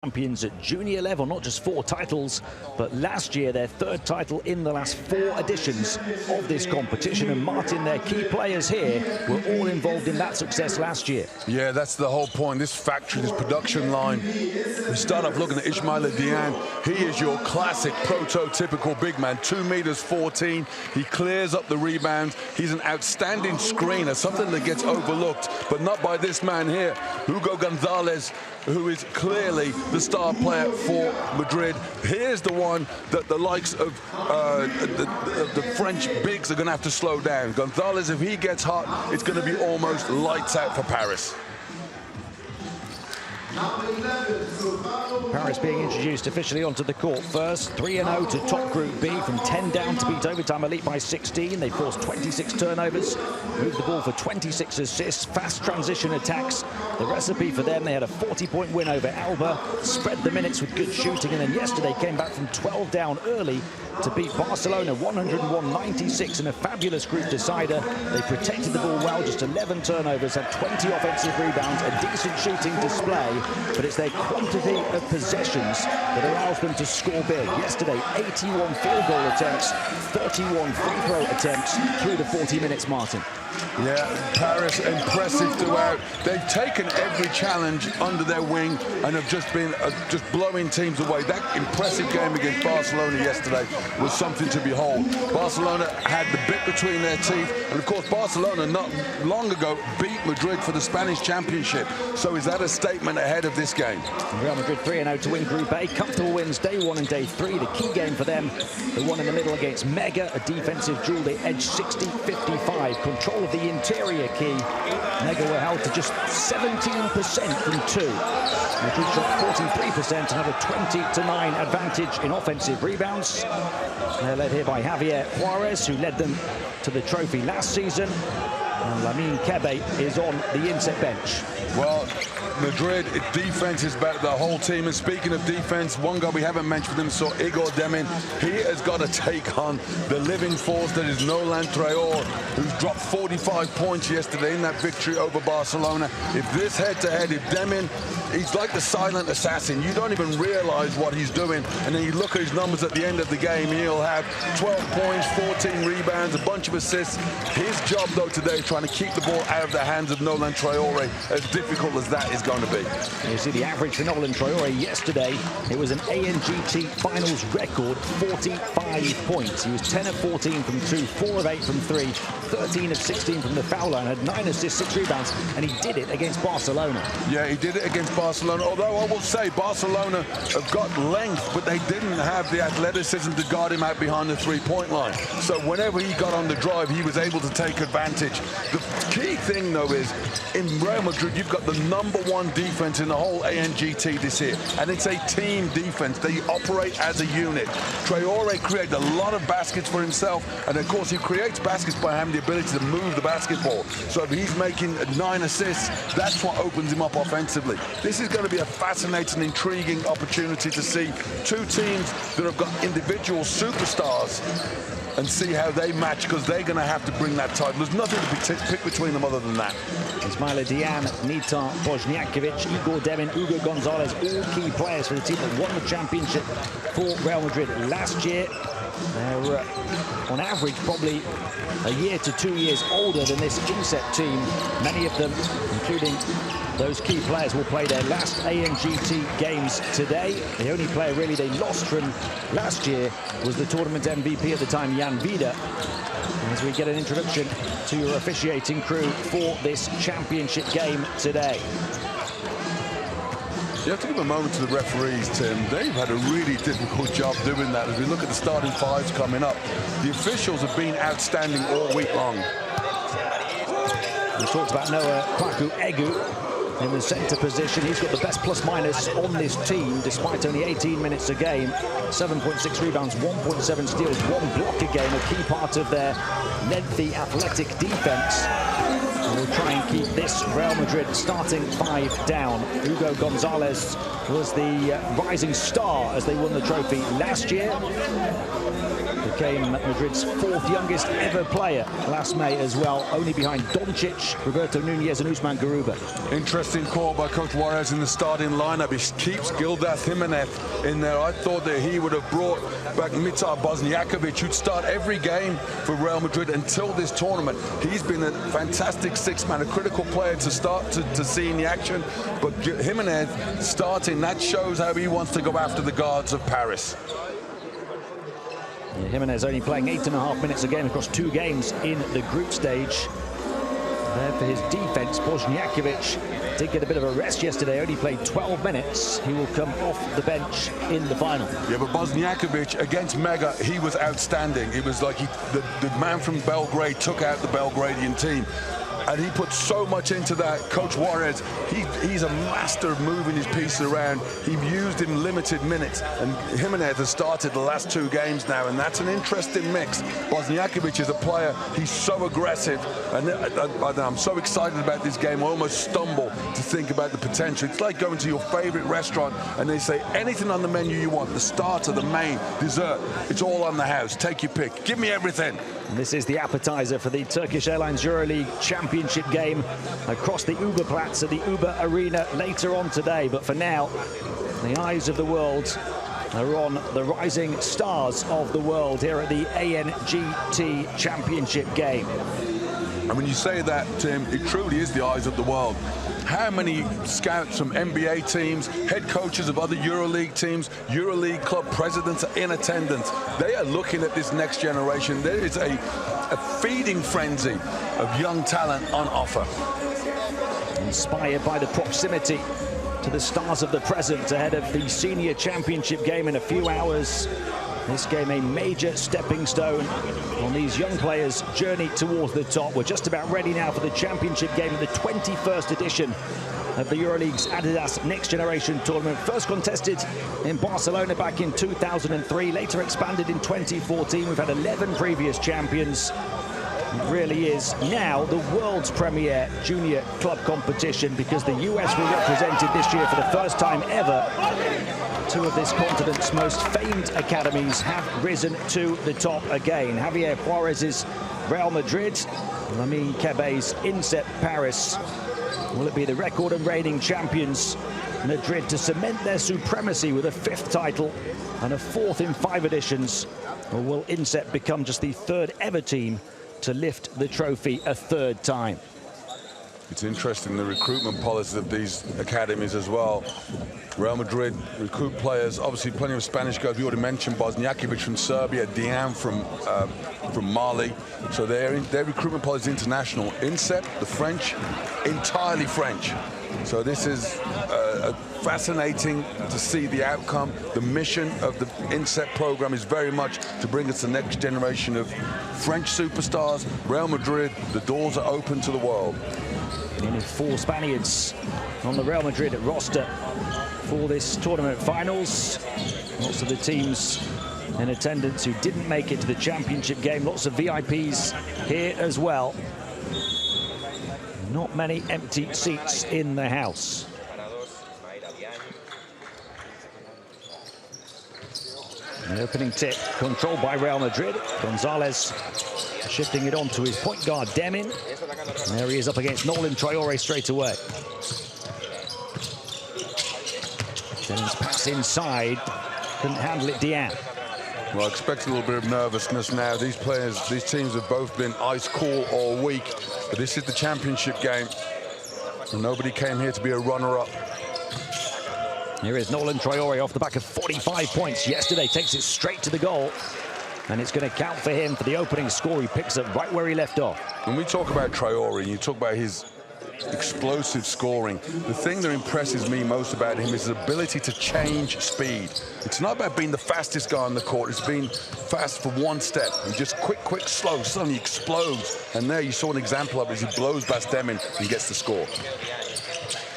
Champions at junior level, not just 4 titles, but last year their 3rd title in the last 4 editions of this competition. And Martin, their key players here were all involved in that success last year. Yeah, that's the whole point. This factory, this production line. We start off looking at Ismaila Diane. He is your classic prototypical big man, 2 meters 14. He clears up the rebounds. He's an outstanding screener, something that gets overlooked, but not by this man here, Hugo Gonzalez, who is clearly the star player for Madrid. Here's the one that the likes of the French bigs are going to have to slow down. Gonzalez, if he gets hot, it's going to be almost lights out for Paris. Paris being introduced officially onto the court first. 3-0 to top Group B, from 10 down to beat Overtime Elite by 16. They forced 26 turnovers, moved the ball for 26 assists, fast transition attacks. The recipe for them, they had a 40-point win over Alba, spread the minutes with good shooting, and then yesterday came back from 12 down early to beat Barcelona 101-96 in a fabulous group decider. They protected the ball well, just 11 turnovers, had 20 offensive rebounds, a decent shooting display, but it's their quantity of possessions that allows them to score big. Yesterday, 81 field goal attempts, 31 free throw attempts through the 40 minutes, Martin. Yeah, Paris impressive throughout. They've taken every challenge under their wing and have just been just blowing teams away. That impressive game against Barcelona yesterday was something to behold. Barcelona had the bit between their teeth, and of course Barcelona not long ago beat Madrid for the Spanish championship. So is that a statement ahead of this game? Real Madrid 3-0 to win Group A. Comfortable wins day 1 and day 3. The key game for them, the one in the middle against Mega, a defensive duel. They edged 60-55. Control of the interior key. Mega were held to just 17% from 2. Madrid shot 43%, another 20-9 advantage in offensive rebounds. They're led here by Javier Juarez, who led them to the trophy last season. And Lamine Kebe is on the inset bench. Well, Madrid, defense is better, the whole team. And speaking of defense, one guy we haven't mentioned him, so Igor Demin, he has got to take on the living force that is Nolan Traore, who's dropped 45 points yesterday in that victory over Barcelona. If this head-to-head, if Demin, he's like the silent assassin. You don't even realize what he's doing. And then you look at his numbers at the end of the game, he'll have 12 points, 14 rebounds, a bunch of assists. His job, though, today is trying to keep the ball out of the hands of Nolan Traore, as difficult as that is going to be. You see the average for Nolan Traore yesterday, it was an ANGT finals record, 45 points. He was 10 of 14 from 2, 4 of 8 from 3, 13 of 16 from the foul line, had 9 assists, 6 rebounds, and he did it against Barcelona. Yeah, he did it against Barcelona, although I will say Barcelona have got length, but they didn't have the athleticism to guard him out behind the 3-point line. So whenever he got on the drive, he was able to take advantage. The key thing, though, is in Real Madrid, you've got the #1 defense in the whole ANGT this year, and it's a team defense. They operate as a unit. Traore created a lot of baskets for himself, and of course he creates baskets by having the ability to move the basketball. So if he's making 9 assists, that's what opens him up offensively. This is going to be a fascinating, intriguing opportunity to see 2 teams that have got individual superstars and see how they match, because they're going to have to bring that title. There's nothing to pick between them other than that. Ismaila Diane, Nita Bojniakovic, Igor Demin, Hugo Gonzalez, all key players for the team that won the championship for Real Madrid last year. They're on average probably a year to 2 years older than this inset team. Many of them, including those key players, will play their last ANGT games today. The only player really they lost from last year was the tournament MVP at the time, Jan Vida. As we get an introduction to your officiating crew for this championship game today. You have to give a moment to the referees, Tim. They've had a really difficult job doing that. As we look at the starting 5s coming up, the officials have been outstanding all week long. We talked about Noah Kwaku Egu in the center position. He's got the best plus-minus on this team, despite only 18 minutes a game. 7.6 rebounds, 1.7 steals, 1 block a game, a key part of their lengthy, athletic defense. will try and keep this Real Madrid starting five down. Hugo Gonzalez was the rising star as they won the trophy last year. Became Madrid's fourth youngest ever player last May as well, only behind Doncic, Roberto Nunez and Usman Garuba. Interesting call by Coach Juarez in the starting lineup. He keeps Gildas Jimenez in there. I thought that he would have brought back Mitar Bosniakovic, who'd start every game for Real Madrid until this tournament. He's been a fantastic six-man, a critical player to start to see in the action. But Jimenez starting, that shows how he wants to go after the guards of Paris. Yeah, Jimenez only playing 8.5 minutes a game across 2 games in the group stage. There for his defense, Bosniakovic did get a bit of a rest yesterday, only played 12 minutes. He will come off the bench in the final. Yeah, but Bosniakovic against Mega, he was outstanding. It was like the man from Belgrade took out the Belgradian team. And he put so much into that. Coach Juarez, he's a master of moving his pieces around. He used him limited minutes. And Jimenez has started the last 2 games now, and that's an interesting mix. Bosniakovic is a player, he's so aggressive. And I'm so excited about this game, I almost stumble to think about the potential. It's like going to your favorite restaurant and they say, anything on the menu you want, the starter, the main, dessert, it's all on the house. Take your pick. Give me everything. And this is the appetizer for the Turkish Airlines EuroLeague Championship game across the Uberplatz at the Uber Arena later on today. But for now, the eyes of the world are on the rising stars of the world here at the ANGT Championship game. And when you say that, Tim, it truly is the eyes of the world. How many scouts from NBA teams, head coaches of other EuroLeague teams, EuroLeague club presidents are in attendance? They are looking at this next generation. There is a feeding frenzy of young talent on offer. Inspired by the proximity to the stars of the present ahead of the senior championship game in a few hours. This game a major stepping stone on these young players' journey towards the top. We're just about ready now for the championship game of the 21st edition of the EuroLeague's Adidas Next Generation Tournament. First contested in Barcelona back in 2003, later expanded in 2014. We've had 11 previous champions. It really is now the world's premier junior club competition because the US were represented this year for the first time ever. 2 of this continent's most famed academies have risen to the top again. Javier Juarez's Real Madrid, Lamine Kebe's INSEP Paris. Will it be the record and reigning champions Madrid to cement their supremacy with a 5th title and a 4th in 5 editions? Or will INSEP become just the 3rd ever team to lift the trophy a 3rd time? It's interesting, the recruitment policies of these academies as well. Real Madrid recruit players, obviously plenty of Spanish guys. We already mentioned Bosniakovic from Serbia, Dian from Mali. So their recruitment policy is international. INSEP, the French, entirely French. So this is fascinating to see the outcome. The mission of the INSEP program is very much to bring us the next generation of French superstars. Real Madrid, the doors are open to the world. Only 4 Spaniards on the Real Madrid roster for this tournament finals. Lots of the teams in attendance who didn't make it to the championship game. Lots of VIPs here as well. Not many empty seats in the house. The opening tip controlled by Real Madrid. Gonzalez shifting it on to his point guard, Demin. And there he is up against Nolan Traore straight away. Demin's pass inside. Couldn't handle it, Dian. Well, I expect a little bit of nervousness now. These players, these teams have both been ice cool all week. But this is the championship game. And nobody came here to be a runner-up. Here is Nolan Traore off the back of 45 points yesterday. Takes it straight to the goal. And it's going to count for him for the opening score. He picks up right where he left off. When we talk about Traore, and you talk about his explosive scoring, the thing that impresses me most about him is his ability to change speed. It's not about being the fastest guy on the court. It's being fast for one step. And just quick, slow, suddenly explodes. And there you saw an example of it as he blows past Demin and gets the score.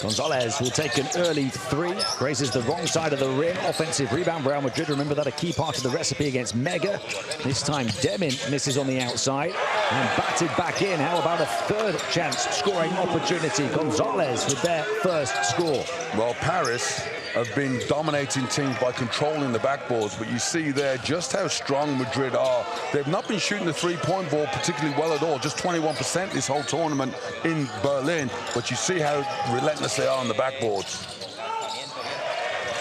Gonzalez will take an early three, grazes the wrong side of the rim. Offensive rebound, Real Madrid. Remember that a key part of the recipe against Mega. This time, Demin misses on the outside and batted back in. How about a third chance scoring opportunity? Gonzalez with their first score. Well, Paris have been dominating teams by controlling the backboards, but you see there just how strong Madrid are. They've not been shooting the three-point ball particularly well at all, just 21% this whole tournament in Berlin, but you see how relentless they are on the backboards.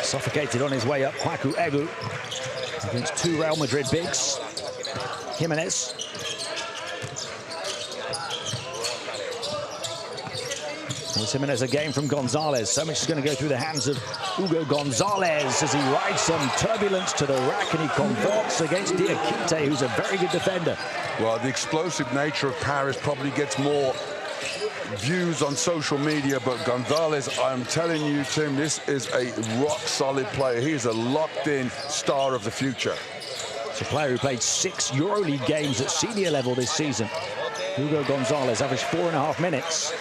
Suffocated on his way up, Kwaku Egu against two Real Madrid bigs. Jimenez. There's Jimenez again from Gonzalez. So much is going to go through the hands of Hugo Gonzalez as he rides some turbulence to the rack and he converts against Diakite, who's a very good defender. Well, the explosive nature of Paris probably gets more views on social media, but Gonzalez, I'm telling you, Tim, this is a rock-solid player. He is a locked-in star of the future. It's a player who played 6 EuroLeague games at senior level this season. Hugo Gonzalez averaged 4.5 minutes.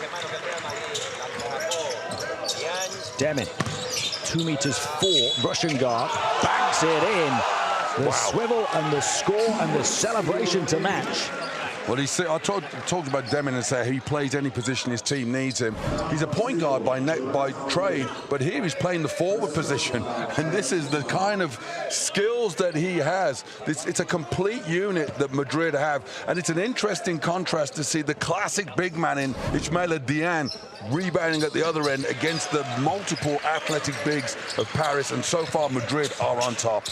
Demin, 2 meters 4, Russian guard, banks it in. The swivel and the score and the celebration to match. Well, I talked about Demin and say he plays any position his team needs him. He's a point guard by trade, but here he's playing the forward position, and this is the kind of skills that he has. It's a complete unit that Madrid have, and it's an interesting contrast to see the classic big man in Ismaila Diane rebounding at the other end against the multiple athletic bigs of Paris, and so far Madrid are on top.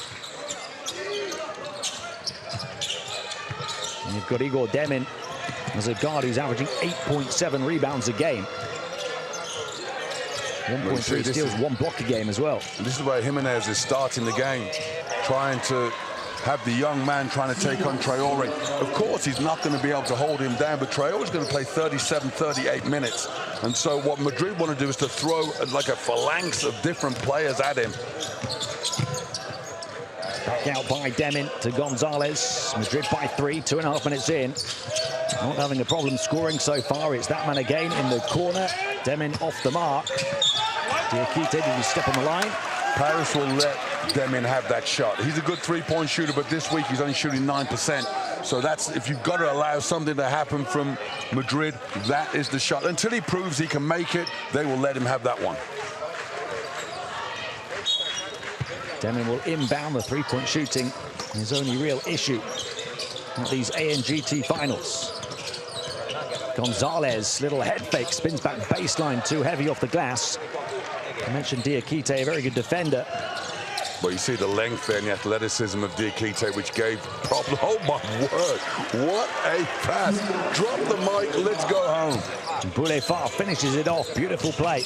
And you've got Igor Demin as a guard who's averaging 8.7 rebounds a game. 1.3 steals, 1 block a game as well. This is where Jimenez is starting the game, trying to have the young man trying to take on Traore. Of course, he's not going to be able to hold him down, but Traore's going to play 37, 38 minutes. And so what Madrid want to do is to throw like a phalanx of different players at him. Back out by Demin to Gonzalez. Madrid by 3, 2.5 minutes in. Not having a problem scoring so far. It's that man again in the corner. Demin off the mark. Diakite, did he step on the line? Paris will let Demin have that shot. He's a good three-point shooter, but this week he's only shooting 9%. So that's, if you've got to allow something to happen from Madrid, that is the shot. Until he proves he can make it, they will let him have that one. Demin will inbound. The three-point shooting, his only real issue at these ANGT finals. Gonzalez, little head fake, spins back baseline, too heavy off the glass. I mentioned Diakite, a very good defender. Well, you see the length there and the athleticism of Diakite, which gave problem. Oh, my word. What a pass. Drop the mic. Let's go home. Boulefard finishes it off. Beautiful play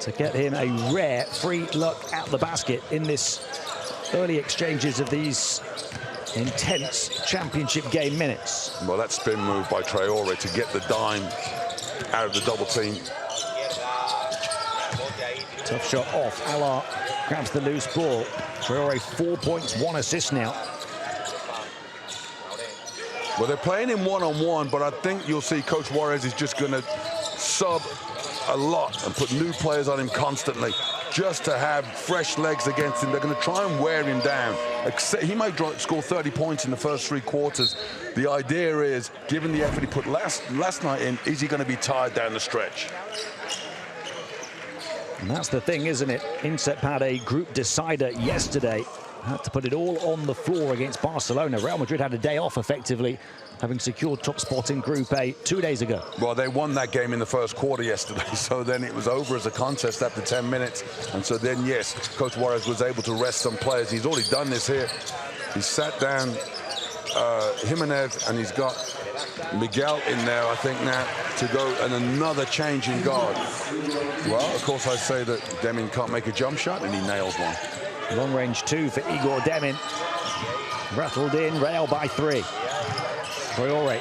to get him a rare free look at the basket in this early exchanges of these intense championship game minutes. Well, that spin move by Traore to get the dime out of the double team. Tough shot off. Allar grabs the loose ball. Traore 4 points, 1 assist now. Well, they're playing him one-on-one, but I think you'll see Coach Juarez is just going to sub a lot and put new players on him constantly just to have fresh legs against him. They're going to try and wear him down. He might score 30 points in the first 3 quarters. The idea is, given the effort he put last night in, is he going to be tired down the stretch? And that's the thing, isn't it? INSEP had a group decider yesterday. Had to put it all on the floor against Barcelona. Real Madrid had a day off, effectively, having secured top spot in Group A 2 days ago. Well, they won that game in the first quarter yesterday, so then it was over as a contest after 10 minutes. And so then, yes, Coach Juarez was able to rest some players. He's already done this here. He sat down Jimenez, and he's got Miguel in there, I think, now to go, and another change in guard. Well, of course, I say that Demin can't make a jump shot, and he nails one. Long range 2 for Igor Demin. Rattled in, Real by 3. Traore.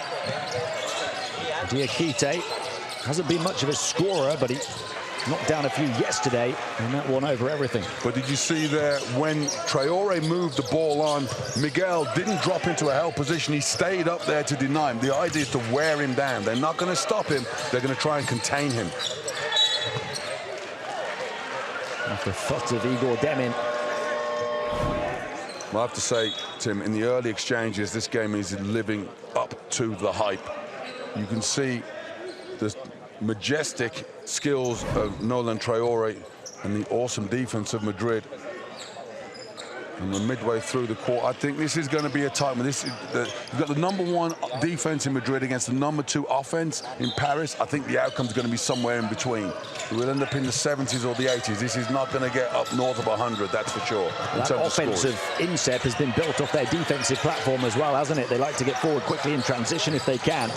Diakite hasn't been much of a scorer, but he knocked down a few yesterday, and that won over everything. But did you see there, when Traore moved the ball on, Miguel didn't drop into a held position. He stayed up there to deny him. The idea is to wear him down. They're not going to stop him. They're going to try and contain him. off the foot of Igor Demin. Well, I have to say, Tim, in the early exchanges, this game is living up to the hype. You can see the majestic skills of Nolan Traore and the awesome defense of Madrid. And we're midway through the quarter. I think this is going to be a tight one. You've got the #1 defense in Madrid against the #2 offense in Paris. I think the outcome's going to be somewhere in between. We'll end up in the 70s or the 80s. This is not going to get up north of 100, that's for sure. That offensive inset has been built off their defensive platform as well, hasn't it? They like to get forward quickly in transition if they can.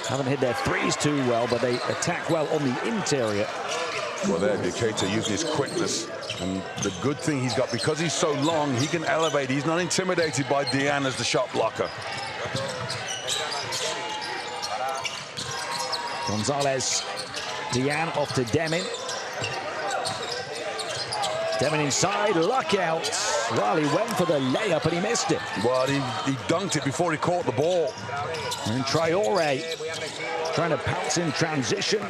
Haven't hit their threes too well, but they attack well on the interior. Well, there, Decatur using his quickness. And the good thing he's got, because he's so long, he can elevate. He's not intimidated by Diane as the shot blocker. Gonzalez, Diane off to Demin. Demin inside, luck out. Well, he went for the layup and he missed it. Well, he dunked it before he caught the ball. And Traore trying to pounce in transition.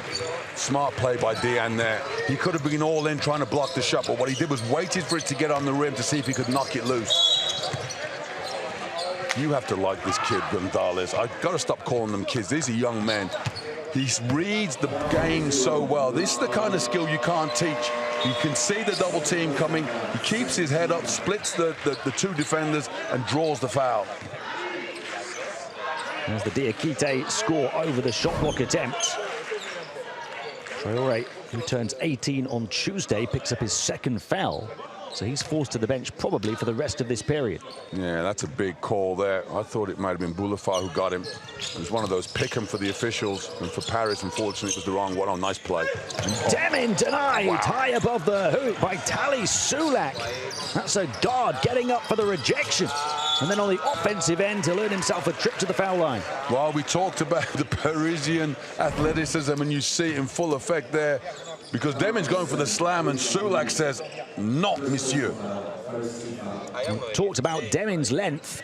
Smart play by Diane there. He could have been all in trying to block the shot, but what he did was waited for it to get on the rim to see if he could knock it loose. You have to like this kid, Gonzalez. I've got to stop calling them kids. These are young men. He reads the game so well. This is the kind of skill you can't teach. You can see the double team coming. He keeps his head up, splits the two defenders, and draws the foul. There's the Diakite score over the shot block attempt. Traore, who turns 18 on Tuesday, picks up his second foul. So he's forced to the bench probably for the rest of this period. Yeah, that's a big call there. I thought it might have been Boulafar who got him. It was one of those pick 'em for the officials. And for Paris, unfortunately, it was the wrong one. Oh, nice play. Demin denied, wow. High above the hoop by Tali Sulak. That's a guard getting up for the rejection. And then on the offensive end, he'll earn himself a trip to the foul line. Well, we talked about the Parisian athleticism, and you see it in full effect there. Because Demin's going for the slam, and Sulak says, "Non, monsieur." Talked about Demin's length.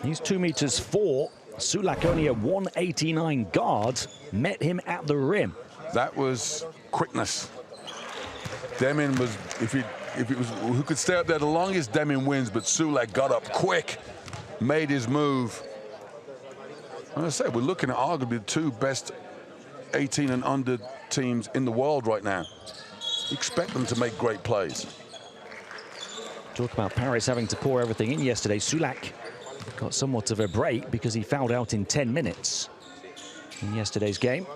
He's 2'4". Sulak only a 189 guard. Met him at the rim. That was quickness. Demin was, if it was who could stay up there the longest, Demin wins. But Sulak got up quick, made his move. And I said, we're looking at arguably the two best 18 and under teams in the world right now. Expect them to make great plays. Talk about Paris having to pour everything in yesterday. Sulak got somewhat of a break because he fouled out in 10 minutes in yesterday's game.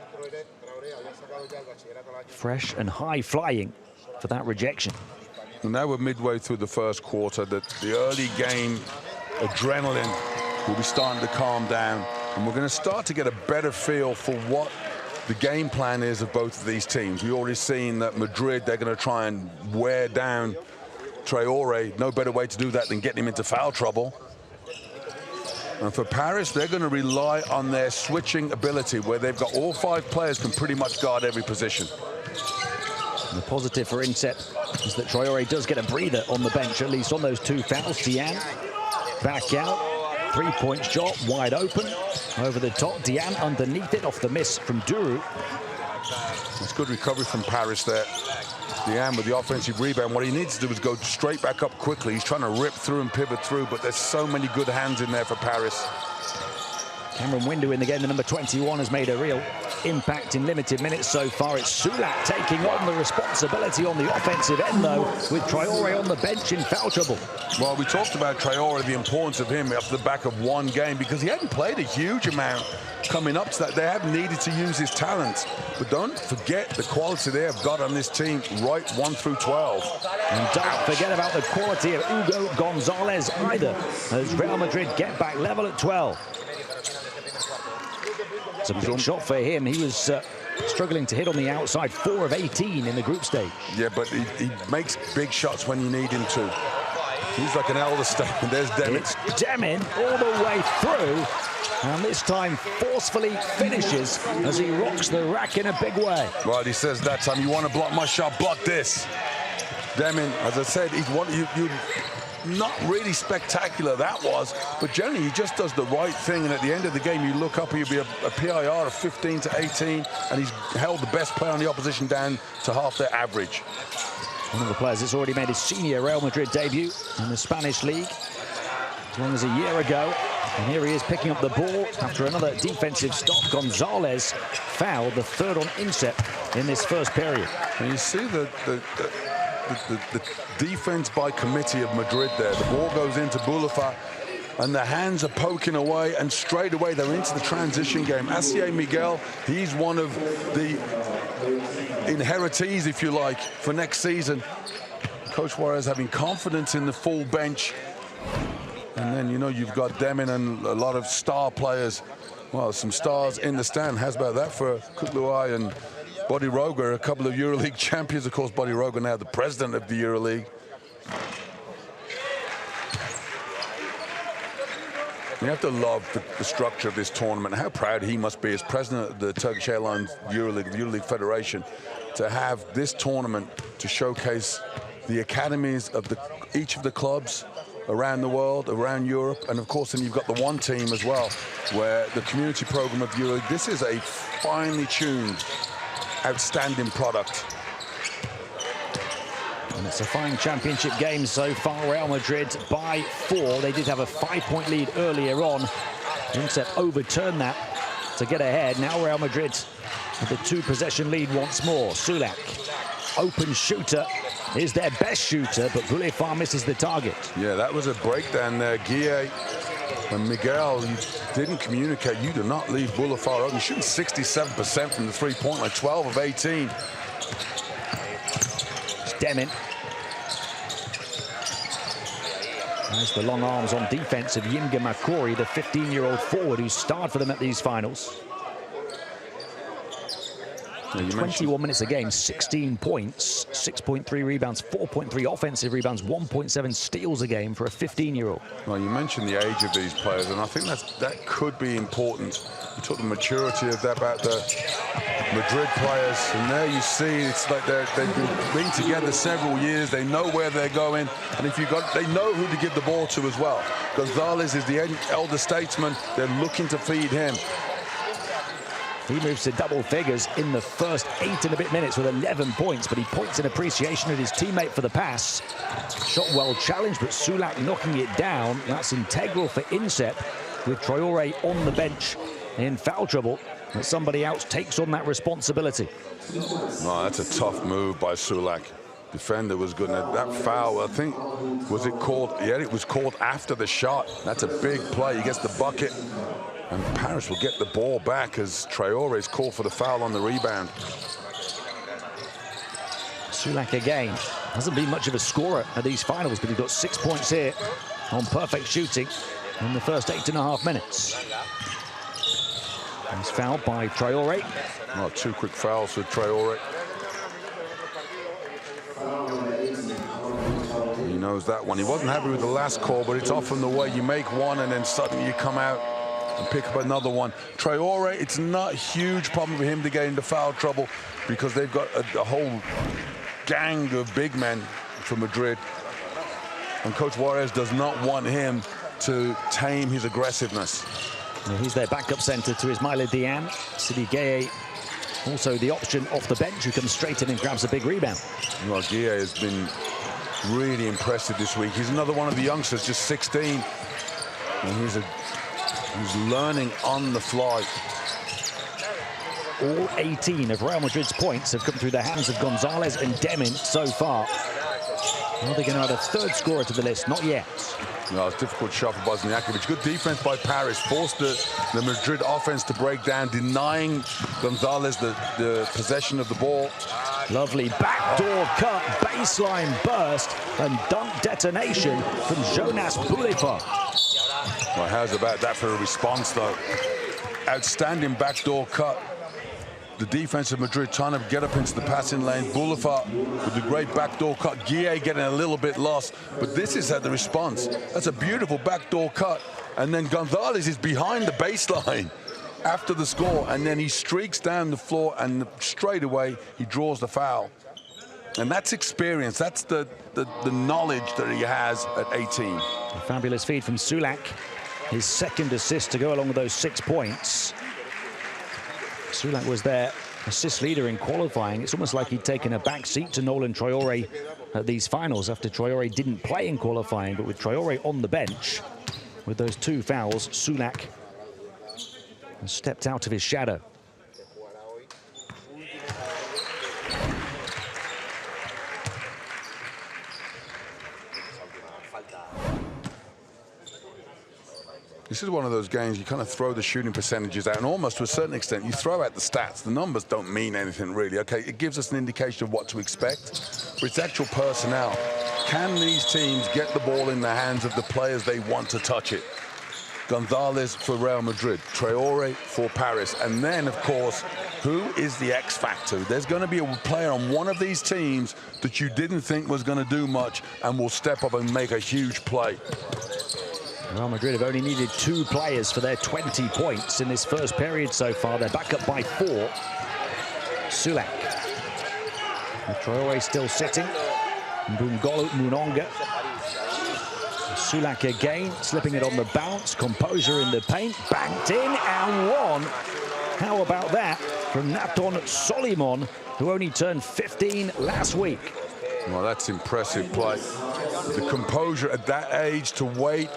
Fresh and high flying for that rejection. And now we're midway through the first quarter. The early game adrenaline will be starting to calm down, and we're going to start to get a better feel for what the game plan is of both of these teams. We've already seen that Madrid, they're going to try and wear down Traore. No better way to do that than getting him into foul trouble. And for Paris, they're going to rely on their switching ability, where they've got all 5 players can pretty much guard every position. And the positive for Inset is that Traore does get a breather on the bench, at least on those 2 fouls. Diane back out. 3-point shot, wide open. Over the top, Diane underneath it, off the miss from Duru. It's good recovery from Paris there. Diane with the offensive rebound. What he needs to do is go straight back up quickly. He's trying to rip through and pivot through, but there's so many good hands in there for Paris. Cameron Windu in the game, the number 21, has made a real impact in limited minutes so far. It's Sulak taking on the responsibility on the offensive end, though, with Traore on the bench in foul trouble. Well, we talked about Traore, the importance of him off the back of one game, because he hadn't played a huge amount coming up to that. They have needed to use his talents. But don't forget the quality they have got on this team, right 1 through 12. And don't forget about the quality of Hugo Gonzalez either, as Real Madrid get back level at 12. It's a big shot for him. He was struggling to hit on the outside, 4 of 18 in the group stage. Yeah, but he makes big shots when you need him to. He's like an elder statesman. There's Demin. It's Demin all the way through, and this time forcefully finishes as he rocks the rack in a big way. Well, he says that time, you want to block my shot, block this. Demin, as I said, not really spectacular, that was, but generally he just does the right thing, and at the end of the game you look up, he'll be a PIR of 15 to 18, and he's held the best player on the opposition down to half their average. One of the players that's already made his senior Real Madrid debut in the Spanish league, as long as a year ago. And here he is picking up the ball after another defensive stop. Gonzalez fouled, the third on inset in this first period. And you see the defense by committee of Madrid there. The ball goes into Boulafá, and the hands are poking away, and straight away they're into the transition game. Asier Miguel, he's one of the inheritees, if you like, for next season. Coach Juarez having confidence in the full bench. And then, you know, you've got Demin and a lot of star players. Well, some stars in the stand. How's about that for Kutluay and Bodiroga, a couple of EuroLeague champions. Of course, Bodiroga now the president of the EuroLeague. You have to love the structure of this tournament. How proud he must be as president of the Turkish Airlines EuroLeague, the EuroLeague Federation, to have this tournament to showcase the academies of each of the clubs around the world, around Europe, and of course then you've got the one team as well, where the community program of EuroLeague, this is a finely tuned, outstanding product. And it's a fine championship game so far. Real Madrid by 4. They did have a 5-point lead earlier on. Inset overturned that to get ahead. Now Real Madrid with the 2-possession lead once more. Sulak, open shooter, is their best shooter, but Boulafá misses the target. Yeah, that was a breakdown there. Guille and Miguel, you didn't communicate. You do not leave Boulafá open. Shooting 67% from the three-point line, 12 of 18. It's Demin. There's the long arms on defense of Yinga Makori, the 15-year-old forward who starred for them at these finals. 21 minutes a game, 16 points, 6.3 rebounds, 4.3 offensive rebounds, 1.7 steals a game for a 15-year-old. Well, you mentioned the age of these players, and I think that could be important. You talk the maturity of that about the Madrid players, and there you see it's like they've been together several years. They know where they're going, and they know who to give the ball to as well. Gonzalez is the elder statesman. They're looking to feed him. He moves to double figures in the first 8 and a bit minutes with 11 points, but he points in appreciation at his teammate for the pass. Shot well challenged, but Sulak knocking it down. That's integral for Inset, with Traoré on the bench in foul trouble. But somebody else takes on that responsibility. Oh, that's a tough move by Sulak. Defender was good. That foul, I think, was it called? Yeah, it was called after the shot. That's a big play. He gets the bucket. And Paris will get the ball back as Traoré is called for the foul on the rebound. Sulak again. Hasn't been much of a scorer at these finals, but he's got 6 points here on perfect shooting in the first 8.5 minutes. He's fouled by Traoré. Oh, 2 quick fouls for Traoré. He knows that one. He wasn't happy with the last call, but it's often the way you make one and then suddenly you come out and pick up another one. Traoré, it's not a huge problem for him to get into foul trouble because they've got a whole gang of big men from Madrid. And Coach Juarez does not want him to tame his aggressiveness. Well, he's their backup center to Ismaila Diane. Sidi Gueye, also the option off the bench, who comes straight in and grabs a big rebound. Well, Gueye has been really impressive this week. He's another one of the youngsters, just 16. And he's learning on the fly. All 18 of Real Madrid's points have come through the hands of Gonzalez and Demin so far. Are they going to add a third scorer to the list? Not yet. No, it's a difficult shot for Bosniakovic. Good defense by Paris. Forced the Madrid offense to break down, denying Gonzalez the possession of the ball. Lovely backdoor cut, baseline burst, and dunk detonation from Jonas Boulafá. Well, how's about that for a response, though? Outstanding backdoor cut. The defense of Madrid trying to get up into the passing lane. Boulafá with the great backdoor cut. Guille getting a little bit lost, but this is at the response. That's a beautiful backdoor cut. And then Gonzalez is behind the baseline after the score, and then he streaks down the floor, and straight away he draws the foul. And that's experience. That's the knowledge that he has at 18. A fabulous feed from Sulak. His second assist to go along with those 6 points. Sulak was their assist leader in qualifying. It's almost like he'd taken a back seat to Nolan Traore at these finals after Traore didn't play in qualifying. But with Traore on the bench, with those 2 fouls, Sulak has stepped out of his shadow. This is one of those games you kind of throw the shooting percentages out, and almost to a certain extent you throw out the stats. The numbers don't mean anything really. Okay, it gives us an indication of what to expect, but it's actual personnel. Can these teams get the ball in the hands of the players they want to touch it? Gonzalez for Real Madrid, Traore for Paris, and then of course, who is the X factor? There's going to be a player on one of these teams that you didn't think was going to do much and will step up and make a huge play. Real Madrid have only needed 2 players for their 20 points in this first period so far. They're back up by 4. Sulak. With Traore still sitting. Bungolo Munonga. Sulak again, slipping it on the bounce. Composure in the paint. Banked in and one. How about that from Naton Solimon, who only turned 15 last week. Well, that's impressive play. The composure at that age to wait.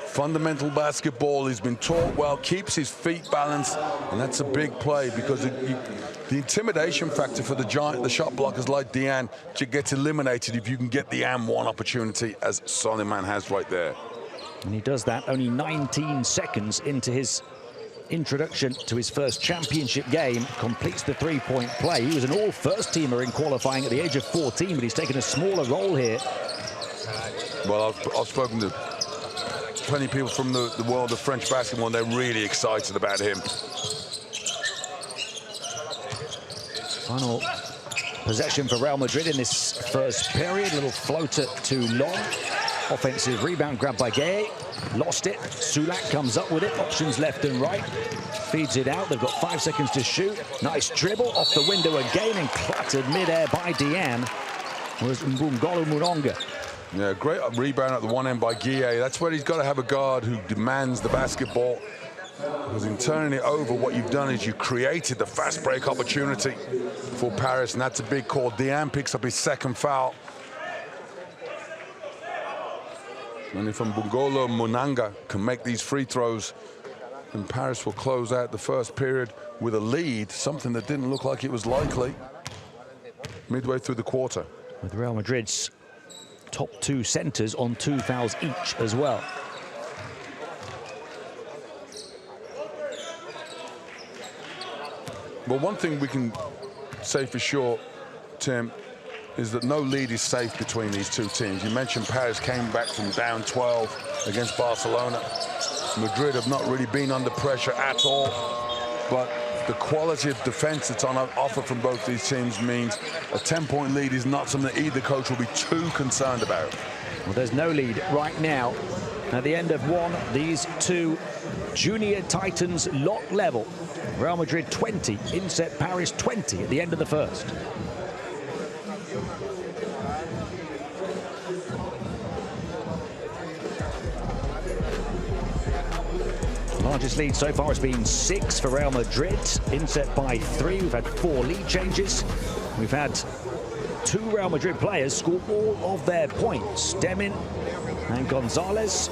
Fundamental basketball, he's been taught well, keeps his feet balanced, and that's a big play because the intimidation factor for the shot blockers like Diane gets eliminated if you can get the and one opportunity, as Soliman has right there. And he does that only 19 seconds into his introduction to his first championship game, completes the 3-point play. He was an all-first-teamer in qualifying at the age of 14, but he's taken a smaller role here. Well, I've spoken to plenty of people from the world of French basketball, and they're really excited about him. Final possession for Real Madrid in this first period. Little floater too long. Offensive rebound grabbed by Gay. Lost it. Sulak comes up with it. Options left and right. Feeds it out. They've got 5 seconds to shoot. Nice dribble off the window again and clattered midair by Diane. Was Mbungolo Munonga. Yeah, great rebound at the one end by Guille. That's where he's got to have a guard who demands the basketball. Because in turning it over, what you've done is you created the fast break opportunity for Paris, and that's a big call. Diane picks up his 2nd foul. And if Mbungolo Munanga can make these free throws, then Paris will close out the first period with a lead, something that didn't look like it was likely midway through the quarter. With Real Madrid's top 2 centers on 2 fouls each as well. Well, one thing we can say for sure, Tim, is that no lead is safe between these 2 teams. You mentioned Paris came back from down 12 against Barcelona. Madrid have not really been under pressure at all, but the quality of defense that's on offer from both these teams means a 10-point lead is not something that either coach will be too concerned about. Well, there's no lead right now. At the end of one, these 2 junior titans lock level. Real Madrid 20, inset Paris 20 at the end of the first. Largest lead so far has been 6 for Real Madrid, inset by 3. We've had 4 lead changes. We've had 2 Real Madrid players score all of their points. Demin and Gonzalez,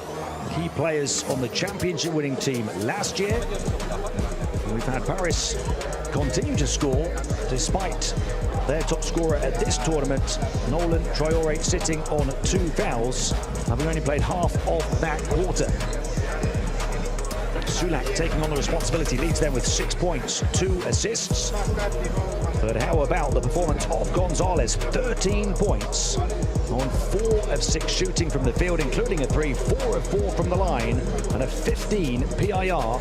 key players on the championship winning team last year. And we've had Paris continue to score despite their top scorer at this tournament, Nolan Traore, sitting on 2 fouls, having only played half of that quarter. Sulak taking on the responsibility, leads them with 6 points, 2 assists. But how about the performance of Gonzalez? 13 points on 4 of 6 shooting from the field, including a 3, 4 of 4 from the line, and a 15 PIR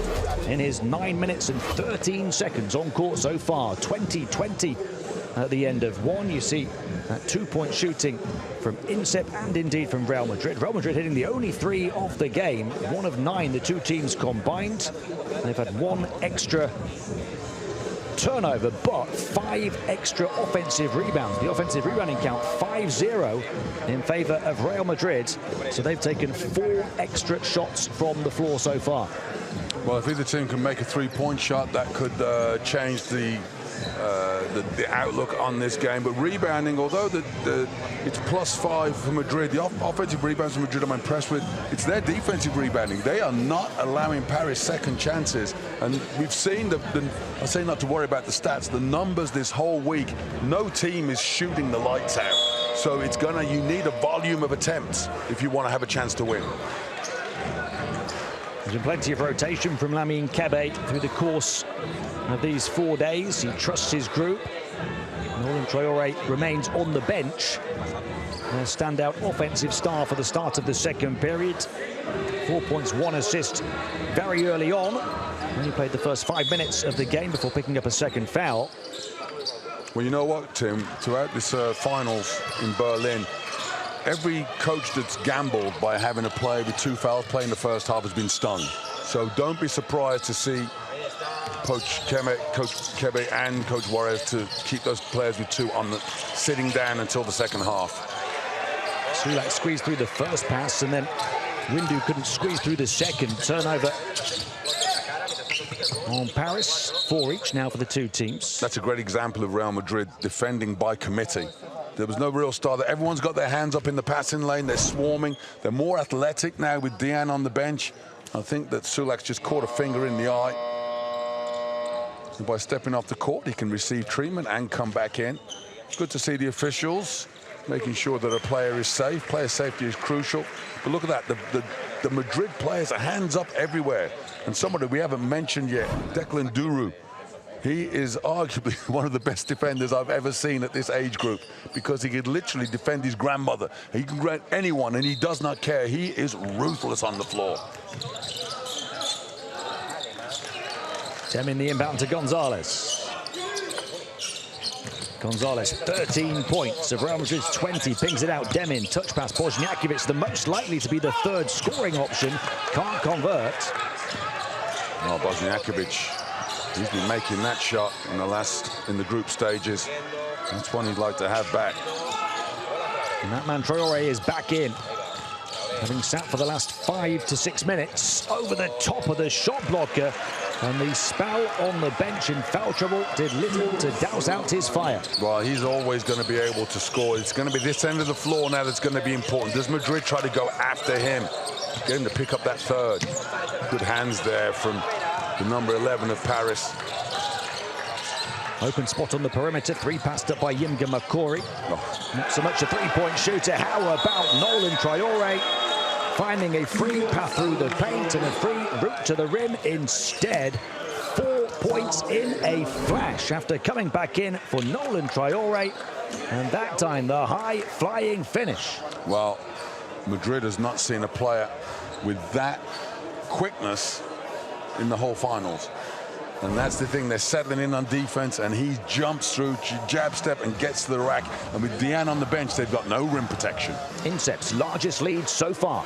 in his 9 minutes and 13 seconds on court so far. 20-20 at the end of one. You see that 2-point shooting from INSEP and indeed from Real Madrid. Real Madrid hitting the only 3 of the game, 1 of 9 the 2 teams combined. They've had 1 extra turnover, but 5 extra offensive rebounds. The offensive rebounding count 5-0 in favor of Real Madrid. So they've taken 4 extra shots from the floor so far. Well, if either team can make a three-point shot, that could change the outlook on this game. But rebounding, although it's +5 for Madrid, the offensive rebounds for Madrid I'm impressed with. It's their defensive rebounding. They are not allowing Paris second chances. And we've seen I say not to worry about the stats, the numbers this whole week. No team is shooting the lights out. So you need a volume of attempts if you want to have a chance to win. There's been plenty of rotation from Lamine Kebe through the course of these 4 days. He trusts his group. Nolan Traore remains on the bench. Their standout offensive star for the start of the second period. 4 points, 1 assist very early on. Only played the first 5 minutes of the game before picking up a second foul. Well, you know what, Tim? Throughout this finals in Berlin, every coach that's gambled by having a player with 2 fouls playing the first half has been stung. So don't be surprised to see Coach Kebe and Coach Juarez to keep those players with 2 sitting down until the second half. Sulak squeezed through the first pass, and then Windu couldn't squeeze through the second. Turnover on Paris, 4 each now for the 2 teams. That's a great example of Real Madrid defending by committee. There was no real star there. Everyone's got their hands up in the passing lane. They're swarming. They're more athletic now with Diane on the bench. I think that Sulak's just caught a finger in the eye. And by stepping off the court, he can receive treatment and come back in. Good to see the officials making sure that a player is safe. Player safety is crucial. But look at that. The Madrid players are hands up everywhere. And somebody we haven't mentioned yet, Declan Duru. He is arguably one of the best defenders I've ever seen at this age group, because he could literally defend his grandmother. He can grant anyone, and he does not care. He is ruthless on the floor. Demin the inbound to Gonzalez. Gonzalez, 13 points of Real Madrid's 20, pings it out. Demin, touch pass, Bosniakovic, the most likely to be the 3rd scoring option, can't convert. Oh, Bosniakovic. He's been making that shot in the group stages. That's one he'd like to have back. And that man Traore is back in, having sat for the last 5 to 6 minutes over the top of the shot blocker. And the spell on the bench in foul trouble did little to douse out his fire. Well, he's always going to be able to score. It's going to be this end of the floor now that's going to be important. Does Madrid try to go after him? Get him to pick up that 3rd. Good hands there from the number 11 of Paris. Open spot on the perimeter, 3 passed up by Yimga Makori. Not so much a 3-point shooter. How about Nolan Traore finding a free path through the paint and a free route to the rim? Instead, 4 points in a flash after coming back in for Nolan Traore. And that time, the high-flying finish. Well, Madrid has not seen a player with that quickness in the whole finals. And that's the thing, they're settling in on defense, and he jumps through, jab step, and gets to the rack. And with Diane on the bench, they've got no rim protection. INSEP's largest lead so far.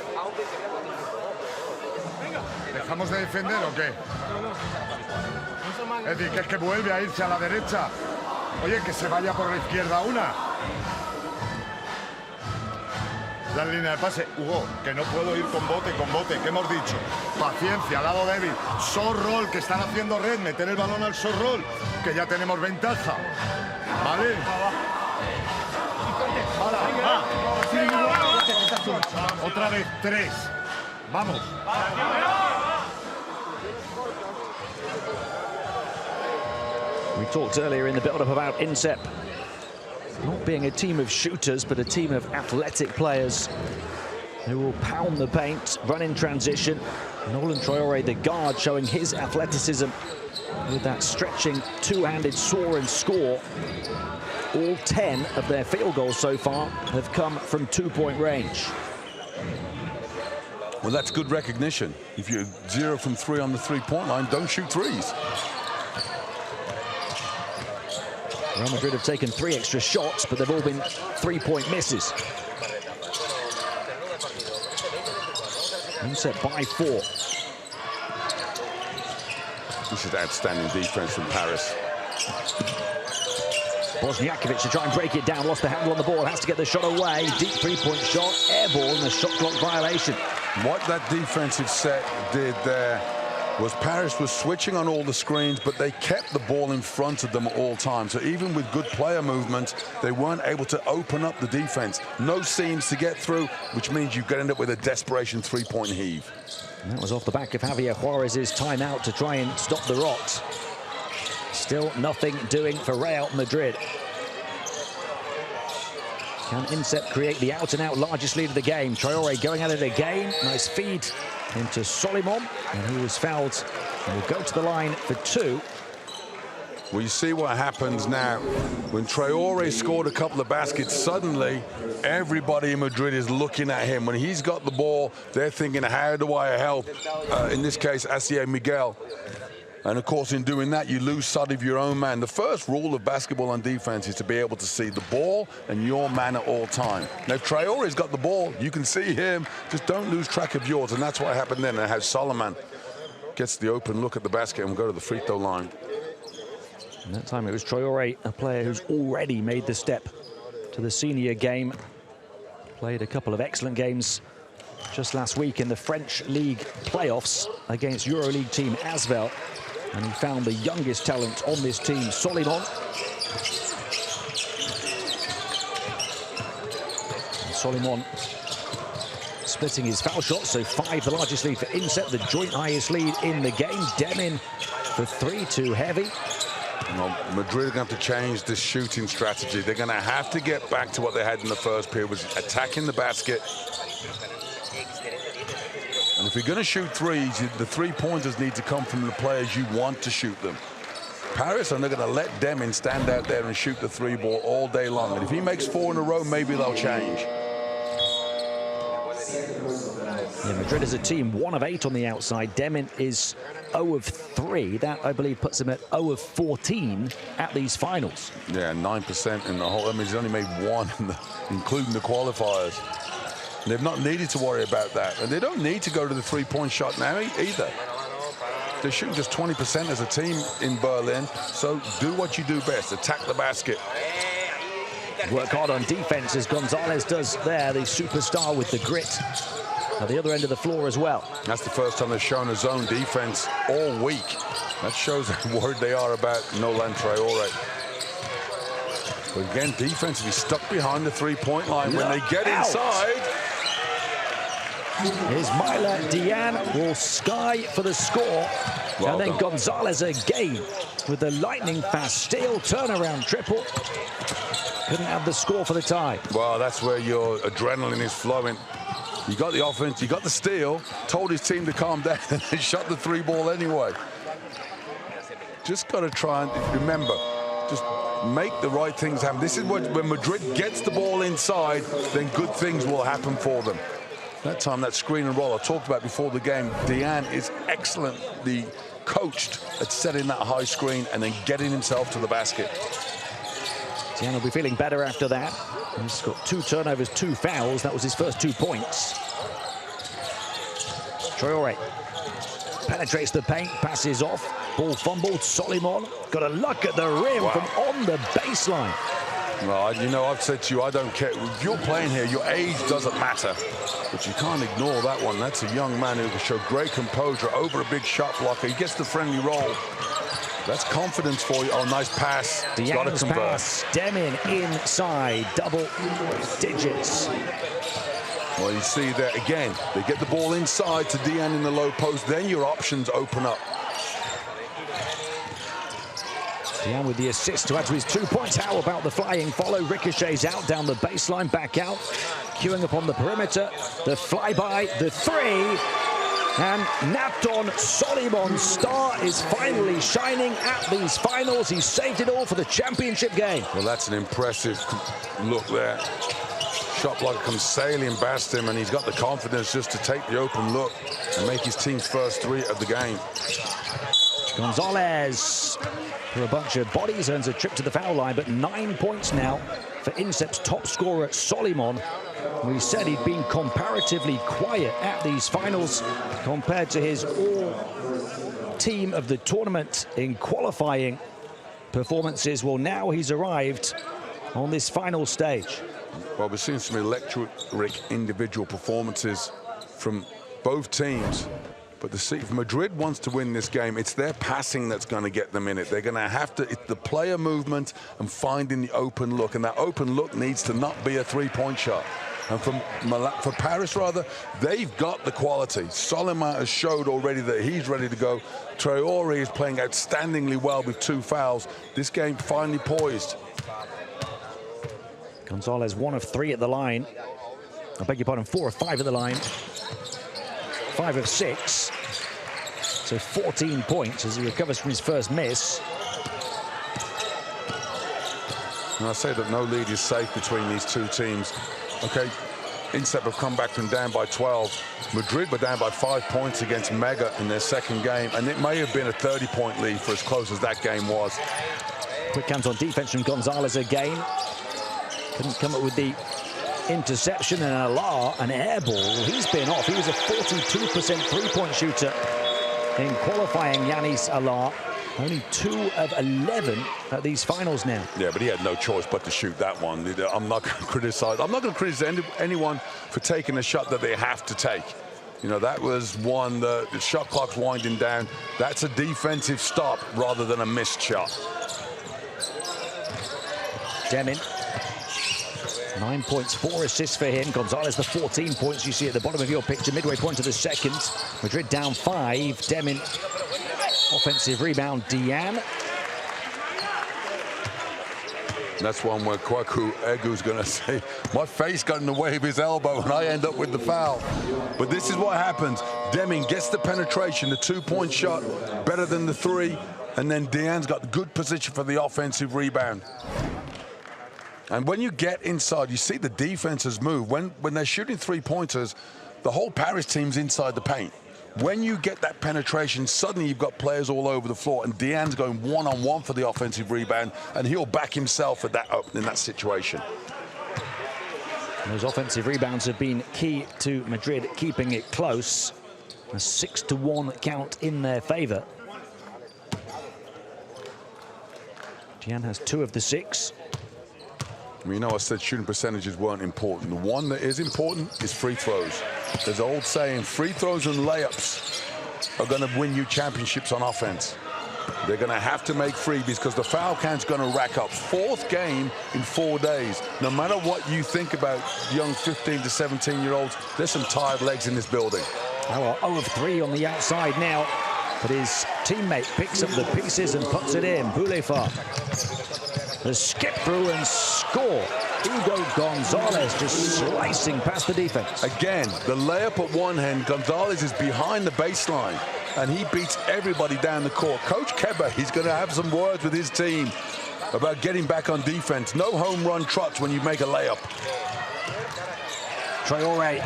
¿Dejamos de defender o qué? Es decir, que vuelve a irse a la derecha. Oye, que se vaya por la izquierda una. La línea de pase, Hugo, que no puedo ir con bote, ¿qué hemos dicho? Paciencia, lado débil, short-roll, que están haciendo red, meter el balón al short-roll, que ya tenemos ventaja, ¿vale? Otra vez, 3, vamos. We talked earlier in the build-up about INSEP not being a team of shooters, but a team of athletic players who will pound the paint, run in transition. Nolan Traore, the guard, showing his athleticism with that stretching two-handed soar and score. All 10 of their field goals so far have come from 2-point range. Well, that's good recognition. If you're 0 from 3 on the 3-point line, don't shoot threes. Real Madrid have taken 3 extra shots, but they've all been 3-point misses. INSEP by 4. This is outstanding defense from Paris. Bosniakovic to try and break it down, lost the handle on the ball, has to get the shot away. Deep three-point shot, air ball, and a shot clock violation. What that defensive set did there was Paris was switching on all the screens, but they kept the ball in front of them at all times. So even with good player movement, they weren't able to open up the defense. No seams to get through, which means you could end up with a desperation three-point heave. And that was off the back of Javier Juarez's timeout to try and stop the Rocks. Still nothing doing for Real Madrid. Can INSEP create the out-and-out largest lead of the game? Traoré going at it again. Nice feed into Solimon, and he was fouled and will go to the line for 2. Well, you see what happens now. When Traoré scored a couple of baskets, suddenly everybody in Madrid is looking at him. When he's got the ball, they're thinking, how do I help? In this case, Asier Miguel. And of course, in doing that, you lose sight of your own man. The first rule of basketball on defense is to be able to see the ball and your man at all time. Now, if Traoré's got the ball, you can see him. Just don't lose track of yours. And that's what happened then. And how Solomon gets the open look at the basket and will go to the free throw line. And that time it was Traoré, a player who's already made the step to the senior game. Played a couple of excellent games just last week in the French League playoffs against EuroLeague team Asvel. And he found the youngest talent on this team, Solimon. Solimon splitting his foul shot, so 5, the largest lead for INSEP, the joint highest lead in the game. Demin for 3, too heavy. Well, Madrid are going to have to change this shooting strategy. They're going to have to get back to what they had in the first period, was attacking the basket. And if you're going to shoot threes, the three-pointers need to come from the players you want to shoot them. Paris are not going to let Demin stand out there and shoot the 3-ball all day long. And if he makes 4 in a row, maybe they'll change. Yeah, Madrid as a team, 1 of 8 on the outside. Demin is 0 of 3. That, I believe, puts him at 0 of 14 at these finals. Yeah, 9% in the whole. I mean, he's only made 1, including the qualifiers. They've not needed to worry about that. And they don't need to go to the three-point shot now either. They're shooting just 20% as a team in Berlin. So do what you do best, attack the basket. Work hard on defense as Gonzalez does there, the superstar with the grit at the other end of the floor as well. That's the first time they've shown a zone defense all week. That shows how worried they are about Nolan Traoré. But again, defensively stuck behind the three-point line. When they get inside. Here's Myla Diane will sky for the score. Well and then done. Gonzalez again with the lightning fast steal turnaround triple. Couldn't have the score for the tie. Well, that's where your adrenaline is flowing. You got the offense, you got the steal, told his team to calm down, and they shot the 3-ball anyway. Just got to try and remember, just make the right things happen. This is when Madrid gets the ball inside, then good things will happen for them. That time, that screen and roll I talked about before the game, Diane is excellently coached at setting that high screen and then getting himself to the basket. Diane will be feeling better after that. He's got 2 turnovers, 2 fouls. That was his first 2 points. Traoré penetrates the paint, passes off. Ball fumbled, Solimon got a look at the rim from on the baseline. Well, you know, I've said to you, I don't care. If you're playing here, your age doesn't matter. But you can't ignore that one. That's a young man who can show great composure over a big shot blocker. He gets the friendly roll. That's confidence for you. Oh, nice pass. Diane's pass. Demin inside, double digits. Well, you see that again. They get the ball inside to Diane in the low post. Then your options open up. Diane with the assist to add to his 2 points. How about the flying follow? Ricochets out down the baseline, back out. Queuing up on the perimeter. The flyby, the 3. And Napton Solimon's star is finally shining at these finals. He saved it all for the championship game. Well, that's an impressive look there. Shot blocker comes sailing past him, and he's got the confidence just to take the open look and make his team's first 3 of the game. Gonzalez, for a bunch of bodies, earns a trip to the foul line, but 9 points now for INSEP's top scorer, Solimon. We said he'd been comparatively quiet at these finals compared to his all-team of the tournament in qualifying. performances. Well, now he's arrived on this final stage. Well, we're seeing some electric individual performances from both teams. But if Madrid wants to win this game, it's their passing that's going to get them in it. They're going to have to, it's the player movement and finding the open look. And that open look needs to not be a three-point shot. And for Paris, rather, they've got the quality. Solomon has showed already that he's ready to go. Traore is playing outstandingly well with 2 fouls. This game finally poised. Gonzalez 1 of 3 at the line. I beg your pardon, 4 of 5 at the line. 5 of 6. So 14 points as he recovers from his first miss. And I say that no lead is safe between these two teams. Okay, Instep have come back from down by 12. Madrid were down by 5 points against Mega in their second game, and it may have been a 30-point lead for as close as that game was. Quick hands on defense from Gonzalez again. Couldn't come up with the interception, and Alar, an air ball. He's been off. He was a 42% three-point shooter in qualifying, Yanis Alar. Only 2 of 11 at these finals now. Yeah, but he had no choice but to shoot that one. I'm not going to criticize. I'm not going to criticize anyone for taking a shot that they have to take. You know, that was one, the shot clock's winding down. That's a defensive stop rather than a missed shot. Demin. 9 points, 4 assists for him. Gonzalez, the 14 points you see at the bottom of your picture, midway point of the second. Madrid down 5. Demin, offensive rebound. Diane. That's one where Kwaku Egu's going to say, my face got in the way of his elbow and I end up with the foul. But this is what happens. Demin gets the penetration, the 2-point shot, better than the 3. And then Diane's got good position for the offensive rebound. And when you get inside, you see the defenses move. When they're shooting 3-pointers, the whole Paris team's inside the paint. When you get that penetration, suddenly you've got players all over the floor, and Diane's going one-on-one for the offensive rebound, and he'll back himself at that in that situation. Those offensive rebounds have been key to Madrid keeping it close. A 6-1 count in their favor. Diane has 2 of the 6. You know, I said shooting percentages weren't important. The one that is important is free throws. There's an old saying, free throws and layups are going to win you championships on offense. They're going to have to make freebies because the foul count's going to rack up. 4th game in 4 days. No matter what you think about young 15 to 17-year-olds, there's some tired legs in this building. Well, 0 of 3 on the outside now, but his teammate picks up the pieces and puts it in. Boulefard. The skip through and score. Hugo Gonzalez just slicing past the defense. Again, the layup at one hand, Gonzalez is behind the baseline, and he beats everybody down the court. Coach Keba, he's going to have some words with his team about getting back on defense. No home run trots when you make a layup. Traore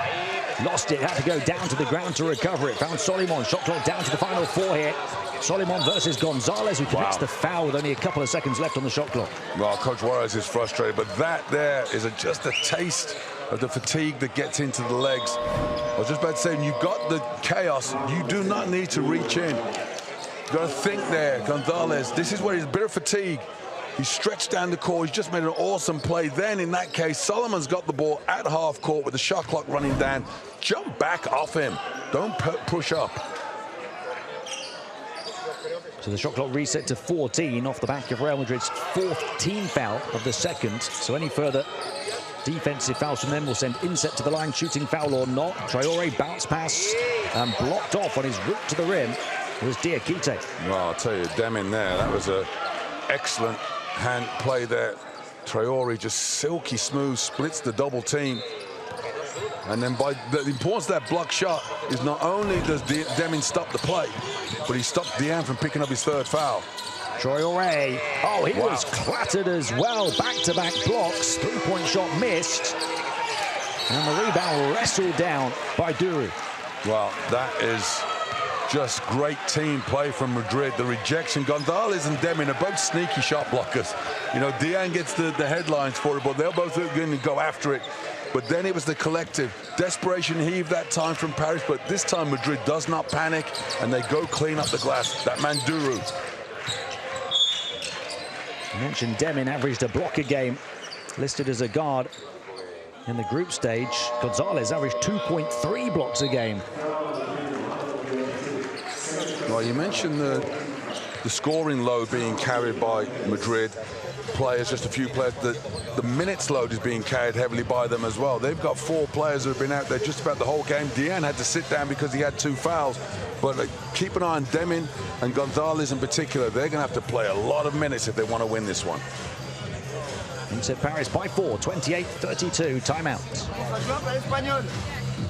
lost it, had to go down to the ground to recover it. Found Solomon, shot clock down to the final 4 here. Solomon versus Gonzalez, who commits the foul with only a couple of seconds left on the shot clock. Well, Coach Juarez is frustrated, but that there is just a taste of the fatigue that gets into the legs. I was just about to say, when you've got the chaos, you do not need to reach in. You've got to think there, Gonzalez. This is where he's a bit of fatigue. He's stretched down the court. He's just made an awesome play. Then, in that case, Solomon's got the ball at half court with the shot clock running down. Jump back off him. Don't push up. So the shot clock reset to 14 off the back of Real Madrid's 4th team foul of the second. So any further defensive fouls from them will send Inset to the line, shooting foul or not. Traore bounce pass and blocked off on his route to the rim was Diakite. Well, I'll tell you, Demin there, that was an excellent hand play there. Traore just silky smooth, splits the double team. And then by the importance of that block shot is not only does Demin stop the play, but he stopped Diane from picking up his 3rd foul. Traore, oh, he was clattered as well. Back-to-back blocks, 3-point shot missed. And the rebound wrestled down by Duru. Well, that is just great team play from Madrid. The rejection, Gonzalez and Demin are both sneaky shot blockers. You know, Diane gets the headlines for it, but they're both going to go after it. But then it was the collective. Desperation heaved that time from Paris, but this time Madrid does not panic, and they go clean up the glass. That man Duru. I mentioned Demin averaged a block a game, listed as a guard in the group stage. Gonzalez averaged 2.3 blocks a game. Well, you mentioned the scoring load being carried by Madrid players, just a few players. The minutes load is being carried heavily by them as well. They've got 4 players who have been out there just about the whole game. Diane had to sit down because he had 2 fouls. But keep an eye on Demin and Gonzalez in particular. They're going to have to play a lot of minutes if they want to win this one. Into Paris by 4, 28-32, timeout.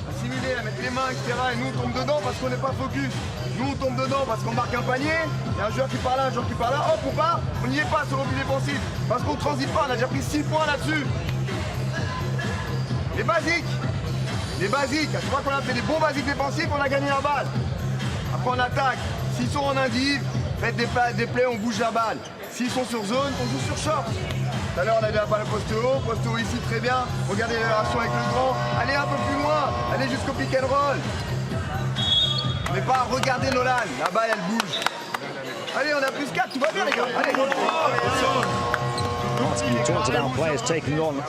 Assimiler, à mettre les mains, etc. Et nous, on tombe dedans parce qu'on n'est pas focus. Nous, on tombe dedans parce qu'on marque un panier. Il y a un joueur qui part là, un joueur qui part là. Hop, on part. On n'y est pas sur le but défensif. Parce qu'on ne transite pas. On a déjà pris 6 points là-dessus. Les basiques. Les basiques. À chaque fois qu'on a fait des bons basiques défensifs, on a gagné la balle. Après, on attaque. S'ils sont en indiv, faites des plays, on bouge la balle. S'ils sont sur zone, on joue sur short. Tout à l'heure, on avait la balle poste haut ici, très bien. Regardez les relations avec le grand. Allez un peu plus loin, allez jusqu'au pick and roll. Mais pas regarder Nolan, la balle elle bouge. Allez, on a plus 4, tout va bien les gars. Allez, You talked about players taking on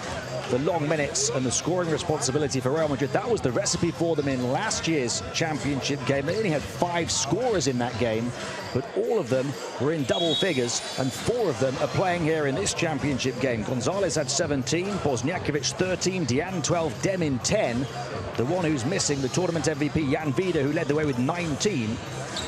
the long minutes and the scoring responsibility for Real Madrid. That was the recipe for them in last year's championship game. They only had 5 scorers in that game, but all of them were in double figures, and 4 of them are playing here in this championship game. Gonzalez had 17, Bosniakovic 13, Diane 12, Demin 10. The one who's missing, the tournament MVP, Jan Vida, who led the way with 19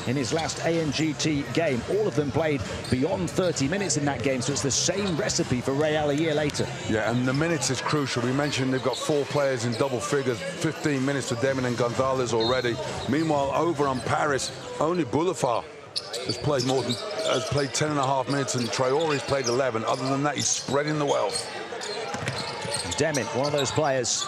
in his last ANGT game. All of them played beyond 30 minutes in that game, so it's the same recipe for Real a year later. Yeah, and the minutes is crucial. We mentioned they've got 4 players in double figures, 15 minutes for Demin and Gonzalez already. Meanwhile, over on Paris, only Boulafar has played 10.5 minutes, and Traore's played 11. Other than that, he's spreading the wealth. Demin, one of those players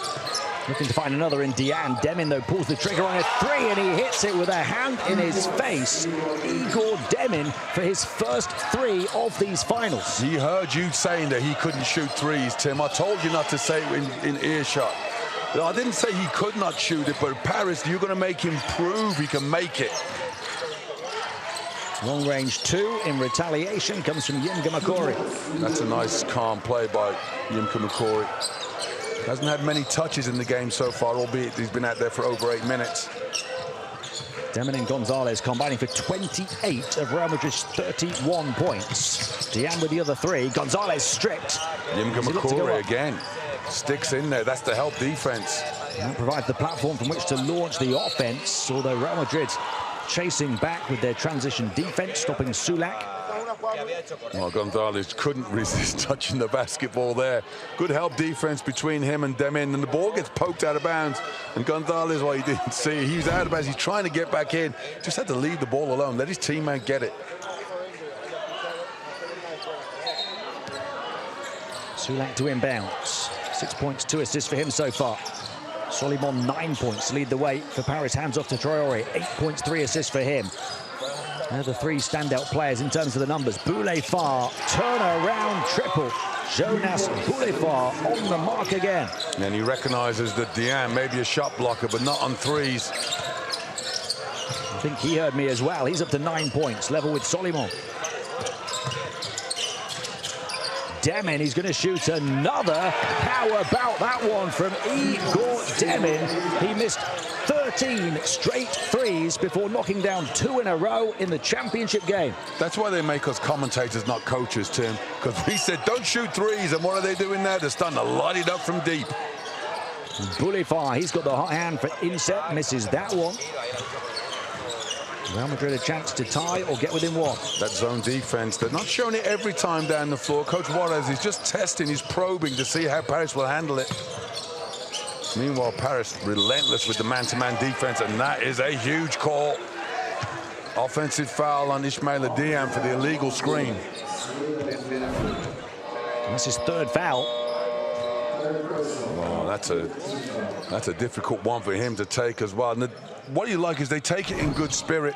looking to find another in Diane. Demin, though, pulls the trigger on a 3, and he hits it with a hand in his face. Igor Demin for his first 3 of these finals. He heard you saying that he couldn't shoot threes, Tim. I told you not to say it in earshot. I didn't say he could not shoot it, but Paris, you're going to make him prove he can make it. Long range 2 in retaliation comes from Yimka Makori. That's a nice, calm play by Yimka Makori. Hasn't had many touches in the game so far, albeit he's been out there for over 8 minutes. Demin and Gonzalez combining for 28 of Real Madrid's 31 points. Diane with the other 3. Gonzalez stripped. Yimka Makori again. Sticks in there. That's the help defense. And that provides the platform from which to launch the offense, although Real Madrid chasing back with their transition defense, stopping Sulak. Well, Gonzalez couldn't resist touching the basketball there. Good help defense between him and Demin, and the ball gets poked out of bounds. And Gonzalez, well, he didn't see. He was out of bounds. He's trying to get back in. Just had to leave the ball alone. Let his teammate get it. Sulak to inbounds. 6 points, 2 assists for him so far. Solimon 9 points to lead the way for Paris. Hands off to Traore. 8 points, 3 assists for him. They're the 3 standout players in terms of the numbers. Boulafar, turnaround triple. Jonas Boulafar on the mark again. And he recognizes that Diane may be a shot blocker, but not on threes. I think he heard me as well. He's up to 9 points, level with Solimon. Demin, he's going to shoot another. How about that one from Igor Demin? He missed 13 straight threes before knocking down 2 in a row in the championship game. That's why they make us commentators, not coaches, Tim. Because we said, don't shoot threes, and what are they doing now? They're starting to light it up from deep. Boulafar, he's got the hot hand for inset, misses that one. Real Madrid a chance to tie or get within 1. That zone defense, they're not showing it every time down the floor. Coach Juarez is just testing, he's probing to see how Paris will handle it. Meanwhile, Paris relentless with the man-to-man defense, and that is a huge call. Offensive foul on Ismaila Diane for the illegal screen. That's his 3rd foul. Oh, that's a difficult one for him to take as well. And what you like is they take it in good spirit.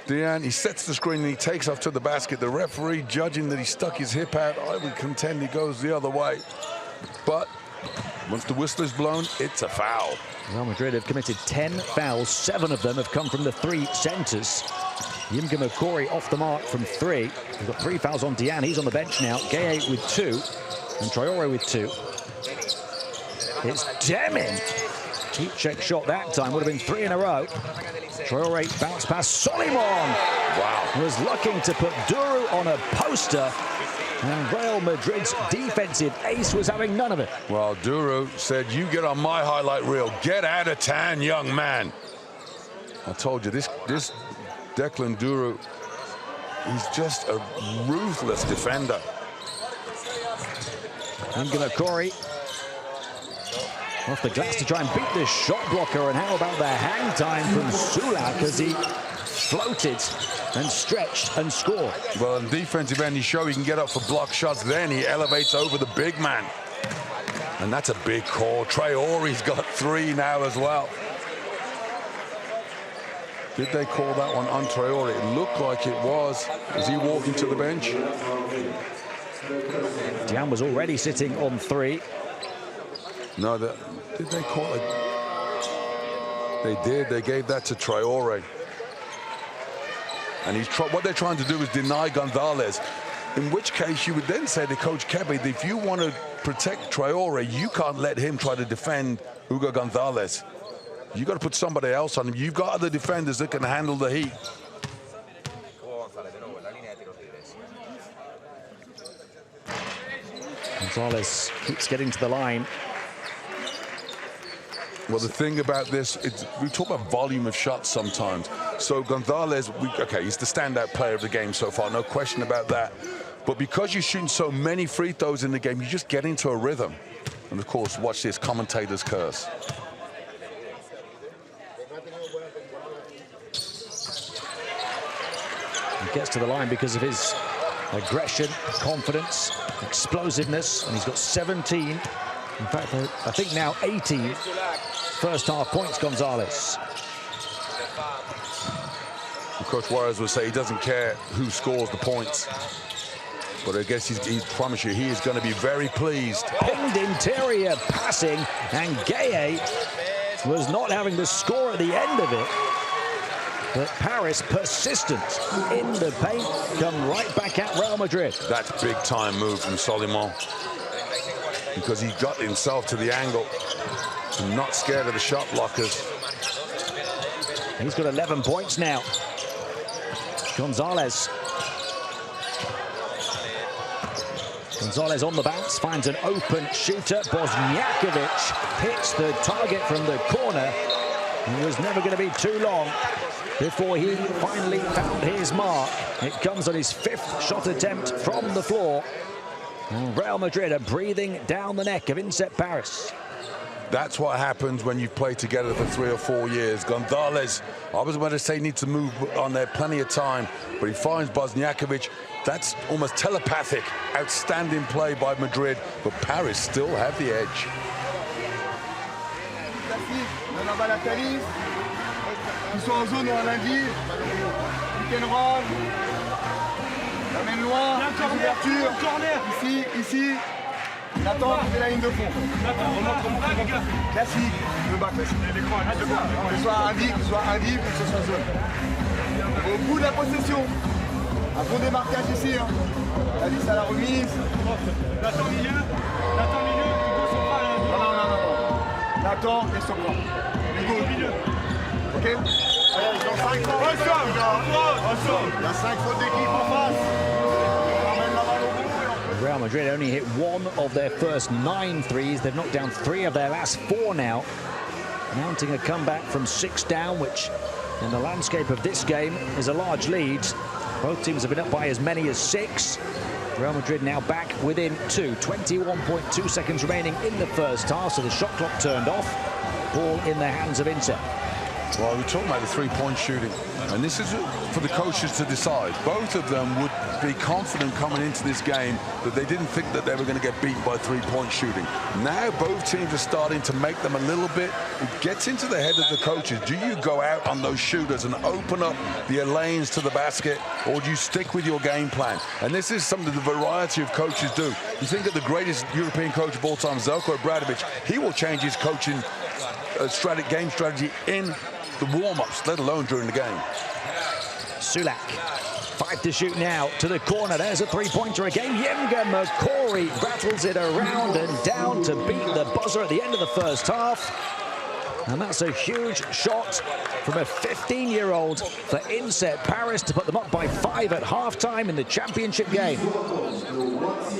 Diane, he sets the screen and he takes off to the basket. The referee judging that he stuck his hip out. I would contend he goes the other way. But Once the whistle is blown, it's a foul. Real Madrid have committed 10 fouls. 7 of them have come from the 3 centres. Yimga Makori off the mark from 3. We've got 3 fouls on Diane. He's on the bench now. Gaye with 2 and Traore with 2. It's Demin. Heat check shot that time. Would have been 3 in a row. Traore bounce pass. Solimon. Wow. Was looking to put Duru on a poster. And Real Madrid's defensive ace was having none of it. Well, Duru said, you get on my highlight reel. Get out of town, young man. I told you, this Declan Duru, he's just a ruthless defender. Yimga Makori off the glass to try and beat this shot blocker. And how about the hang time from Sulak as he floated and stretched and scored. Well, in defensive end, he showed he can get up for block shots. Then he elevates over the big man. And that's a big call. Traore's got 3 now as well. Did they call that one on Traore? It looked like it was. Is he walking to the bench? Diane was already sitting on 3. No, did they call it? They did. They gave that to Traore. And what they're trying to do is deny Gonzalez, in which case you would then say to Coach Kepe, if you want to protect Traore, you can't let him try to defend Hugo Gonzalez. You got to put somebody else on him. You've got other defenders that can handle the heat. Gonzalez keeps getting to the line. Well, the thing about this, we talk about volume of shots sometimes. So Gonzalez, okay, he's the standout player of the game so far, no question about that. But because you're shooting so many free throws in the game, you just get into a rhythm. And of course, watch this, commentator's curse. He gets to the line because of his aggression, confidence, explosiveness, and he's got 17. In fact, I think now 18 first half points, Gonzalez. Coach Juarez would say he doesn't care who scores the points. But I guess he promised you he is going to be very pleased. Pinged interior passing, and Gaye was not having the score at the end of it. But Paris persistent in the paint, come right back at Real Madrid. That's big time move from Solimon, because he got himself to the angle and not scared of the shot blockers. He's got 11 points now. Gonzalez on the bounce, finds an open shooter. Bosniakovic hits the target from the corner. It was never going to be too long before he finally found his mark. It comes on his 5th shot attempt from the floor. And Real Madrid are breathing down the neck of Inset Paris. That's what happens when you play together for 3 or 4 years. Gonzalez, I was about to say, needs to move on there plenty of time, but he finds Bosniakovic. That's almost telepathic. Outstanding play by Madrid, but Paris still have the edge. Ils sont en zone ou en indive, pick and roll, l'amène loin, ouverture, ici, Nathan, tu fais la ligne de fond. Classique, le bas classique. Que ce soit indive, que ce soit zone. Au bout de la possession, un bon démarquage ici. Hein. La vis à la remise. Nathan milieu, Hugo central. Non. Nathan et central. Hugo milieu. Ok. Allez, ils ont 5 fautes. Il y a 5 fautes d'équipe en face. On ramène la balle au bout. Real Madrid only hit 1 of their first 9 threes. They've knocked down 3 of their last 4 now. Mounting a comeback from 6 down, which in the landscape of this game is a large lead. Both teams have been up by as many as 6. Real Madrid now back within 2. 21.2 seconds remaining in the first half, so the shot clock turned off. Ball in the hands of Inter. Well, we're talking about the 3-point shooting, and this is for the coaches to decide. Both of them would be confident coming into this game that they didn't think that they were going to get beaten by three-point shooting. Now both teams are starting to make them a little bit. It gets into the head of the coaches. Do you go out on those shooters and open up the lanes to the basket, or do you stick with your game plan? And this is something the variety of coaches do. You think of the greatest European coach of all time, Zelko Obradovic. He will change his coaching game strategy in the warm-ups, let alone during the game. Sulak, 5 to shoot now, to the corner. There's a three-pointer again. Yemga McCory rattles it around and down to beat the buzzer at the end of the first half. And that's a huge shot from a 15-year-old for Inset Paris to put them up by 5 at halftime in the championship game.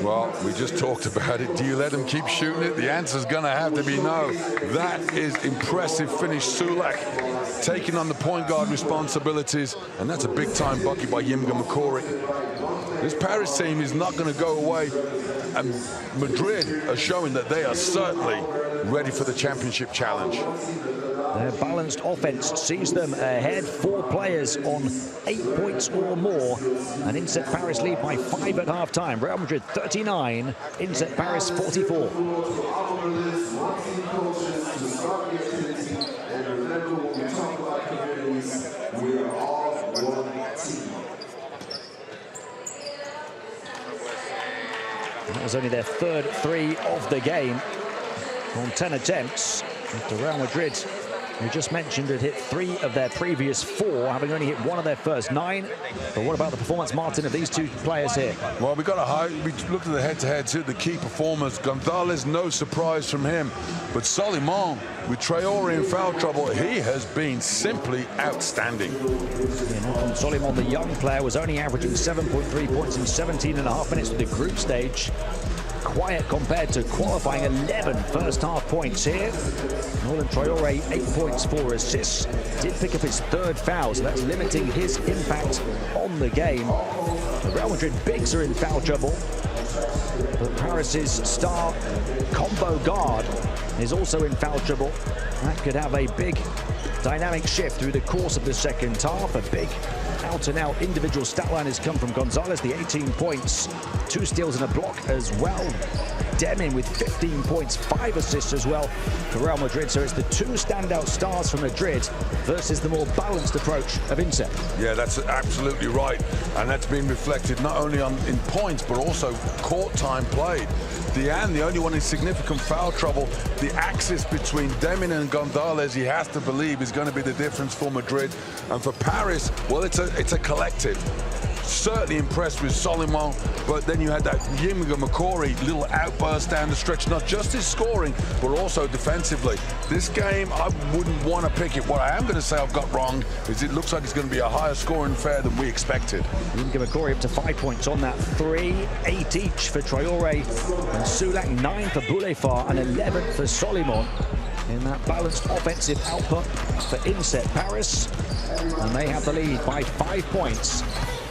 Well, we just talked about it. Do you let them keep shooting it? The answer's going to have to be no. That is impressive finish. Sulak taking on the point guard responsibilities, and that's a big-time bucket by Yemga McCory. This Paris team is not going to go away, and Madrid are showing that they are certainly ready for the championship challenge. Their balanced offense sees them ahead. 4 players on 8 points or more. And Inset Paris lead by 5 at halftime. Real Madrid 39, Inset Paris 44. That was only their 3rd three of the game on 10 attempts. After Real Madrid, we just mentioned, had hit 3 of their previous 4, having only hit 1 of their first 9. But what about the performance, Martin, of these 2 players here? Well, we looked at the head-to-heads here, the key performers. Gonzalez, no surprise from him. But Soliman, with Traore in foul trouble, he has been simply outstanding. Yeah, Soliman, the young player, was only averaging 7.3 points in 17.5 minutes with the group stage. Quiet compared to qualifying 11 first-half points here. Nolan Traore, 8 points, 4 assists. Did pick up his 3rd foul, so that's limiting his impact on the game. The Real Madrid bigs are in foul trouble, but Paris's star combo guard is also in foul trouble. That could have a big dynamic shift through the course of the second half. A big out-and-out individual stat line has come from Gonzalez, the 18 points, 2 steals and a block as well. Demin with 15 points, 5 assists as well for Real Madrid. So it's the 2 standout stars from Madrid versus the more balanced approach of Inset. Yeah, that's absolutely right. And that's been reflected not only in points, but also court time played. Diane, the only one in significant foul trouble. The axis between Demin and Gonzalez, he has to believe, is going to be the difference for Madrid. And for Paris, well, it's a collective. Certainly impressed with Soliman, but then you had that Yemga McCory little outburst down the stretch, not just his scoring, but also defensively. This game, I wouldn't want to pick it. What I am going to say I've got wrong is it looks like it's going to be a higher scoring affair than we expected. Yemga McCory up to 5 points on that 3, 8 each for Traore and Sulak, 9 for Boulefard and 11 for Soliman. In that balanced offensive output for Inset Paris, and they have the lead by 5 points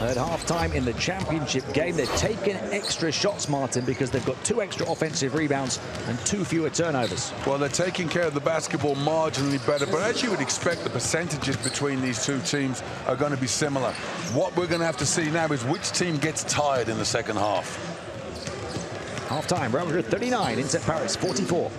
at halftime in the championship game. They're taking extra shots, Martin, because they've got 2 extra offensive rebounds and 2 fewer turnovers. Well, they're taking care of the basketball marginally better, but as you would expect, the percentages between these 2 teams are going to be similar. What we're going to have to see now is which team gets tired in the second half. Halftime, Real Madrid 39, Inset Paris 44.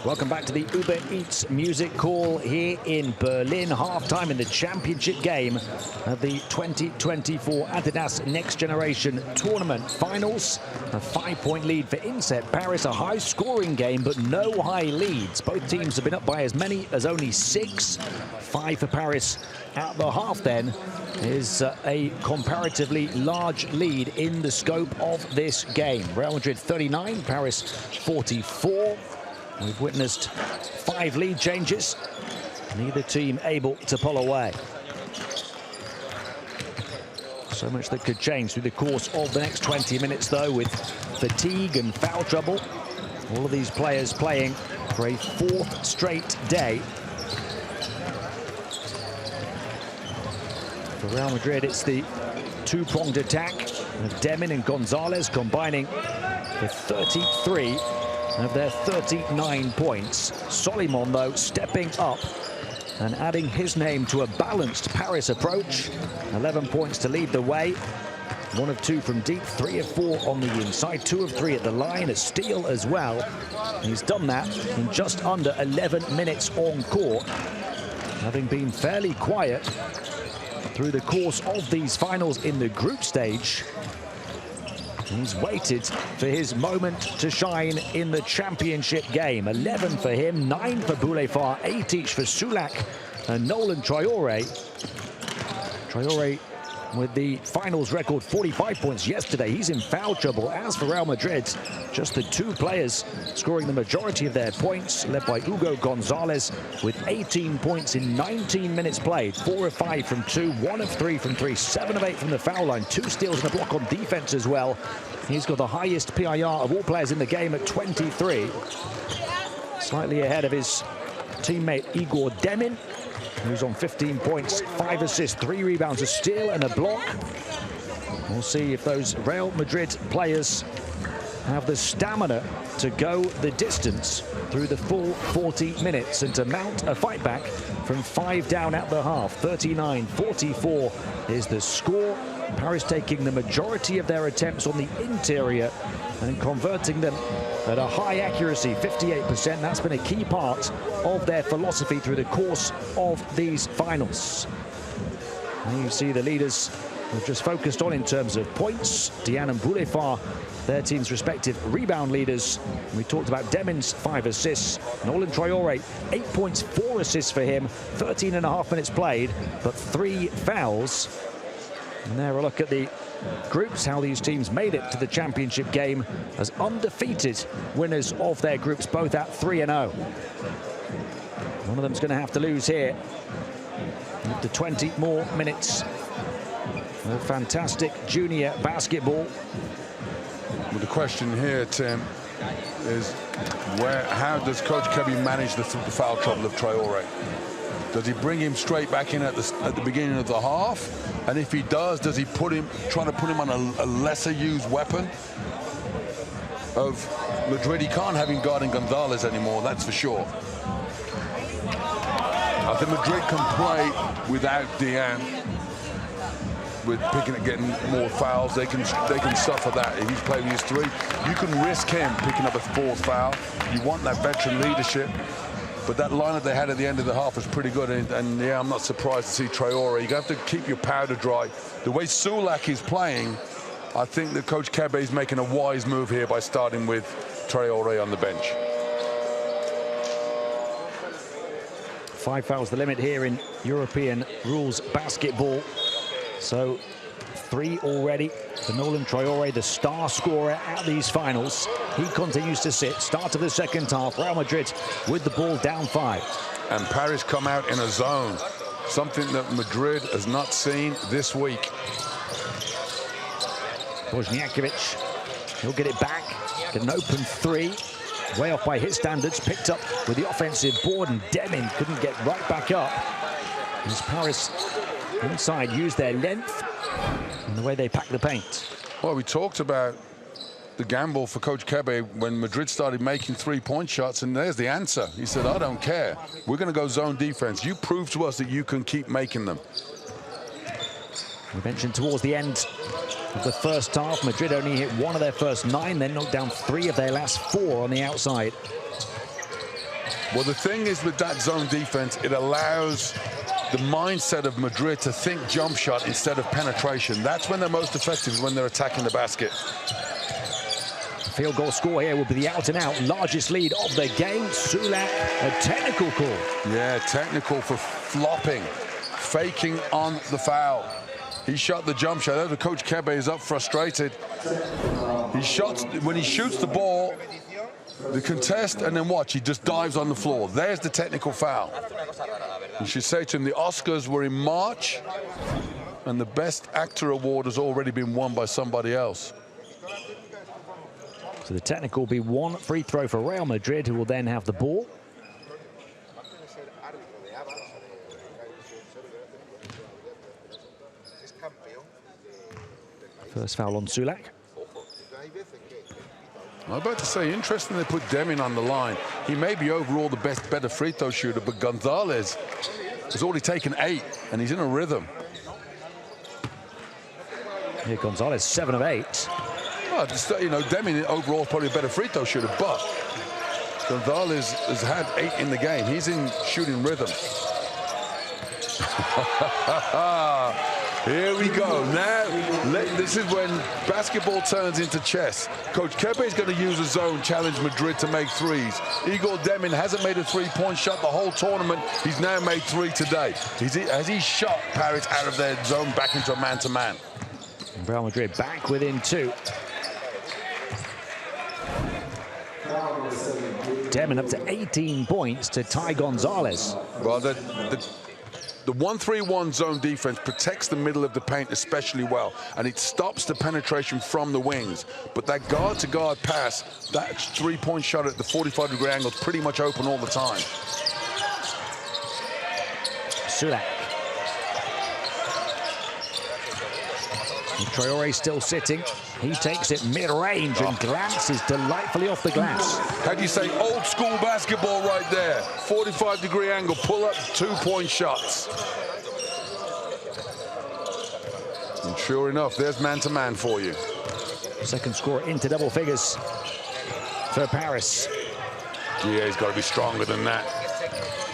Welcome back to the Uber Eats music call here in Berlin. Half-time in the championship game of the 2024 Adidas Next Generation Tournament Finals. A 5-point lead for Inset Paris, a high-scoring game, but no high leads. Both teams have been up by as many as only 6. 5 for Paris at the half then is a comparatively large lead in the scope of this game. Real Madrid 39, Paris 44. We've witnessed 5 lead changes, neither team able to pull away. So much that could change through the course of the next 20 minutes, though, with fatigue and foul trouble. All of these players playing for a 4th straight day. For Real Madrid, it's the 2-pronged attack of Demin and Gonzalez combining for 33 of their 39 points. Solimon, though, stepping up and adding his name to a balanced Paris approach. 11 points to lead the way. 1 of 2 from deep, 3 of 4 on the inside, 2 of 3 at the line, a steal as well. He's done that in just under 11 minutes on court, having been fairly quiet through the course of these finals in the group stage. He's waited for his moment to shine in the championship game. 11 for him, 9 for Boulefard, 8 each for Sulak and Nolan Traoré. Traoré with the finals record 45 points yesterday. He's in foul trouble. As for Real Madrid, just the 2 players scoring the majority of their points, led by Hugo Gonzalez with 18 points in 19 minutes played. 4 of 5 from 2, 1 of 3 from 3, 7 of 8 from the foul line, 2 steals and a block on defense as well. He's got the highest PIR of all players in the game at 23. Slightly ahead of his teammate Igor Demin, who's on 15 points, 5 assists, 3 rebounds, a steal and a block. We'll see if those Real Madrid players have the stamina to go the distance through the full 40 minutes and to mount a fight back from 5 down at the half. 39-44 is the score. Paris taking the majority of their attempts on the interior and converting them at a high accuracy, 58%. That's been a key part of their philosophy through the course of these finals. And you see the leaders have just focused on in terms of points. Diane and Boulefard, their team's respective rebound leaders. We talked about Demin's 5 assists. Nolan Traoré, 8 points, 4 assists for him. 13.5 minutes played, but 3 fouls. And there a look at the groups, how these teams made it to the championship game as undefeated winners of their groups, both at 3-0. One of them's going to have to lose here after 20 more minutes of fantastic junior basketball. Well, the question here, Tim, is how does Coach Kebby manage the foul trouble of Traoré? Does he bring him straight back in at the beginning of the half? And if he does he try to put him on a lesser used weapon of Madrid? He can't have him guarding Gonzalez anymore, that's for sure. I think Madrid can play without Diane, with getting more fouls. They can suffer that. If he's playing with his 3, you can risk him picking up a 4th foul. You want that veteran leadership. But that lineup they had at the end of the half was pretty good, and yeah, I'm not surprised to see Traoré. You have to keep your powder dry. The way Sulak is playing, I think that Coach Kebby is making a wise move here by starting with Traoré on the bench. 5 fouls the limit here in European rules basketball. So 3 already for Nolan Traoré, the star scorer at these finals. He continues to sit. Start of the second half, Real Madrid with the ball down 5. And Paris come out in a zone, something that Madrid has not seen this week. Wozniakovic, he'll get it back, get an open 3. Way off by his standards, picked up with the offensive board, and Demin couldn't get right back up. As Paris inside used their length and the way they pack the paint. Well, we talked about the gamble for Coach Kebby when Madrid started making 3-point shots, and there's the answer. He said, I don't care. We're going to go zone defense. You prove to us that you can keep making them. We mentioned towards the end of the first half, Madrid only hit 1 of their first 9, then knocked down 3 of their last 4 on the outside. Well, the thing is with that zone defense, it allows the mindset of Madrid to think jump shot instead of penetration. That's when they're most effective, when they're attacking the basket. Field goal score here will be the out-and-out largest lead of the game. Sulak, a technical call. Yeah, technical for flopping, faking on the foul. He shot the jump shot. The coach Kebe is up frustrated. He shots, when he shoots the ball, the contest, and then watch, he just dives on the floor. There's the technical foul. You should say to him, the Oscars were in March, and the Best Actor award has already been won by somebody else. So the technical will be one free throw for Real Madrid, who will then have the ball. First foul on Sulak. I'm about to say, interesting they put Deming on the line. He may be overall the better free throw shooter, but Gonzalez has already taken 8, and he's in a rhythm. Here, Gonzalez, 7 of 8. Well, just, you know, Deming overall is probably a better free throw shooter, but Gonzalez has had 8 in the game. He's in shooting rhythm. Here we go. Now, this is when basketball turns into chess. Coach Kebe is going to use a zone, challenge Madrid to make threes. Igor Deming hasn't made a three-point shot the whole tournament. He's now made 3 today. Has he shot Paris out of their zone back into a man-to-man? Real Madrid back within 2. Deming up to 18 points to tie Gonzalez. Well, the 1-3-1 zone defense protects the middle of the paint especially well, and it stops the penetration from the wings. But that guard-to-guard pass, that three-point shot at the 45-degree angle is pretty much open all the time. Sulak. Traore still sitting. He takes it mid-range and glances delightfully off the glass. How do you say old school basketball right there? 45-degree angle, pull up, 2-point shots. And sure enough, there's man-to-man for you. Second score into double figures for Paris. GA's got to be stronger than that.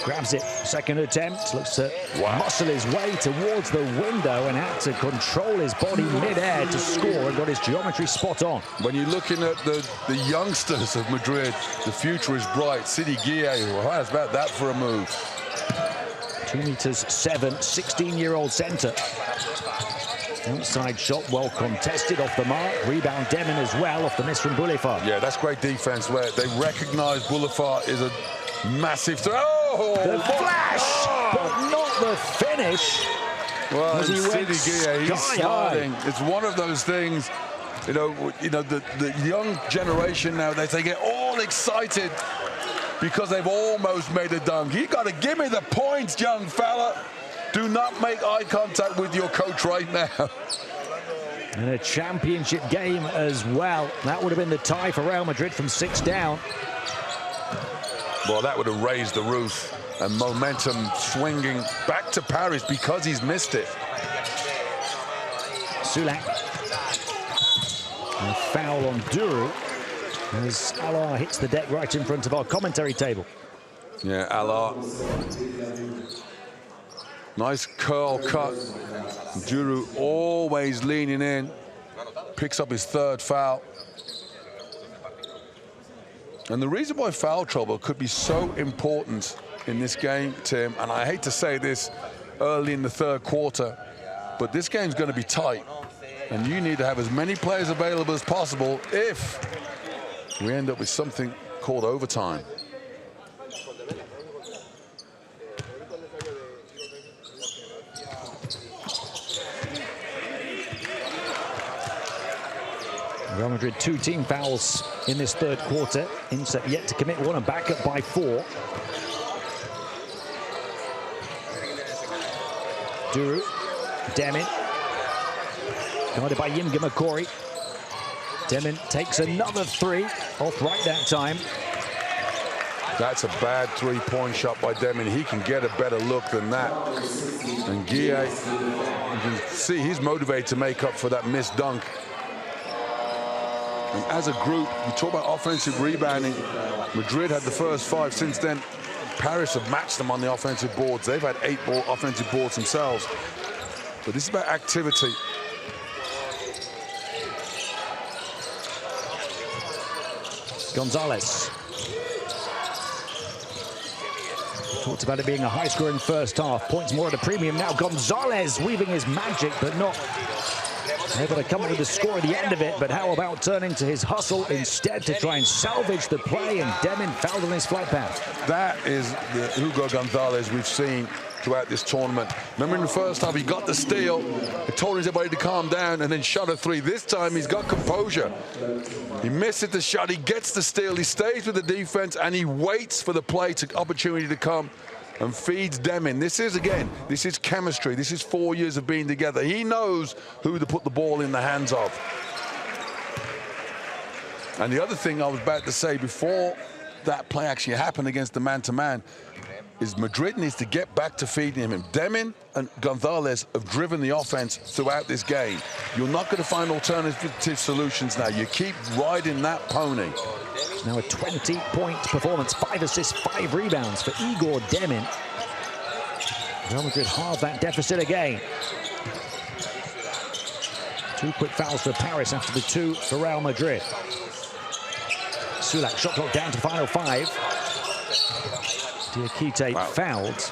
Grabs it, second attempt, looks to muscle his way towards the window and had to control his body mid-air to score and got his geometry spot on. When you're looking at the youngsters of Madrid, the future is bright. Sidi Gueye, well, how's about that for a move? 2'7", 16-year-old center. Outside shot well contested off the mark. Rebound Deming as well off the miss from Boulifard. Yeah, that's great defense where they recognize Boulifard is a massive throw. Oh, the flash, but not the finish. Well, as he went he's starting. It's one of those things, you know, the young generation nowadays, they get all excited because they've almost made a dunk. You got to give me the points, young fella. Do not make eye contact with your coach right now. And a championship game as well. That would have been the tie for Real Madrid from 6 down. Well, that would have raised the roof and momentum swinging back to Paris because he's missed it. Sulak. A foul on Duru as Alar hits the deck right in front of our commentary table. Yeah, Alar. Nice curl cut. Duru always leaning in. Picks up his 3rd foul. And the reason why foul trouble could be so important in this game, Tim, and I hate to say this early in the 3rd quarter, but this game's going to be tight. And you need to have as many players available as possible if we end up with something called overtime. Real Madrid 2 team fouls in this 3rd quarter. Inter yet to commit one and back up by 4. Duru, Deming, guarded by Yimga Makori. Deming takes another 3 off right that time. That's a bad 3-point shot by Deming. He can get a better look than that. And Gueye, you can see he's motivated to make up for that missed dunk. And as a group, you talk about offensive rebounding. Madrid had the first 5. Since then, Paris have matched them on the offensive boards. They've had 8 offensive boards themselves. But this is about activity. Gonzalez. Talked about it being a high-scoring first half. Points more at a premium now. Gonzalez weaving his magic, but not able to come up with a score at the end of it. But how about turning to his hustle instead to try and salvage the play? And Demin fouled on his flight path. That is the Hugo Gonzalez we've seen throughout this tournament. Remember in the first half, he got the steal, he told everybody to calm down, and then shot a 3. This time, he's got composure. He misses the shot, he gets the steal, he stays with the defense, and he waits for the play opportunity to come and feeds Demin. This is chemistry. This is 4 years of being together. He knows who to put the ball in the hands of. And the other thing I was about to say before that play actually happened against the man-to-man is Madrid needs to get back to feeding him. Demin and Gonzalez have driven the offense throughout this game. You're not going to find alternative solutions now. You keep riding that pony. Now a 20-point performance, 5 assists, 5 rebounds for Igor Demin. Real Madrid halved that deficit again. 2 quick fouls for Paris after the 2 for Real Madrid. Sulak, shot clock down to final 5. Diakite fouled.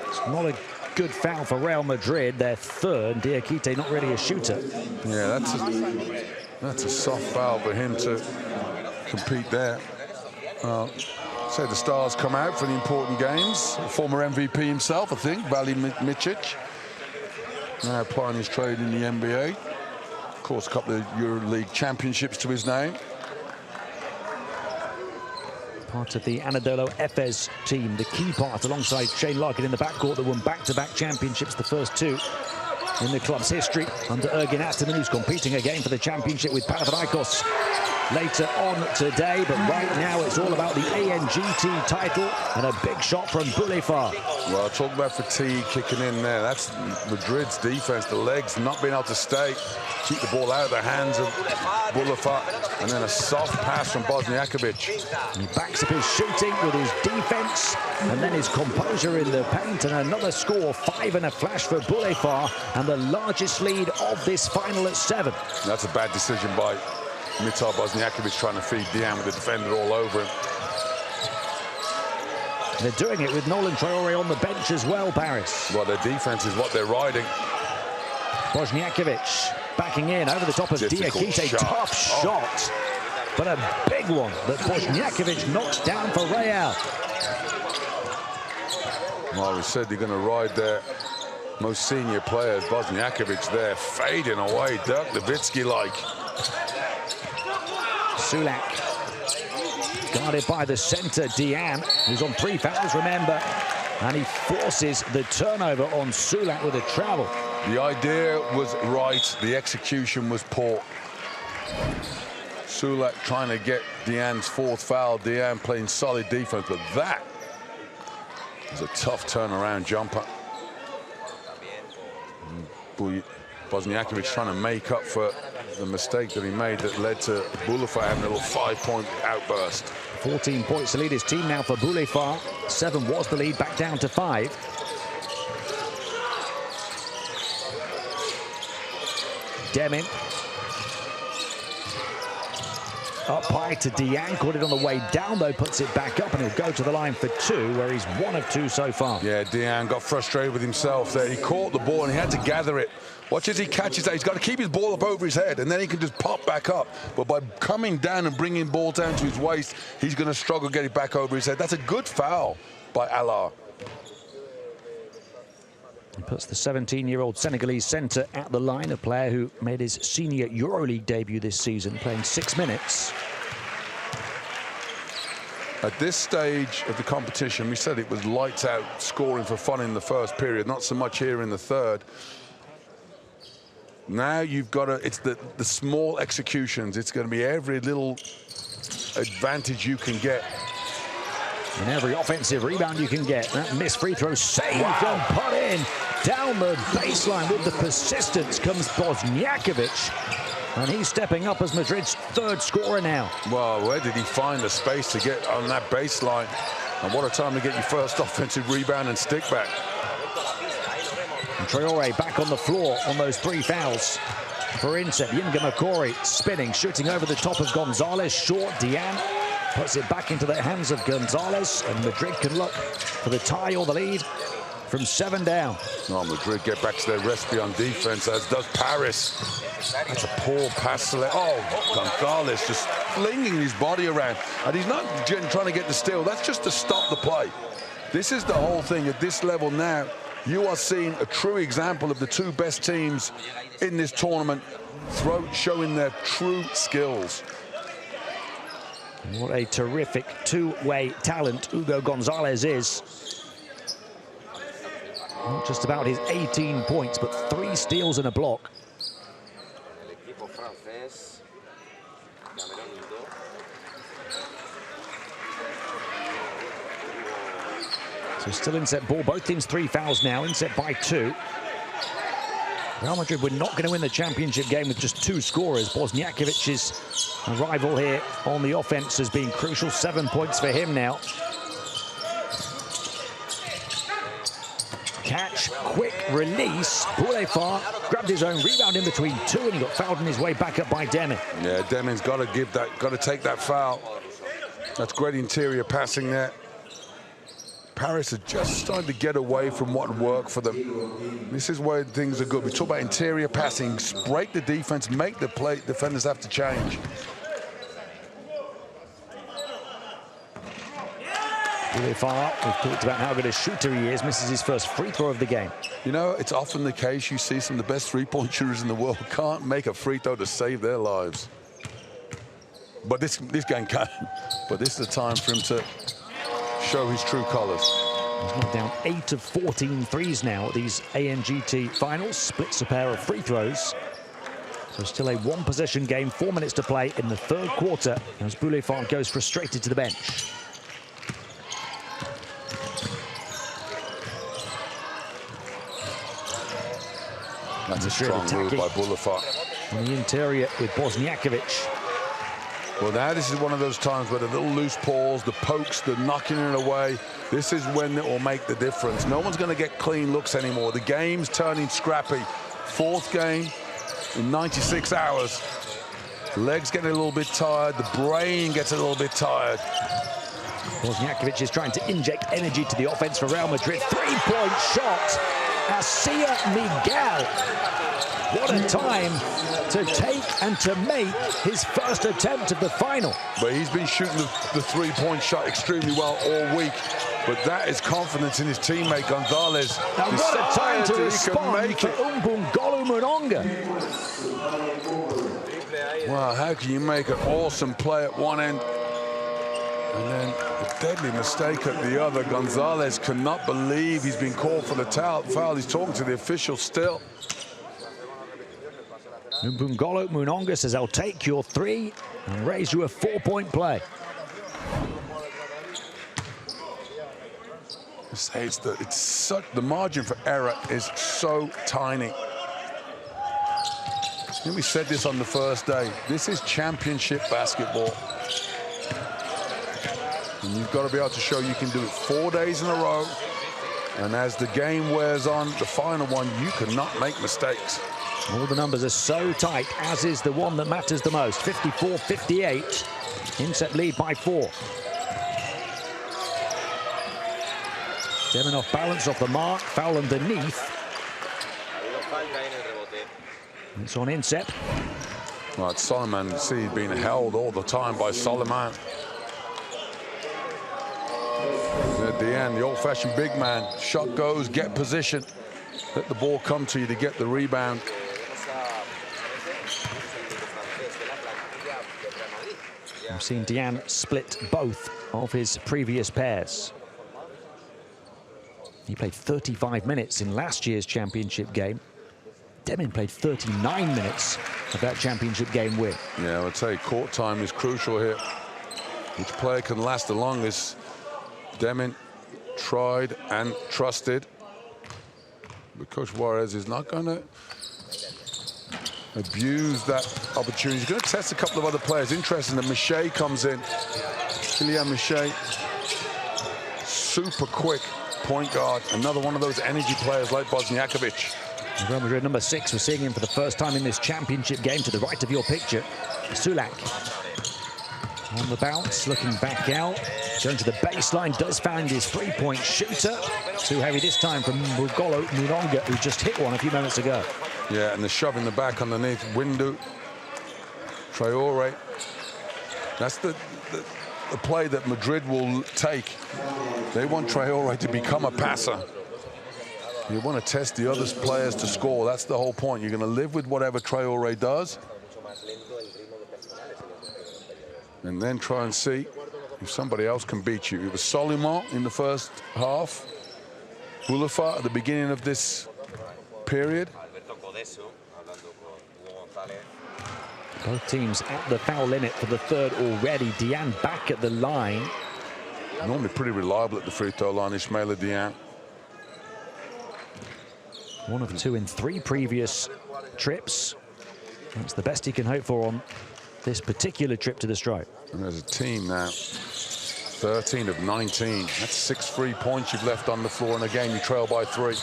It's not a good foul for Real Madrid. Their 3rd. Diakite not really a shooter. Yeah, that's a soft foul for him to compete there. So the stars come out for the important games. Former MVP himself, I think, Vali Micic. Now applying his trade in the NBA. Of course, a couple of EuroLeague championships to his name. Part of the Anadolu Efes team, the key part alongside Shane Larkin in the backcourt that won back-to-back championships, the first 2 in the club's history under Ergin Ataman, who's competing again for the championship with Panathinaikos later on today. But right now it's all about the ANGT title and a big shot from Boulefard. Well, talk about fatigue kicking in there. That's Madrid's defense, the legs not being able to stay, keep the ball out of the hands of Boulefard, and then a soft pass from Bosniakovic. He backs up his shooting with his defense and then his composure in the paint, and another score, 5 and a flash for Boulefard, and the largest lead of this final at 7. That's a bad decision by Mitar Bosniakovic, trying to feed Dian with the defender all over him. They're doing it with Nolan Traore on the bench as well, Paris. Well, their defense is what they're riding. Bosniakovic backing in over the top of Diakite. Tough shot, but a big one that Bosniakovic knocks down for Real. Well, we said they're going to ride their most senior players. Bosniakovic there, fading away, Dirk Nowitzki-like. Sulak guarded by the center, Dian, who's on 3 fouls, remember, and he forces the turnover on Sulak with a travel. The idea was right, the execution was poor. Sulak trying to get Dian's 4th foul, Dian playing solid defense, but that was a tough turnaround jumper. Bosniakovic trying to make up for the mistake that he made that led to Boulefard having a little 5-point outburst. 14 points to lead his team now for Boulefard. 7 was the lead, back down to 5. Demin. Up high to Dian, caught it on the way down though, puts it back up, and he'll go to the line for 2, where he's 1 of 2 so far. Yeah, Dian got frustrated with himself there. He caught the ball and he had to gather it. Watch as he catches that. He's got to keep his ball up over his head, and then he can just pop back up. But by coming down and bringing ball down to his waist, he's going to struggle to get it back over his head. That's a good foul by Allah. He puts the 17-year-old Senegalese centre at the line, a player who made his senior EuroLeague debut this season, playing 6 minutes. At this stage of the competition, we said it was lights out scoring for fun in the first period, not so much here in the third. Now you've got to, it's the small executions. It's going to be every little advantage you can get. And every offensive rebound you can get. That missed free throw saved and put in. Down the baseline with the persistence comes Bosniakovic. And he's stepping up as Madrid's third scorer now. Well, where did he find the space to get on that baseline? And what a time to get your first offensive rebound and stick back. And Traore back on the floor on those 3 fouls for inset. Yinga Makori spinning, shooting over the top of Gonzalez. Short, Diane puts it back into the hands of Gonzalez, and Madrid can look for the tie or the lead from 7 down. Oh, Madrid get back to their recipe on defense, as does Paris. That's a poor pass. Oh, Gonzalez just flinging his body around. And he's not trying to get the steal. That's just to stop the play. This is the whole thing at this level now. You are seeing a true example of the 2 best teams in this tournament showing their true skills. What a terrific two-way talent Hugo Gonzalez is. Not just about his 18 points, but 3 steals and a block. So still inset ball. Both teams 3 fouls now, inset by 2. Real Madrid were not going to win the championship game with just 2 scorers. Bosniakovic's arrival here on the offense has been crucial. 7 points for him now. Catch, quick release. Pole France grabbed his own rebound in between 2, and he got fouled on his way back up by Demin. Yeah, Demin's got to take that foul. That's great interior passing there. Paris are just starting to get away from what worked for them. This is where things are good. We talk about interior passing, break the defense, make the play. Defenders have to change. Pole France, we've talked about how good a shooter he is, misses his first free throw of the game. You know, it's often the case you see some of the best three-point shooters in the world can't make a free throw to save their lives. But this game can. But this is the time for him to show his true colors. He's knocked down 8 of 14 threes now at these ANGT finals. Splits a pair of free throws. So still a 1-possession game, 4 minutes to play in the 3rd quarter as Pole France goes frustrated to the bench. That's a strong move by Pole France. On the interior with Bosniakovic. Well, now this is one of those times where the little loose balls, the pokes, the knocking it away, this is when it will make the difference. No one's going to get clean looks anymore. The game's turning scrappy. 4th game in 96 hours. The legs getting a little bit tired. The brain gets a little bit tired. Bosniakovic is trying to inject energy to the offense for Real Madrid. 3-point shot. Asia Miguel. What a time to take and to make his first attempt of the final. But he's been shooting the 3-point shot extremely well all week. But that is confidence in his teammate Gonzalez. Now what a time to respond for Umbungolo Munonga. Wow, how can you make an awesome play at one end and then a deadly mistake at the other? Gonzalez cannot believe he's been called for the foul. He's talking to the official still. Umbungolo Munonga says, I'll take your 3 and raise you a 4-point play. The margin for error is so tiny. I think we said this on the first day. This is championship basketball. And you've got to be able to show you can do it 4 days in a row. And as the game wears on, the final one, you cannot make mistakes. All the numbers are so tight, as is the one that matters the most. 54-58. Inset lead by 4. Demin off balance, off the mark. Foul underneath. It's on inset. Right, Solomon, see, he's being held all the time by Solomon. At the end, the old-fashioned big man. Shot goes, get position. Let the ball come to you to get the rebound. We've seen Diane split both of his previous pairs. He played 35 minutes in last year's championship game. Demin played 39 minutes of that championship game win. Yeah, I would say court time is crucial here. Which player can last the longest? Demin tried and trusted. But Coach Juarez is not going to abused that opportunity. He's going to test a couple of other players. Interesting that Miché comes in. Kylian Miché, super quick point guard. Another one of those energy players like Bosniakovic. Real Madrid number 6, we're seeing him for the first time in this championship game to the right of your picture. Sulak on the bounce, looking back out, going to the baseline, does find his three-point shooter. Too heavy this time from Mugolo Muronga, who just hit one a few moments ago. Yeah, and the shove in the back underneath. Windu, Traoré. That's the play that Madrid will take. They want Traoré to become a passer. You want to test the other players to score. That's the whole point. You're going to live with whatever Traoré does, and then try and see if somebody else can beat you. It was Soliman in the first half, Boulafa at the beginning of this period. Both teams at the foul limit for the third already. Diane back at the line. Normally pretty reliable at the free throw line, Ismaila Diane. 1 of 2 in 3 previous trips. That's the best he can hope for on this particular trip to the stripe. And there's a team now, 13 of 19. That's 6 free points you've left on the floor in a game. You trail by 3.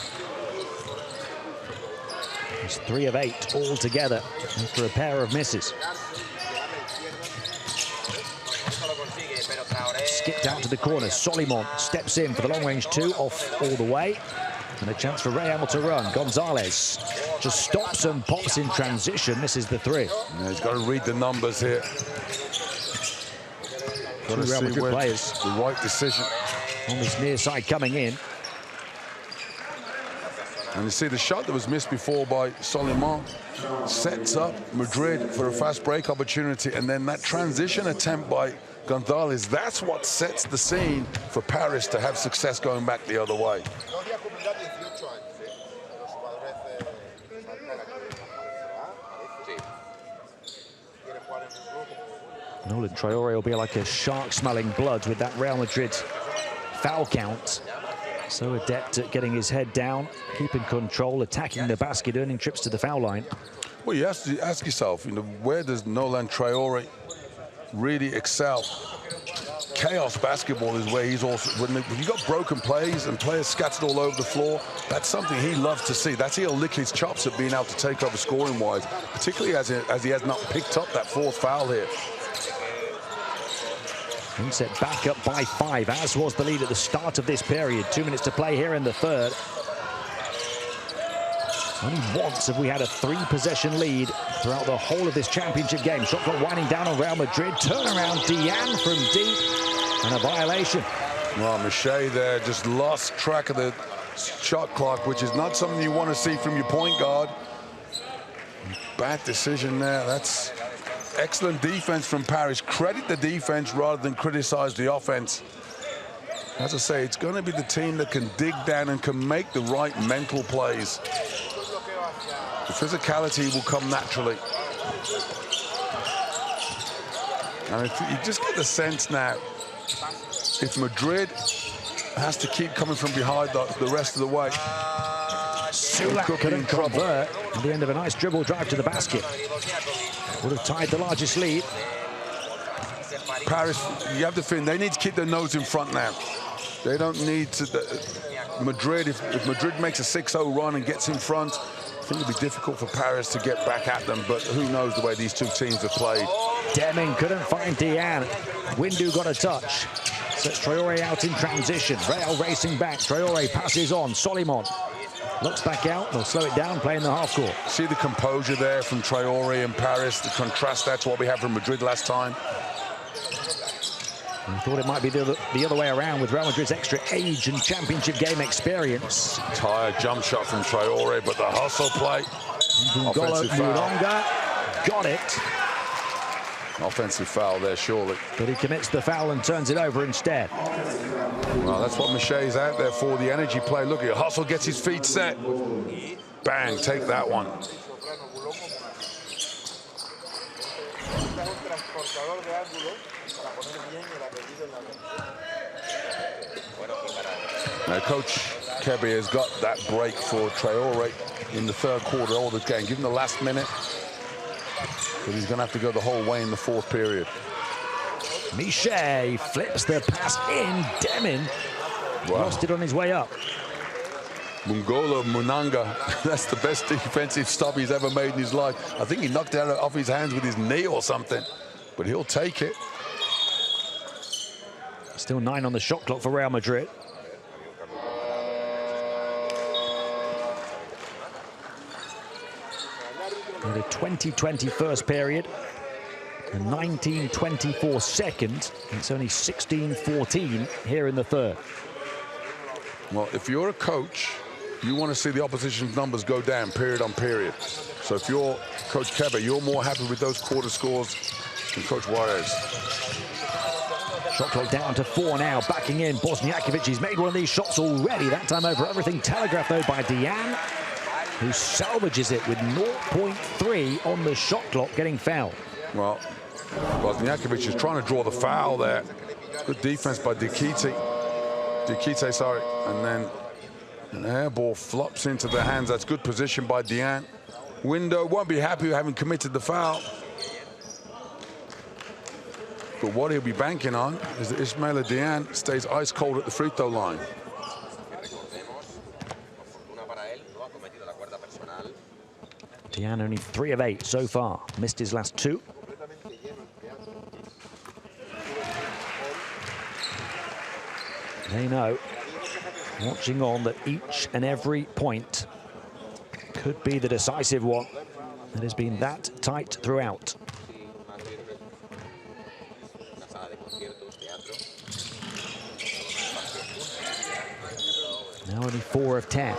It's 3 of 8 altogether after a pair of misses. Skipped out to the corner. Soliman steps in for the long-range 2, off all the way. And a chance for Real to run. Gonzalez just stops and pops in transition. Misses the 3. Yeah, he's got to read the numbers here. Got to Real see Madrid players the right decision. On this near side coming in. And you see the shot that was missed before by Soliman sets up Madrid for a fast break opportunity, and then that transition attempt by Gonzalez, that's what sets the scene for Paris to have success going back the other way. Nolan Traoré will be like a shark smelling blood with that Real Madrid foul count. So adept at getting his head down, keeping control, attacking the basket, earning trips to the foul line. Well, you have to ask yourself, where does Nolan Traoré really excel? Chaos basketball is where he's also, when you've got broken plays and players scattered all over the floor, that's something he loves to see. That's he'll lick his chops at being able to take over scoring-wise, particularly as he has not picked up that 4th foul here. Inset back up by 5, as was the lead at the start of this period. 2 minutes to play here in the third. Only once have we had a 3-possession lead throughout the whole of this championship game. Shot clock winding down on Real Madrid. Turnaround Diane from deep, and a violation. Well, Miché there just lost track of the shot clock, which is not something you want to see from your point guard. Bad decision there. That's excellent defense from Paris. Credit the defense rather than criticize the offense. As I say, it's going to be the team that can dig down and can make the right mental plays. The physicality will come naturally. And you just get the sense now, if Madrid has to keep coming from behind the rest of the way, Sulak couldn't convert at the end of a nice dribble drive to the basket. Would have tied the largest lead. Paris, you have the feeling they need to keep their nose in front now. They don't need to. Madrid, if Madrid makes a 6-0 run and gets in front, I think it'll be difficult for Paris to get back at them, but who knows the way these two teams have played. Deming couldn't find Diane. Windu got a touch. Sets Traoré out in transition. Real racing back. Traoré passes on. Soliman looks back out. They'll slow it down, playing the half court. See the composure there from Traoré and Paris, the contrast that's what we had from Madrid last time. I thought it might be the other way around with Real Madrid's extra age and championship game experience. Tired jump shot from Traoré, but the hustle play. Offensive foul. Muronga got it. Offensive foul there, surely. But he commits the foul and turns it over instead. Well, that's what Miché's out there for, the energy play. Look at Hustle gets his feet set. Bang, take that one. Now, Coach Kebby has got that break for Traoré in the third quarter of this game. Give him the last minute. But he's going to have to go the whole way in the fourth period. Michet flips the pass in. Demin lost it on his way up. Mungola Munanga, that's the best defensive stop he's ever made in his life. I think he knocked it off his hands with his knee or something, but he'll take it. Still 9 on the shot clock for Real Madrid. And a 20-20 first period, a 19-24 second. It's only 16-14 here in the third. Well, if you're a coach, you want to see the opposition's numbers go down period on period. So if you're Coach Kebe, you're more happy with those quarter scores than Coach Juarez. Shot clock down to 4 now, backing in. Bosniakovic, he's made one of these shots already, that time over everything. Telegraphed though by Diane, who salvages it with 0.3 on the shot clock, getting fouled. Well, Bosniakovic is trying to draw the foul there. Good defense by Dikite, sorry. And then an air ball flops into the hands. That's good position by Diane. Window won't be happy with having committed the foul. But what he'll be banking on is that Ismaila Diane stays ice cold at the free throw line. Diane only 3 of 8 so far. Missed his last 2. They know, watching on, that each and every point could be the decisive one. It has been that tight throughout. Now only 4 of 10.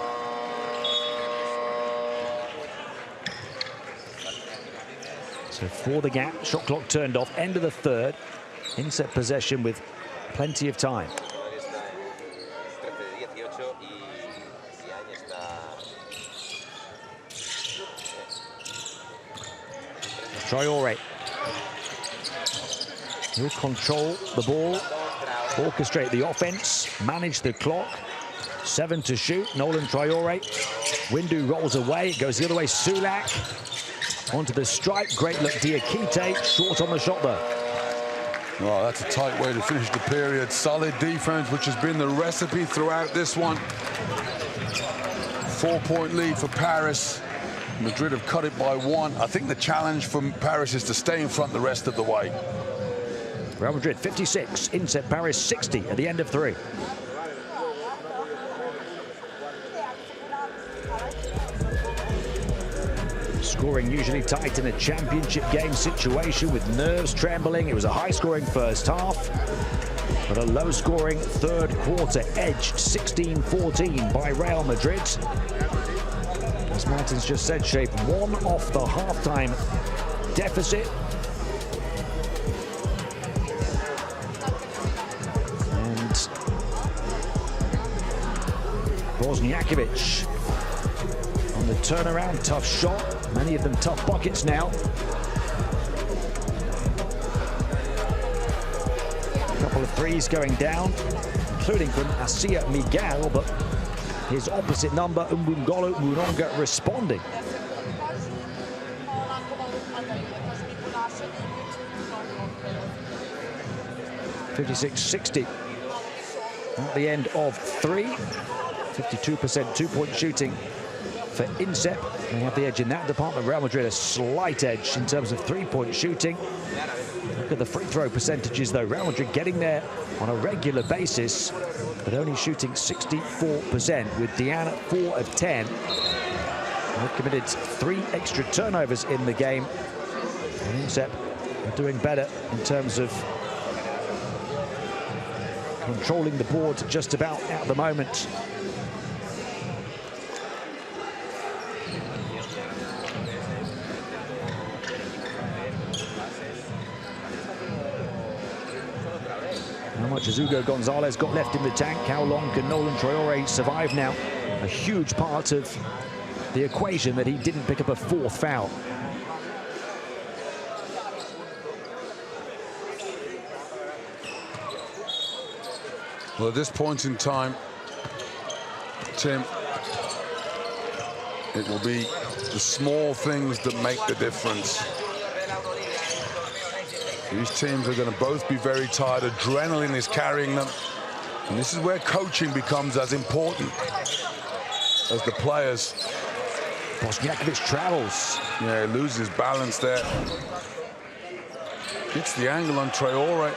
So for the gap, shot clock turned off, end of the third. Inset possession with plenty of time. Traore. He'll control the ball, orchestrate the offense, manage the clock. 7 to shoot. Nolan Traore. Windu rolls away. It goes the other way. Sulak onto the stripe. Great look. Diakite short on the shot though. Well, that's a tight way to finish the period. Solid defense, which has been the recipe throughout this one. 4-point lead for Paris. Madrid have cut it by 1. I think the challenge from Paris is to stay in front the rest of the way. Real Madrid 56, Inset Paris 60 at the end of 3. Scoring usually tight in a championship game situation with nerves trembling. It was a high-scoring first half, but a low-scoring third quarter, edged 16-14 by Real Madrid. As Martin's just said, Shape, 1 off the halftime deficit. And Bosniakovic on the turnaround, tough shot. Many of them tough buckets now. A couple of threes going down, including from Asia Miguel, but his opposite number, Mbungolo Munonga, responding. (56-60) at the end of 3. 52% two-point shooting for Inset. They have the edge in that department. Real Madrid a slight edge in terms of three-point shooting. Look at the free throw percentages though. Real Madrid getting there on a regular basis, but only shooting 64%, with Diane at 4 of 10. They've committed 3 extra turnovers in the game. And Inset are doing better in terms of controlling the board just about at the moment. How much has Hugo Gonzalez got left in the tank? How long can Nolan Traore survive now? A huge part of the equation that he didn't pick up a 4th foul. Well, at this point in time, Tim, it will be the small things that make the difference. These teams are going to both be very tired. Adrenaline is carrying them. And this is where coaching becomes as important as the players. Bosniakovic travels. Yeah, he loses balance there. Gets the angle on Traore.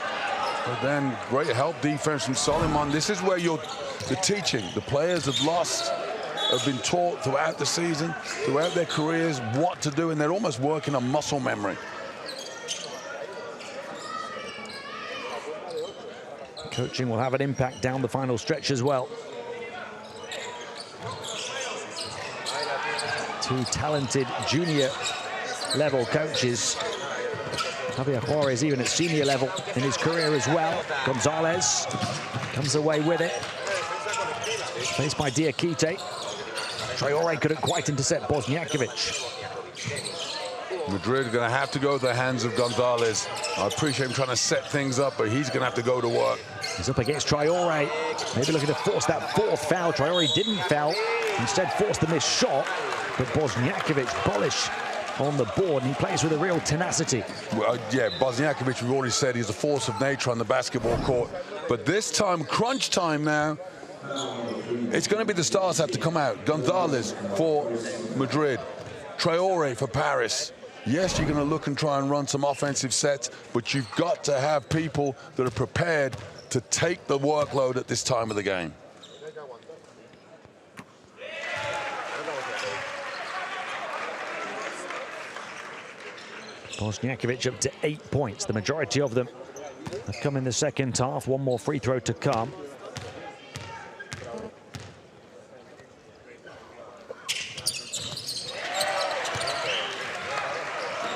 But then great help defense from Soliman. This is where the teaching. The players have been taught throughout the season, throughout their careers, what to do, and they're almost working on muscle memory. Coaching will have an impact down the final stretch as well. Two talented junior level coaches. Javier Juarez even at senior level in his career as well. Gonzalez comes away with it. Faced by Diakite. Traore couldn't quite intercept Bosniakovic. Madrid are going to have to go to the hands of Gonzalez. I appreciate him trying to set things up, but he's going to have to go to work. He's up against Traore. Maybe looking to force that fourth foul. Traore didn't foul. Instead forced the missed shot. But Bosniakovic, bullish on the board, and he plays with a real tenacity. Well, yeah, Bosniakovic, we've already said he's a force of nature on the basketball court. But this time, crunch time now, it's going to be the stars have to come out. Gonzalez for Madrid, Traore for Paris. Yes, you're going to look and try and run some offensive sets, but you've got to have people that are prepared to take the workload at this time of the game. Bosniakovic up to 8 points. The majority of them have come in the second half. One more free throw to come.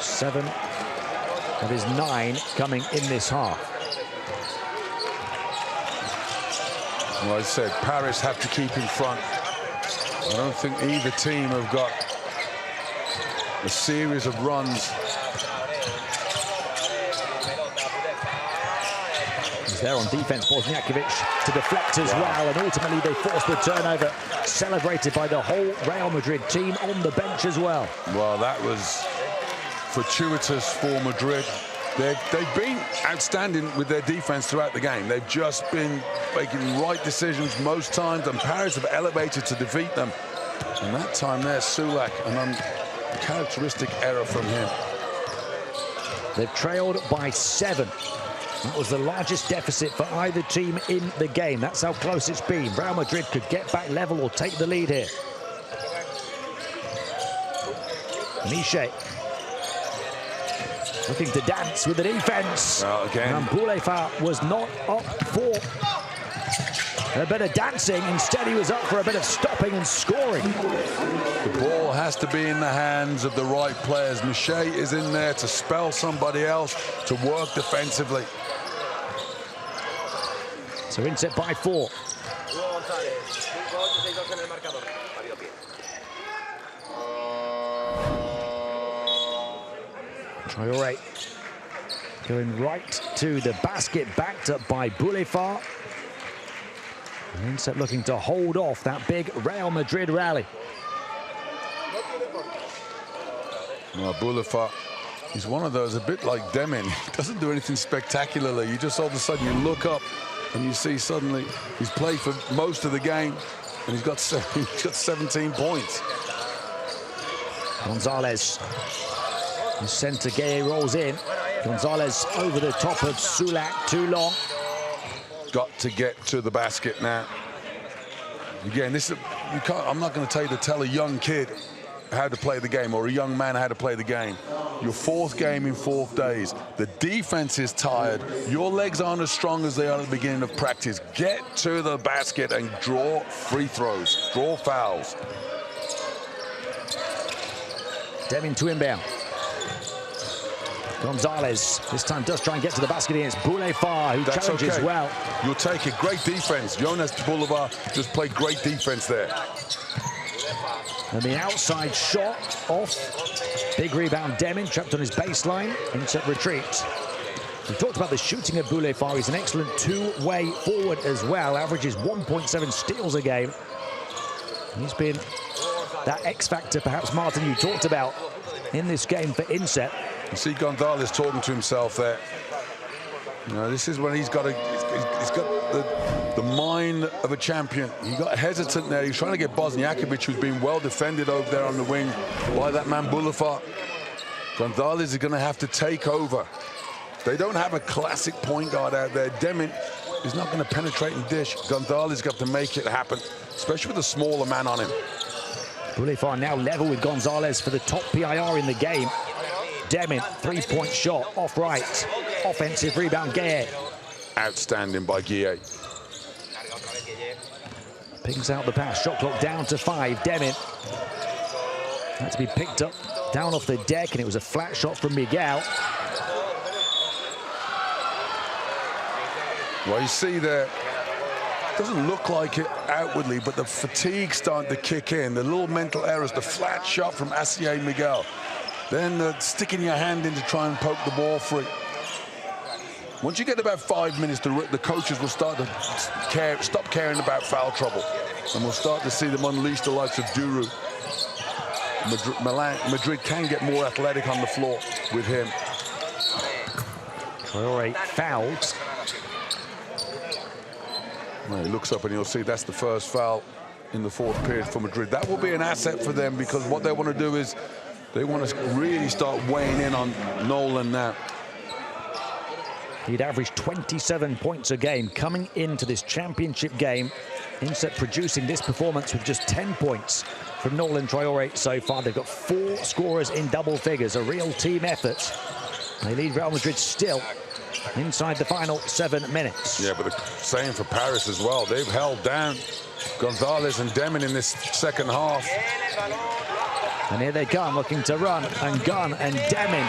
Seven of his 9 coming in this half. Well, I said, Paris have to keep in front. I don't think either team have got a series of runs. He's there on defense, Bosniakovic to deflect as well, and ultimately they force the turnover, celebrated by the whole Real Madrid team on the bench as well. Well, that was fortuitous for Madrid. They've been outstanding with their defense throughout the game. They've just been making right decisions most times, and Paris have elevated to defeat them. And that time there, Sulak, an uncharacteristic error from him. They've trailed by 7. That was the largest deficit for either team in the game. That's how close it's been. Real Madrid could get back level or take the lead here. Miche looking to dance with the defense. Well, again. And Boulefard was not up for a bit of dancing. Instead, he was up for a bit of stopping and scoring. The ball has to be in the hands of the right players. Miche is in there to spell somebody else, to work defensively. So inset by 4. Traore going right to the basket, backed up by Boulefard. Inset looking to hold off that big Real Madrid rally. Well, Boulefard, he's one of those, a bit like Demin. He doesn't do anything spectacularly. You just all of a sudden you look up and you see suddenly he's played for most of the game and he's got 17 points. Gonzalez. The center Gay rolls in. Gonzalez over the top of Sulak, too long. Got to get to the basket now. Again, this is, I'm not going to tell a young kid how to play the game or a young man how to play the game. Your 4th game in 4 days. The defense is tired. Your legs aren't as strong as they are at the beginning of practice. Get to the basket and draw free throws, draw fouls. Demin to inbound. Gonzalez this time does try and get to the basket against Boulefard, who That's challenges okay. well. You'll take it. Great defense. Jonas Boulevard just played great defense there. And the outside shot off. Big rebound, Demin trapped on his baseline. Insert retreat. We talked about the shooting of Boulefard. He's an excellent two-way forward as well. Averages 1.7 steals a game. He's been that X factor, perhaps, Martin, you talked about in this game for Inset. You see Gonzalez talking to himself there. You know, this is when he's got the mind of a champion. He got hesitant there. He's trying to get Bosniakovic, who's been well defended over there on the wing by that man Boulevard. Gonzalez is going to have to take over. They don't have a classic point guard out there. Demin is not going to penetrate and dish. Gonzalez has got to make it happen, especially with a smaller man on him. Boulevard now level with Gonzalez for the top PIR in the game. Demin, three-point shot, off right. Offensive rebound, Gueye. Outstanding by Gueye. Pings out the pass, shot clock down to 5. Demin had to be picked up down off the deck, and it was a flat shot from Miguel. Well, you see there, doesn't look like it outwardly, but the fatigue starting to kick in, the little mental errors, the flat shot from Asier Miguel, then sticking your hand in to try and poke the ball free. Once you get about 5 minutes, the coaches will start to stop caring about foul trouble, and we'll start to see them unleash the likes of Duru. Madrid can get more athletic on the floor with him. Traore fouled. Well, he looks up and you'll see that's the first foul in the fourth period for Madrid. That will be an asset for them, because what they want to do is they want to really start weighing in on Nolan now. He'd averaged 27 points a game coming into this championship game. Inset producing this performance with just 10 points from Nolan Traore so far. They've got 4 scorers in double figures, a real team effort. They lead Real Madrid still inside the final 7 minutes. Yeah, but the same for Paris as well. They've held down Gonzalez and Demin in this second half. And here they come, looking to run and gun, and Demin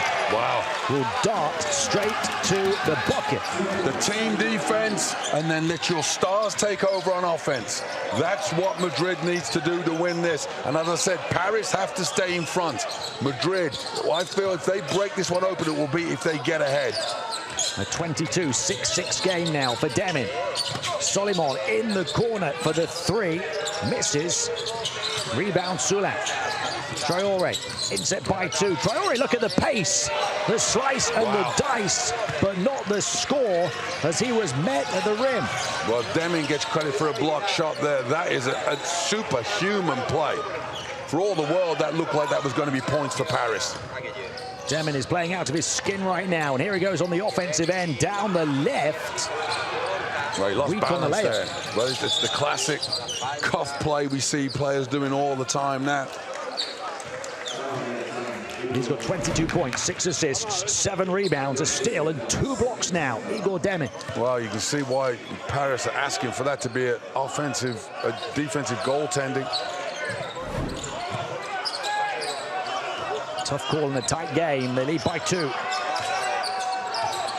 will dart straight to the bucket. The team defense, and then let your stars take over on offense. That's what Madrid needs to do to win this. And as I said, Paris have to stay in front. Madrid, I feel if they break this one open, it will be if they get ahead. A 22-6-6 game now for Demin. Solimon in the corner for the 3, misses. Rebound Sulat. Traore, Inset by 2. Traore, look at the pace, the slice and the dice, but not the score as he was met at the rim. Well, Demin gets credit for a block shot there. That is a superhuman play. For all the world, that looked like that was going to be points for Paris. Demin is playing out of his skin right now, and here he goes on the offensive end, down the left. Well, he lost Weak on the balance there. layup. Well, it's the classic cuff play we see players doing all the time now. He's got 22 points, 6 assists, 7 rebounds, a steal, and 2 blocks now. Igor Demin. Well, you can see why Paris are asking for that to be an offensive, defensive goaltending. Tough call in a tight game. They lead by 2.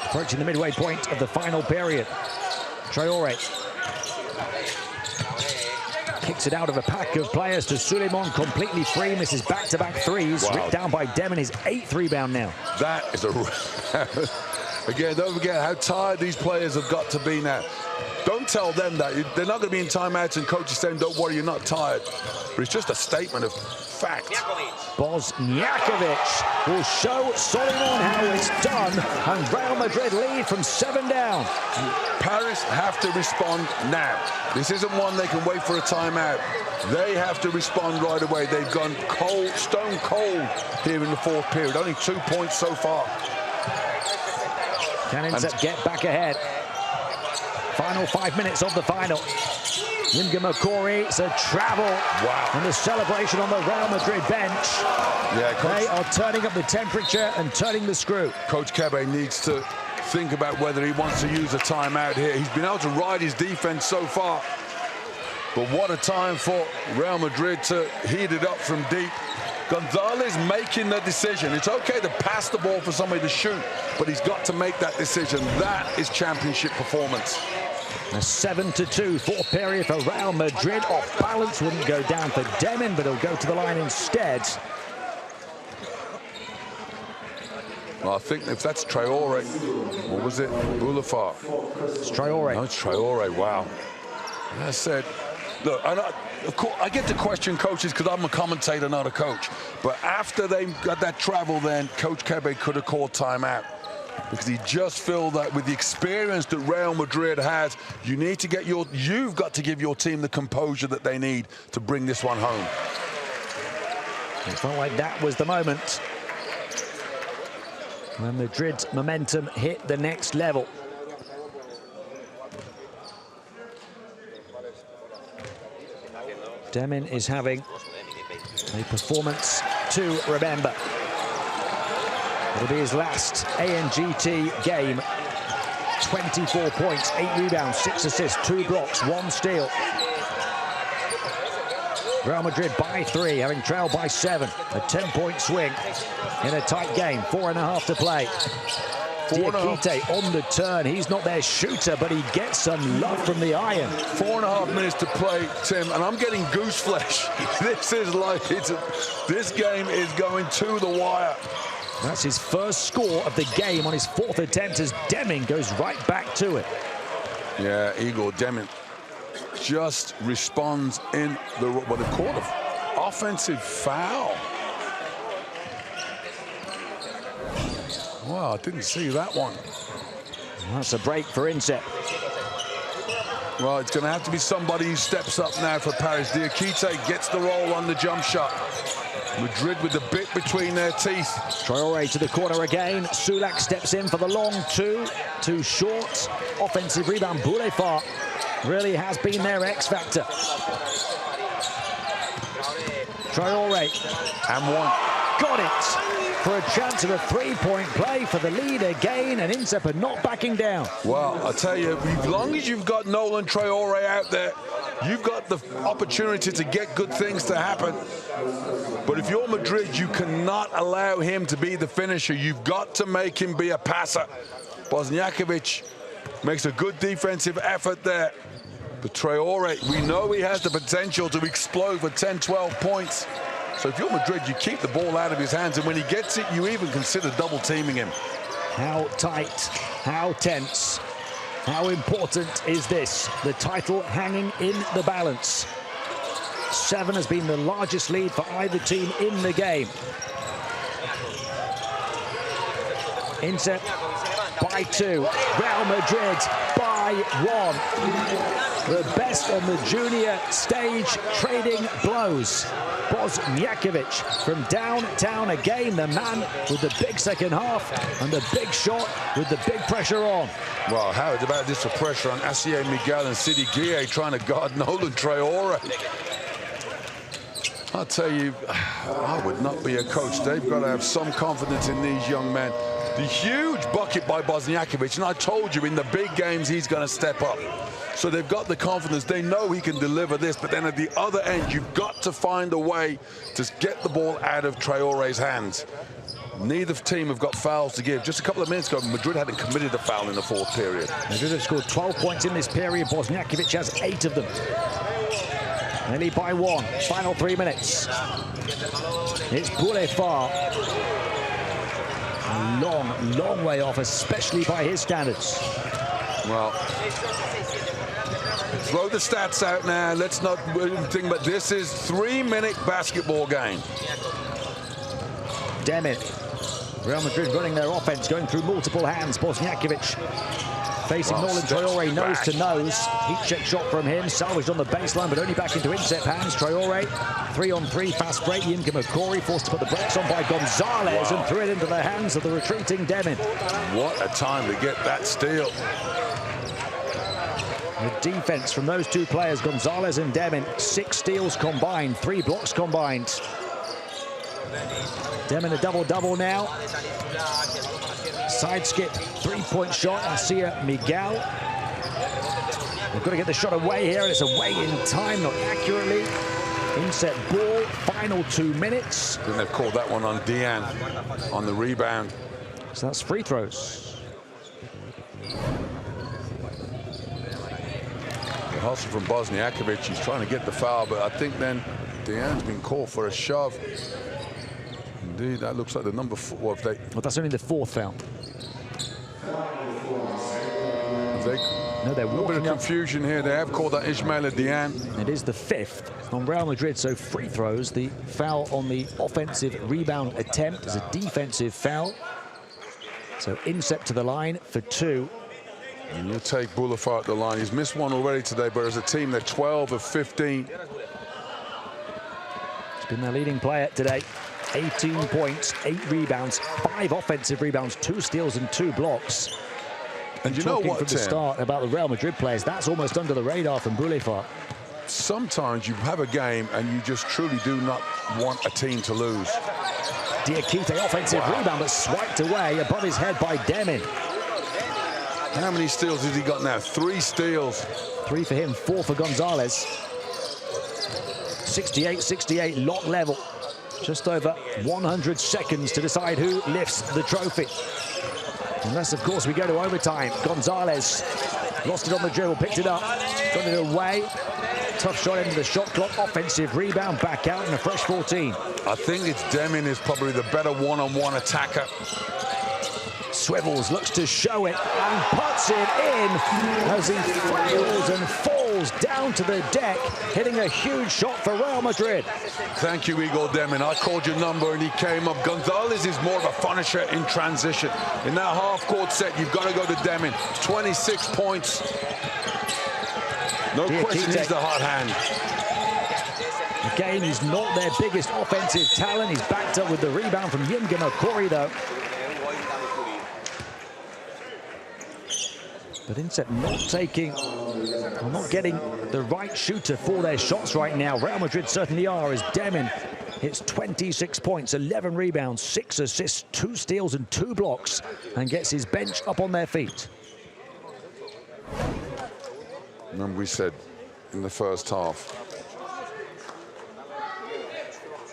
Approaching the midway point of the final period. Traore kicks it out of a pack of players to Suleiman, completely free, misses back-to-back threes. Wow. Ripped down by Demin, his 8th rebound now. That is again, don't forget how tired these players have got to be now. Don't tell them that. They're not going to be in timeouts and coaches saying, don't worry, you're not tired. But it's just a statement of fact. Bosniakovic will show Solimon how it's done, and Real Madrid lead from 7 down. Paris have to respond now. This isn't one they can wait for a timeout. They have to respond right away. They've gone cold, stone cold here in the fourth period. Only 2 points so far. Can Inset get back ahead? Final 5 minutes of the final. Yimga Makori, it's a travel. Wow. And the celebration on the Real Madrid bench. Yeah, They are turning up the temperature and turning the screw. Coach Kebe needs to think about whether he wants to use a timeout here. He's been able to ride his defense so far. But what a time for Real Madrid to heat it up from deep. Gonzalez making the decision. It's okay to pass the ball for somebody to shoot, but he's got to make that decision. That is championship performance. A 7-2 fourth period for Real Madrid. Off balance, wouldn't go down for Demin, but he'll go to the line instead. Well, I think if that's Traore, what was it? Boulevard. It's Traore. No, it's Traore, wow. As I said, look, of course, I get to question coaches because I'm a commentator, not a coach. But after they got that travel, then Coach Kebe could have called timeout because he just felt that with the experience that Real Madrid has, you've got to give your team the composure that they need to bring this one home. It felt like that was the moment when Madrid's momentum hit the next level. Demin is having a performance to remember. It'll be his last ANGT game. 24 points, 8 rebounds, 6 assists, 2 blocks, 1 steal. Real Madrid by 3, having trailed by 7. A 10-point swing in a tight game. 4.5 to play. EuroLeague on the turn. He's not their shooter, but he gets some love from the iron. 4.5 minutes to play, Tim, and I'm getting goose flesh. This is like, this game is going to the wire. That's his first score of the game on his 4th attempt as Deming goes right back to it. Yeah, Igor Demin just responds in the, what they call an offensive foul. Wow, I didn't see that one. That's a break for Inset. Well, it's going to have to be somebody who steps up now for Paris. EuroLeague gets the roll on the jump shot. Madrid with the bit between their teeth. Traoré to the corner again. Sulak steps in for the long 2. 2 short. Offensive rebound. Boulefard really has been their X factor. Traoré. And 1. Got it for a chance of a 3-point play for the lead again, and Insep are not backing down. Well, I tell you, as long as you've got Nolan Traoré out there, you've got the opportunity to get good things to happen. But if you're Madrid, you cannot allow him to be the finisher. You've got to make him be a passer. Bosniakovic makes a good defensive effort there. But Traoré, we know he has the potential to explode for 10, 12 points. So if you're Madrid, you keep the ball out of his hands, and when he gets it, you even consider double teaming him. How tight, how tense, how important is this? The title hanging in the balance. 7 has been the largest lead for either team in the game. Inter by 2, Real Madrid by 1. The best on the junior stage, trading blows. Bosniakovic from downtown again, the man with the big second half and the big shot with the big pressure on. Well, how about this for pressure on Asier Miguel and Sidi Gueye trying to guard Nolan Traoré? I'll tell you, I would not be a coach. They've got to have some confidence in these young men. The huge bucket by Bosniakovic, and I told you in the big games he's going to step up. So they've got the confidence. They know he can deliver this, but then at the other end, you've got to find a way to get the ball out of Traoré's hands. Neither team have got fouls to give. Just a couple of minutes ago, Madrid hadn't committed a foul in the 4th period. Madrid have scored 12 points in this period. Bosniakovic has 8 of them. They lead by 1. Final 3 minutes. It's Boulefard. A long, long way off, especially by his standards. Well, throw the stats out now. Let's not think about this. Is 3-minute basketball game. Demin. Real Madrid running their offense, going through multiple hands. Bosniakovic facing Nolan Traoré nose to nose. Heat check shot from him, salvaged on the baseline, but only back into Inset hands. Traoré, 3-on-3, fast break. Yinka Makori forced to put the brakes on by Gonzalez and threw it into the hands of the retreating Demin. What a time to get that steal. The defense from those 2 players, Gonzalez and Demin, 6 steals combined, 3 blocks combined. Demin a double-double now. Side skip, 3-point shot, Asier Miguel. They've got to get the shot away here, and it's away in time, not accurately. Inset ball, final 2 minutes. And they've called that one on Dian on the rebound. So that's free throws. The hustle from Bosniakovic, he's trying to get the foul, but I think then Dian's been called for a shove. Indeed, that looks like the number 4. Well, that's only the 4th foul. No, they're A little bit of walking up. confusion here. They have called that Ismaila Diane. It is the 5th on Real Madrid, so free throws. The foul on the offensive rebound attempt is a defensive foul. So inset to the line for 2. And you take Boulafar at the line. He's missed one already today, but as a team, they're 12 of 15. He's been their leading player today. 18 points, 8 rebounds, 5 offensive rebounds, 2 steals and 2 blocks. And you know Talking what, from the Tim? start about the Real Madrid players, that's almost under the radar from Boulafar. Sometimes you have a game and you just truly do not want a team to lose. Diakite offensive rebound, but swiped away above his head by Demin. How many steals has he got now? 3 steals. 3 for him, 4 for Gonzalez. 68-68 lot level. Just over 100 seconds to decide who lifts the trophy. Unless, of course, we go to overtime. Gonzalez lost it on the dribble, picked it up, got it away. Tough shot into the shot clock. Offensive rebound, back out in a fresh 14. I think it's Demin is probably the better one-on-one attacker. Swivels looks to show it and puts it in as he fails and falls down to the deck, hitting a huge shot for Real Madrid. Thank you, Igor Demin. I called your number and he came up. Gonzalez is more of a finisher in transition. In that half-court set, you've got to go to Demin. 26 points. No question, he's the hot hand. Again, he's not their biggest offensive talent. He's backed up with the rebound from Yimga Makori, though. But Inset not getting the right shooter for their shots right now. Real Madrid certainly are, as Demin hits 26 points, 11 rebounds, 6 assists, 2 steals and 2 blocks, and gets his bench up on their feet. Remember we said in the first half,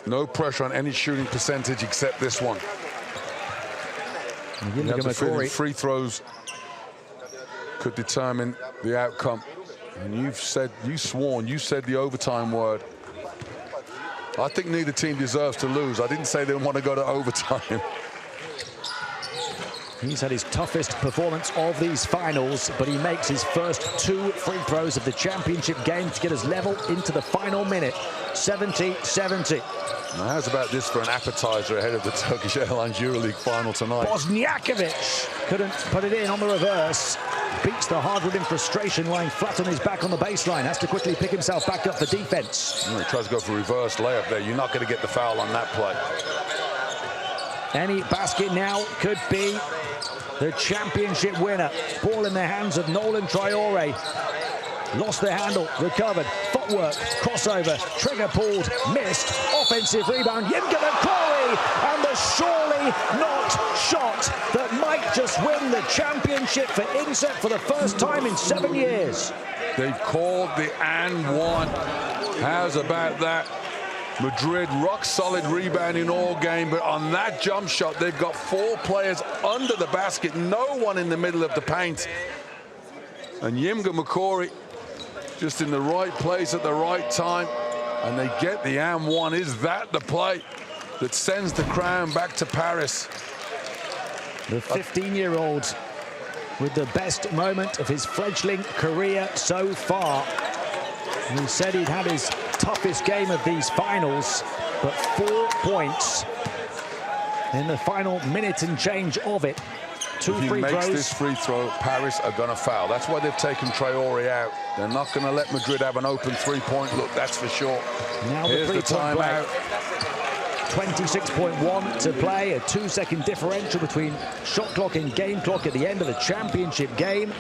no pressure on any shooting percentage except this one. You have to feel free throws could determine the outcome. And you said the overtime word. I think neither team deserves to lose. I didn't say they want to go to overtime. He's had his toughest performance of these finals, but he makes his first 2 free throws of the championship game to get us level into the final minute. 70-70. Now, how's about this for an appetizer ahead of the Turkish Airlines EuroLeague final tonight? Bosniakovic couldn't put it in on the reverse. Beats the hardwood in frustration, lying flat on his back on the baseline. Has to quickly pick himself back up for defense. He tries to go for reverse layup there. You're not going to get the foul on that play. Any basket now could be the championship winner. Ball in the hands of Nolan Traore. Lost the handle, recovered, footwork, crossover, trigger pulled, missed, offensive rebound, Yimga Makori, and the surely not shot that might just win the championship for Inset for the first time in 7 years. They've called the and one. How's about that? Madrid rock solid rebounding all game, but on that jump shot, they've got 4 players under the basket, no one in the middle of the paint. And Yimga Makori just in the right place at the right time, and they get the and one. Is that the play that sends the crown back to Paris? The 15-year-old with the best moment of his fledgling career so far. And he said he'd had his toughest game of these finals, but 4 points in the final minute and change of it. 2 free throws. If he makes this free throw, Paris are going to foul. That's why they've taken Traore out. They're not going to let Madrid have an open 3-point look, that's for sure. Now here's the timeout. 26.1 to play, a 2-second differential between shot clock and game clock at the end of the championship game.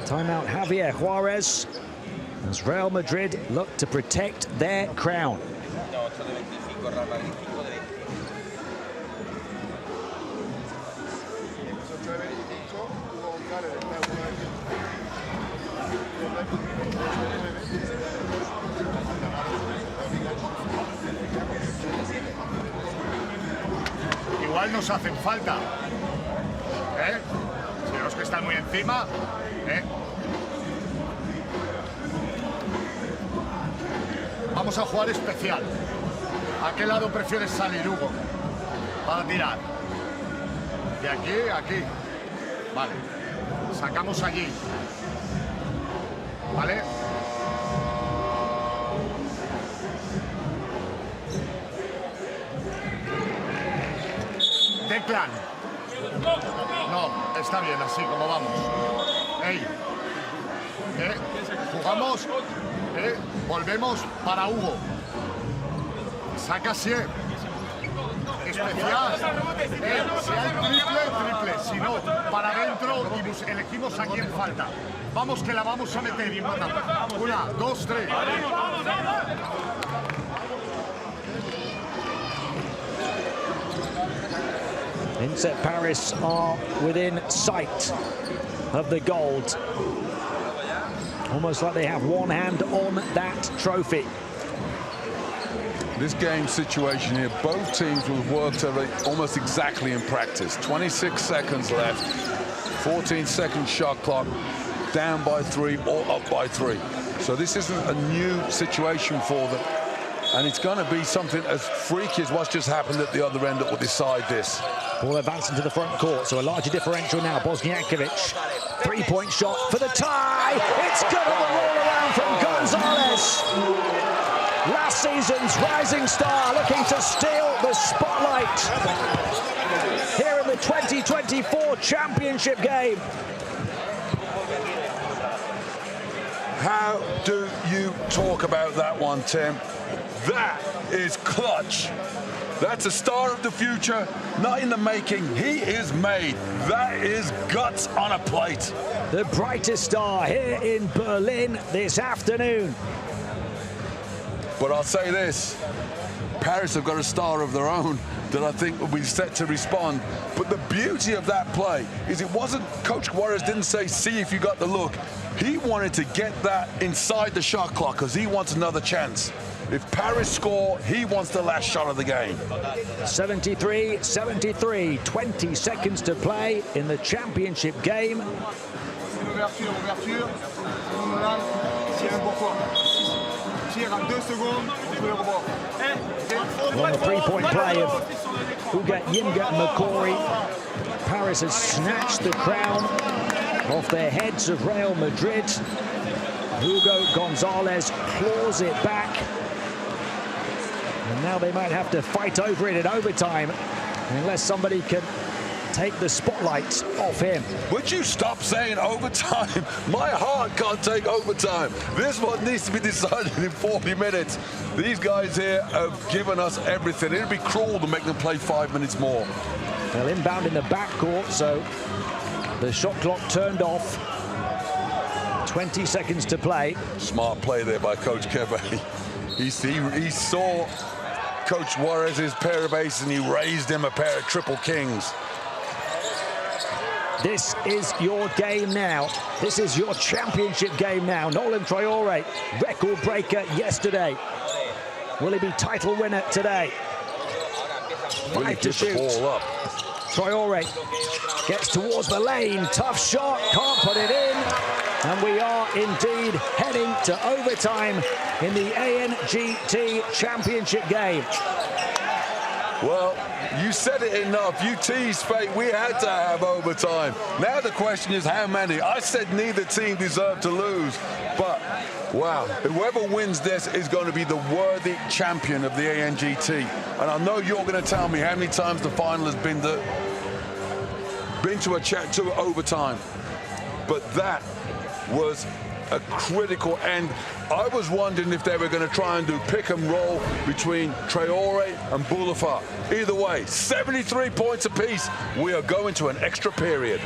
Timeout Javier Juarez, as Real Madrid look to protect their crown. Igual nos hacen falta, si los que están muy encima, Vamos a jugar especial. ¿A qué lado prefieres salir, Hugo? Para tirar. De aquí a aquí. Vale. Sacamos allí. ¿vale? Declan. No, está bien así como vamos. Ey. Jugamos. Volvemos para Hugo. Saca 100. Especial. Si hay triple, triple. Si no, para adentro y elegimos a quién falta. Vamos que la vamos a meter y manda. 1, 2, 3. Inset Paris are within sight of the gold. Almost like they have one hand on that trophy. This game situation here, both teams will have worked almost exactly in practice. 26 seconds left, 14-second shot clock, down by 3 or up by 3. So this isn't a new situation for them. And it's going to be something as freaky as what's just happened at the other end that will decide this. Ball advancing to the front court, so a larger differential now. Bosniakovic, three-point shot for the tie. It's going to roll around from Gonzalez. Last season's rising star looking to steal the spotlight here in the 2024 championship game. How do you talk about that one, Tim? That is clutch. That's a star of the future, not in the making. He is made. That is guts on a plate. The brightest star here in Berlin this afternoon. But I'll say this, Paris have got a star of their own that I think will be set to respond. But the beauty of that play is it wasn't, Coach Juarez didn't say, see if you got the look. He wanted to get that inside the shot clock because he wants another chance. If Paris score, he wants the last shot of the game. 73-73, 20 seconds to play in the championship game. On the three-point play of Ugat, Yimga and McCory, Paris has snatched the crown off their heads of Real Madrid. Hugo Gonzalez claws it back. And now they might have to fight over it in overtime unless somebody can take the spotlight off him. Would you stop saying overtime? My heart can't take overtime. This one needs to be decided in 40 minutes. These guys here have given us everything. It'd be cruel to make them play 5 minutes more. Well, inbound in the backcourt, so the shot clock turned off. 20 seconds to play. Smart play there by Coach Kebe. He saw Coach Juarez's pair of aces and he raised him a pair of triple kings. This is your game now. This is your championship game now. Nolan Traore, record breaker yesterday. Will he be title winner today? Really 5 to shoot. the ball up. Traore gets towards the lane. Tough shot, can't put it in. And we are indeed heading to overtime in the ANGT championship game. Well, you said it enough. You teased fate. We had to have overtime. Now the question is how many? I said neither team deserved to lose. But, wow, whoever wins this is going to be the worthy champion of the ANGT. And I know you're going to tell me how many times the final has been to overtime. But that was a critical end. I was wondering if they were going to try and do pick and roll between Traore and Boulafar. Either way, 73 points apiece. We are going to an extra period.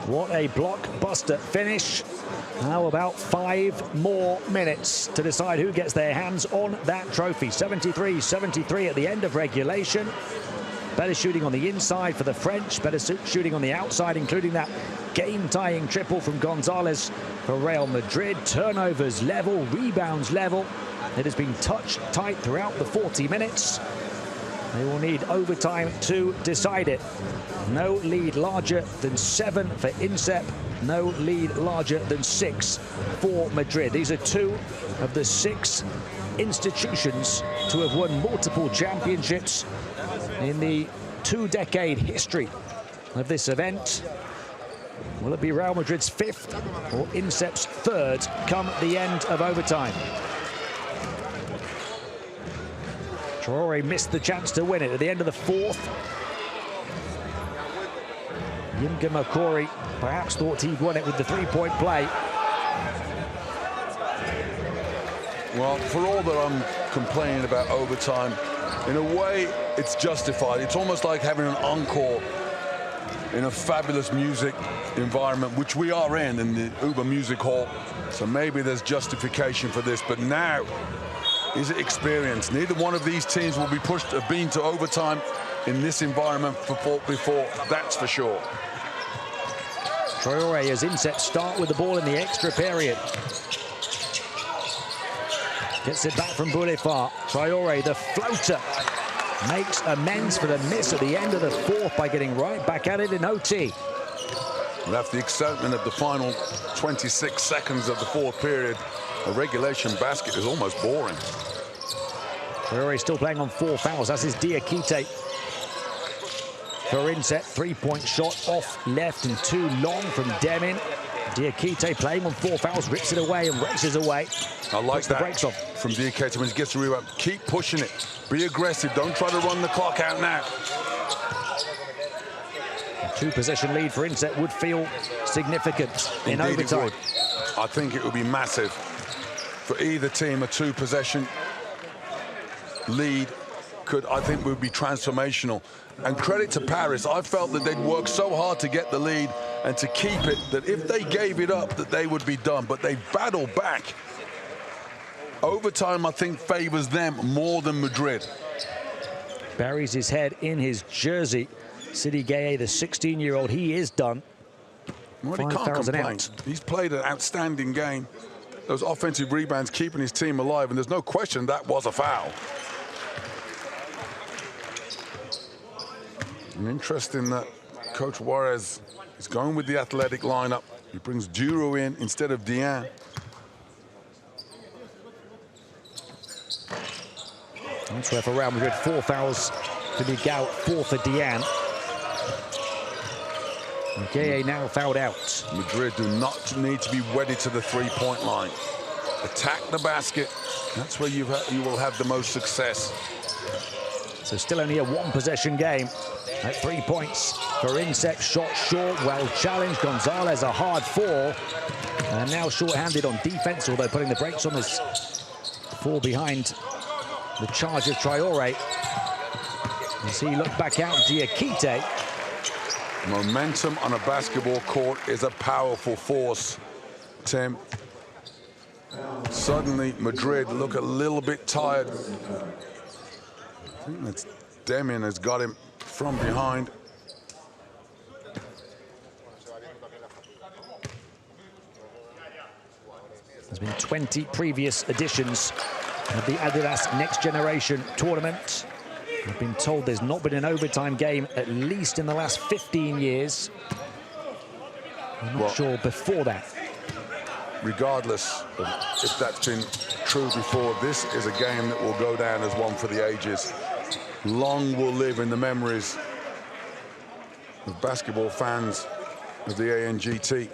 What a blockbuster finish. Now about 5 more minutes to decide who gets their hands on that trophy. 73-73 at the end of regulation. Better shooting on the inside for the French, better shooting on the outside, including that game-tying triple from Gonzalez for Real Madrid. Turnovers level, rebounds level. It has been touch tight throughout the 40 minutes. They will need overtime to decide it. No lead larger than 7 for INSEP. No lead larger than 6 for Madrid. These are 2 of the 6 institutions to have won multiple championships in the 2-decade history of this event. Will it be Real Madrid's 5th or INSEP's 3rd come the end of overtime? Traore missed the chance to win it at the end of the 4th. Yimka Makori perhaps thought he'd won it with the 3-point play. Well, for all that I'm complaining about overtime, in a way, it's justified. It's almost like having an encore in a fabulous music environment, which we are in the Uber Music Hall. So maybe there's justification for this, but now is it experience. Neither one of these teams will be pushed, have been to overtime in this environment before, that's for sure. Traore as INSEP start with the ball in the extra period. Gets it back from Boulefard. Traore, the floater, makes amends for the miss at the end of the 4th by getting right back at it in OT. Left the excitement of the final 26 seconds of the 4th period. A regulation basket is almost boring. Traore still playing on 4 fouls. That's his Diakite. For INSEP, 3-point shot off left and too long from Demin. Diakite playing on 4 fouls, rips it away and races away. I like puts the that brakes on from Diakite when he gets the rebound. Keep pushing it. Be aggressive. Don't try to run the clock out now. A 2-possession lead for INSEP would feel significant in Indeed overtime. It would. I think it would be massive for either team. A 2-possession lead I think would be transformational. And credit to Paris. I felt that they'd worked so hard to get the lead and to keep it, that if they gave it up, that they would be done. But they battled back. Overtime, I think, favors them more than Madrid. Buries his head in his jersey. Sidi Gueye, the 16-year-old, he is done. Well, he can't complain. He's played an outstanding game. Those offensive rebounds keeping his team alive, and there's no question that was a foul. And interesting that Coach Juarez is going with the athletic lineup. He brings Duro in instead of Diane. That's where for Real Madrid, 4 fouls to Miguel, 4 for Diane. Gueye now fouled out. Madrid do not need to be wedded to the 3-point line. Attack the basket. That's where you will have the most success. So still only a 1-possession game. At 3 points for INSEP, shot short, well challenged. Gonzalez, a hard fall. And now short-handed on defense, although putting the brakes on this fall behind the charge of Traore. As he looked back out, Diakite. Momentum on a basketball court is a powerful force, Tim. Suddenly, Madrid look a little bit tired. I think that's Demin has got him from behind. There's been 20 previous editions of the Adidas Next Generation tournament. I've been told there's not been an overtime game at least in the last 15 years. I'm not sure before that. Regardless of if that's been true before, this is a game that will go down as one for the ages. Long will live in the memories of basketball fans of the ANGT.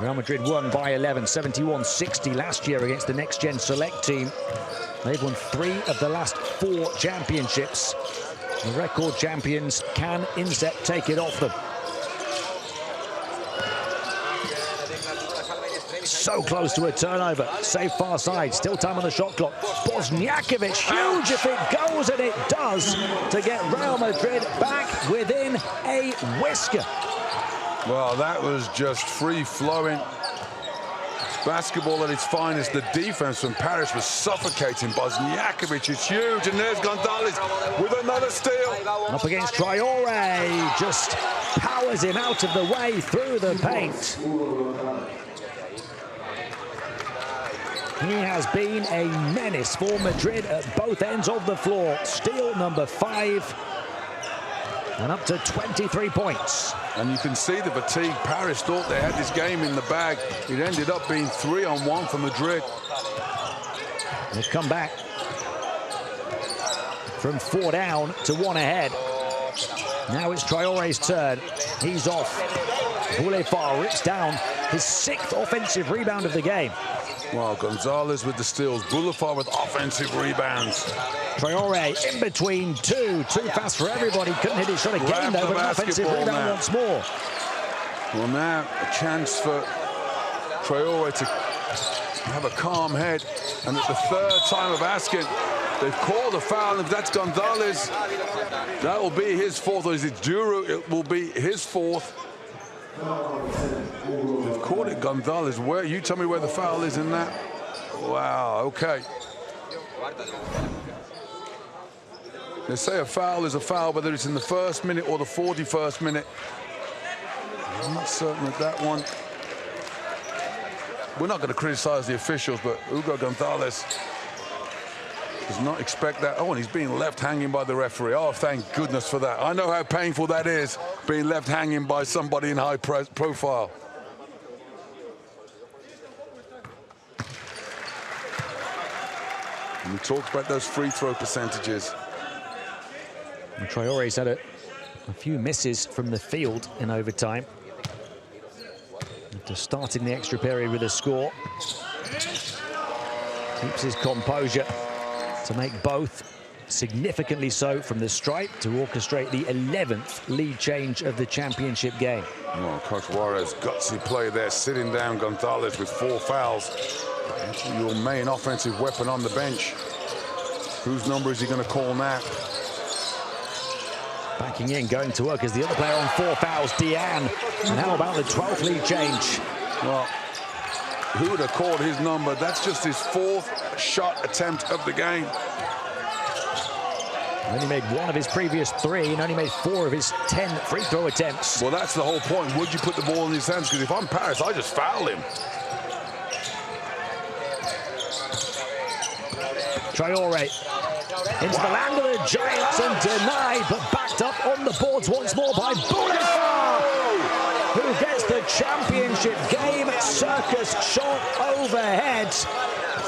Real Madrid won by 11, 71-60 last year against the Next Gen Select team. They've won 3 of the last 4 championships. The record champions, can INSEP take it off them? So close to a turnover. Save far side. Still time on the shot clock. Bosniakovic, huge if it goes, and it does, to get Real Madrid back within a whisker. Well, that was just free-flowing. Basketball at its finest. The defense from Paris was suffocating. Bosniakovic is huge, and there's Gonzalez with another steal. Up against Traore, just powers him out of the way through the paint. He has been a menace for Madrid at both ends of the floor. Steal number 5 and up to 23 points. And you can see the fatigue. Paris thought they had this game in the bag. It ended up being 3-on-1 for Madrid. They've come back from 4 down to 1 ahead. Now it's Traore's turn. He's off. Boulefard rips down his 6th offensive rebound of the game. Wow, Gonzalez with the steals. Boulefard with offensive rebounds. Traore in between two. Too fast for everybody. Couldn't hit his shot again, though, but an offensive rebound once more. Well, now a chance for Traore to have a calm head. And at the 3rd time of asking, they've called a foul. If that's Gonzalez, that will be his 4th. Or is it Duru? It will be his 4th. They've called it Gonzalez. Where? You tell me where the foul is in that. Wow, okay. They say a foul is a foul, whether it's in the 1st minute or the 41st minute. I'm not certain of that one. We're not going to criticize the officials, but Hugo Gonzalez does not expect that. Oh, and he's being left hanging by the referee. Oh, thank goodness for that. I know how painful that is, being left hanging by somebody in high profile. And we talked about those free throw percentages. And Traore's had a few misses from the field in overtime. After starting the extra period with a score. Keeps his composure to make both significantly so from the stripe to orchestrate the 11th lead change of the championship game. Oh, Coach Juarez, gutsy play there, sitting down Gonzalez with 4 fouls. Your main offensive weapon on the bench. Whose number is he going to call now? Backing in, going to work as the other player on 4 fouls, Diane. And how about the 12th lead change? Well, who would have called his number? That's just his 4th shot attempt of the game. Only made 1 of his previous 3 and only made 4 of his 10 free throw attempts. Well, that's the whole point. Would you put the ball in his hands? Because if I'm Paris, I just foul him. Traore into the land of the Giants and denied, but backed up on the boards once more by Boulefard, who gets the championship game circus shot overhead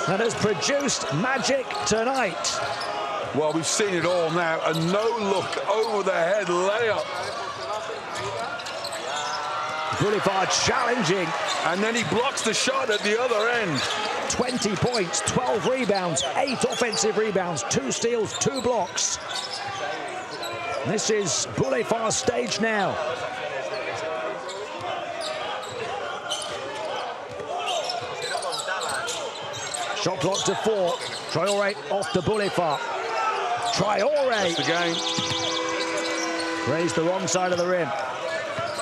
and has produced magic tonight. Well, we've seen it all now. A no-look over-the-head layup. Boulefard challenging. And then he blocks the shot at the other end. 20 points, 12 rebounds, 8 offensive rebounds, 2 steals, 2 blocks. This is Boulefard's stage now. Shot clock to 4. Traore off to Boulefard. Traore. That's the game. Raised the wrong side of the rim.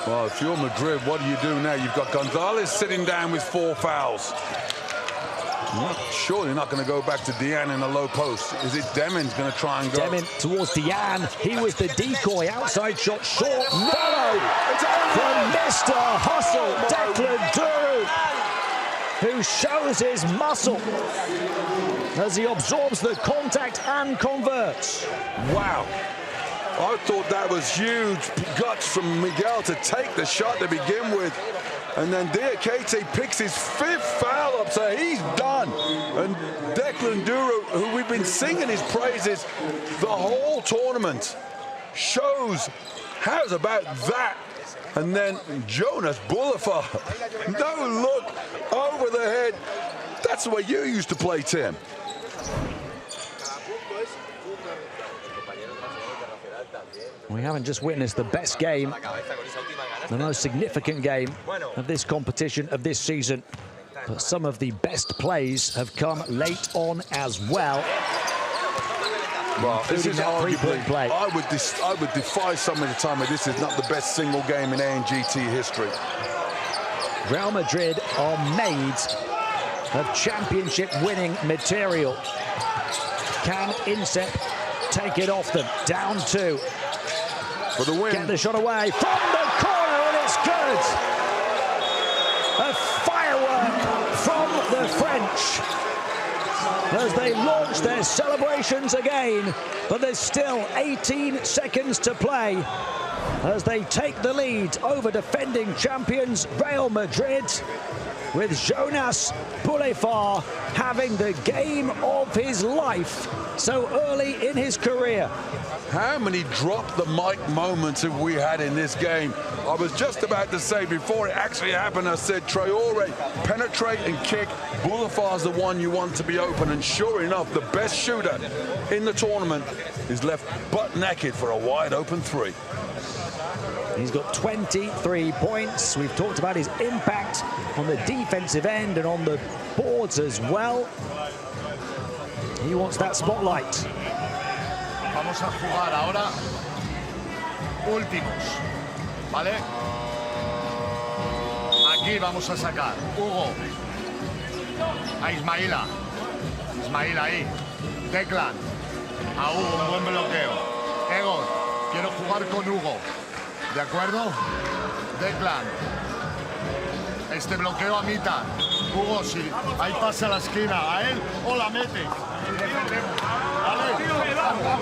Well, if you're Madrid, what do you do now? You've got Gonzalez sitting down with 4 fouls. Surely not going to go back to Diane in the low post. Is it Demon's going to try and go? Demon towards Diane. He was the decoy. Outside shot short. Follow from Mr. Hustle, Declan Duru, who shows his muscle as he absorbs the contact and converts. Wow. I thought that was huge guts from Miguel to take the shot to begin with. And then Diakite picks his 5th foul up, so he's done. And Declan Duru, who we've been singing his praises the whole tournament, shows how's about that. And then Jonas Boulefard, no look over the head. That's the way you used to play, Tim. We haven't just witnessed the best game, the most significant game of this competition, of this season, but some of the best plays have come late on as well. Well, this is arguably, play. I would defy someone to tell me this is not the best single game in ANGT history. Real Madrid are made of championship-winning material. Can Insep take it off them? Down 2. For the win. Get the shot away from the corner, and it's good. A firework from the French. as they launch their celebrations again. But there's still 18 seconds to play as they take the lead over defending champions Real Madrid, with Jonas Pole having the game of his life so early in his career. How many drop the mic moments have we had in this game? I was just about to say, before it actually happened, I said, Traore, penetrate and kick. Boulefar's the one you want to be open. And sure enough, the best shooter in the tournament is left butt naked for a wide open three. He's got 23 points. We've talked about his impact on the defensive end and on the boards as well. He wants that spotlight. Vamos a jugar ahora últimos, ¿vale? Aquí vamos a sacar Hugo, a Ismaila, Ismail ahí, Declan, a Hugo, un buen bloqueo. Egon, quiero jugar con Hugo, ¿de acuerdo? Declan, este bloqueo a mitad. Hugo, sí, ahí pasa a la esquina, a él o la mete.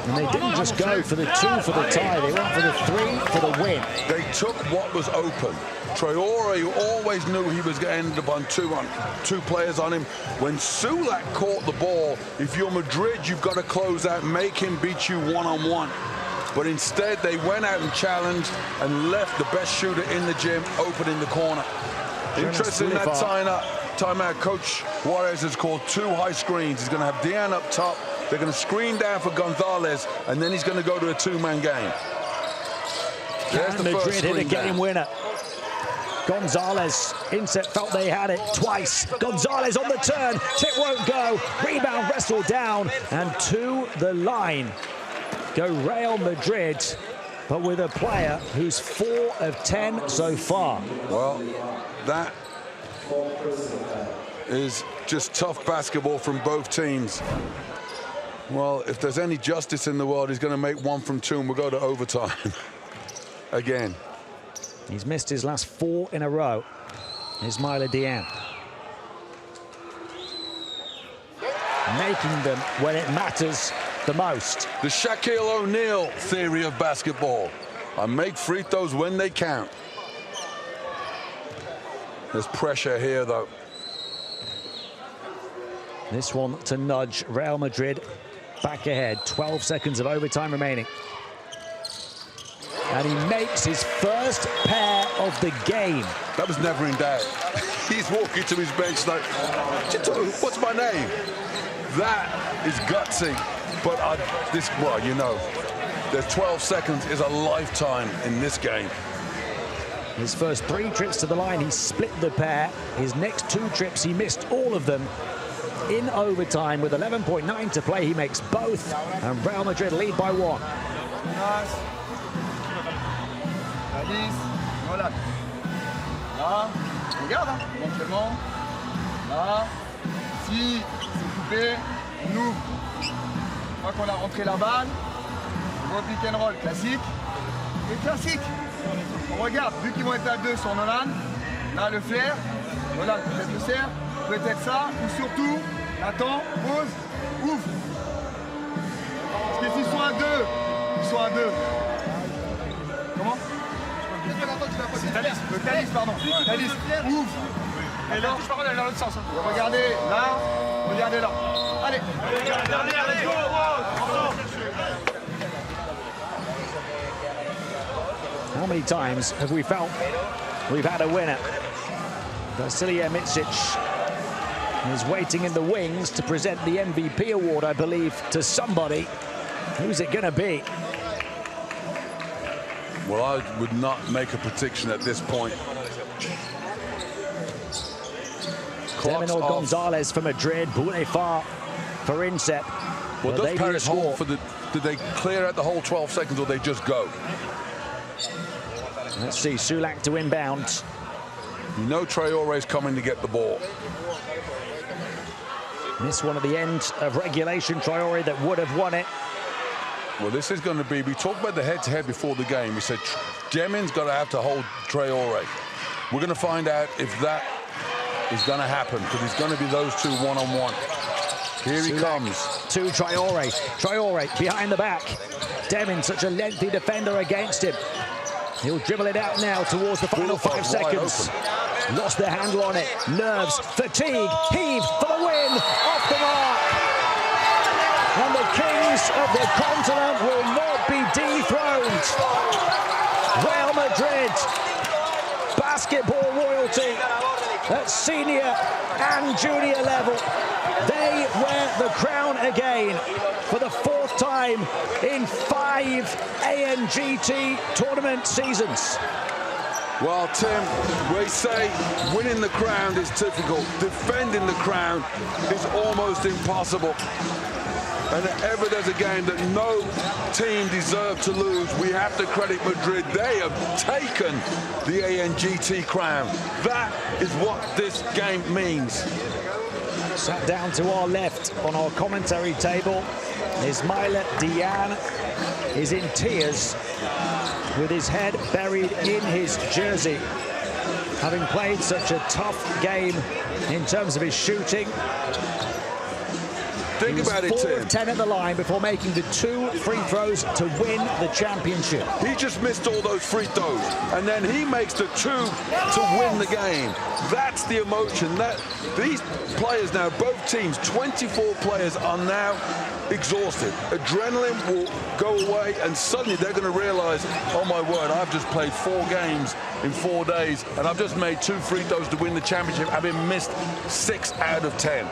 And they didn't just go for the 2 for the tie, they went for the 3 for the win. They took what was open. Traore, who always knew he was going to end up on two players on him. When Sulak caught the ball, if you're Madrid, you've got to close out, make him beat you one-on-one. But instead, they went out and challenged and left the best shooter in the gym open in the corner. Interesting in that timeout, Coach Juarez has called 2 high screens. He's going to have Dian up top. They're going to screen down for Gonzalez, and then he's going to go to a 2-man game. There's the Madrid first hit a screen game down. winner. Gonzalez, Inset felt they had it twice. Gonzalez on the turn, tip won't go. Rebound wrestled down, and to the line go Real Madrid, but with a player who's 4 of 10 so far. Well, that is just tough basketball from both teams. Well, if there's any justice in the world, he's going to make 1 from 2, and we'll go to overtime again. He's missed his last 4 in a row. Ismaila Dian. Making them when it matters the most. The Shaquille O'Neal theory of basketball. I make free throws when they count. There's pressure here, though. This one to nudge Real Madrid back ahead. 12 seconds of overtime remaining. And he makes his first pair of the game. That was never in doubt. He's walking to his bench like, what's my name? That is gutsy. But well, you know, the 12 seconds is a lifetime in this game. His first 3 trips to the line, he split the pair. His next 2 trips, he missed all of them. In overtime, with 11.9 to play, he makes both, and Real Madrid lead by 1. Alice, voilà. Là, regarde, éventuellement. Là, si c'est coupé, on ouvre. Une fois qu'on a rentré la balle, on va pick and roll classique. Et classique. On regarde, vu qu'ils vont être à 2 sur Nolan, là le flair, Nolan peut-être le serre, peut-être ça, ou surtout, attends, pose, ouvre. Parce que s'ils sont à 2, ils sont à 2. Comment? Thalys, pardon. Thalys, ouvre. Et là, je parle dans l'autre sens. Regardez là, regardez là. Allez. Allez, go. How many times have we felt we've had a winner? Vasilije Micic is waiting in the wings to present the MVP award, I believe, to somebody. Who's it going to be? Well, I would not make a prediction at this point. Terminal Gonzalez for Madrid, Boulefard for Inset. Well, does Paris hold for the... Did they clear out the whole 12 seconds, or they just go? Let's see, Sulak to inbound. You know Traore's coming to get the ball. This one at the end of regulation, Traore that would have won it. Well, this is going to be, we talked about the head-to-head before the game. We said Jemin's got to have to hold Traore. We're going to find out if that is going to happen, because it's going to be those two one-on-one. Here he comes. To Traore. Traore behind the back. Deming, such a lengthy defender against him. He'll dribble it out now towards the final 5 seconds. Lost their handle on it. Nerves, fatigue, heave for the win. Off the mark. And the kings of the continent will not be dethroned. Real Madrid, basketball royalty at senior and junior level. They wear the crown again for the 4th time in 5 ANGT tournament seasons. Well, Tim, we say winning the crown is difficult. Defending the crown is almost impossible. And if ever there's a game that no team deserved to lose, we have to credit Madrid. They have taken the ANGT crown. That is what this game means. Sat down to our left on our commentary table, Ismaila Diane is in tears with his head buried in his jersey, having played such a tough game in terms of his shooting. Think about it, Tim. 4 of 10 at the line before making the 2 free throws to win the championship. He just missed all those free throws, and then he makes the 2 to win the game. That's the emotion. These players now, both teams, 24 players, are now exhausted. Adrenaline will go away, and suddenly they're going to realize, oh my word, I've just played 4 games in 4 days, and I've just made 2 free throws to win the championship, having missed 6 out of 10.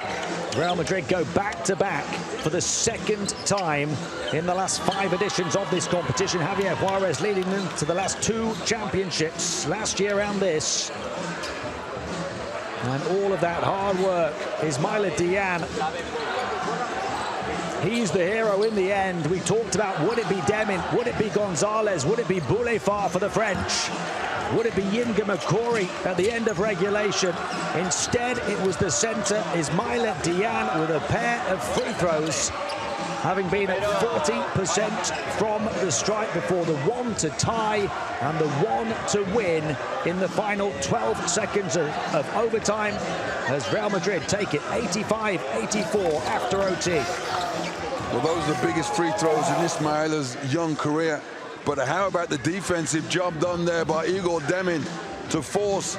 Real Madrid go back-to-back for the 2nd time in the last 5 editions of this competition. Javier Juarez leading them to the last 2 championships last year and this. And all of that hard work, Ismaila Diane, he's the hero in the end. We talked about, would it be Deming, would it be Gonzalez, would it be Boulefard for the French? Would it be Yinga Makori at the end of regulation? Instead, it was the centre, Ismaila Diane, with a pair of free throws, having been at 40% from the strike before the 1 to tie and the 1 to win in the final 12 seconds of overtime, as Real Madrid take it 85-84 after OT. Well, those are the biggest free throws in Ismaila's young career. But how about the defensive job done there by Igor Deming to force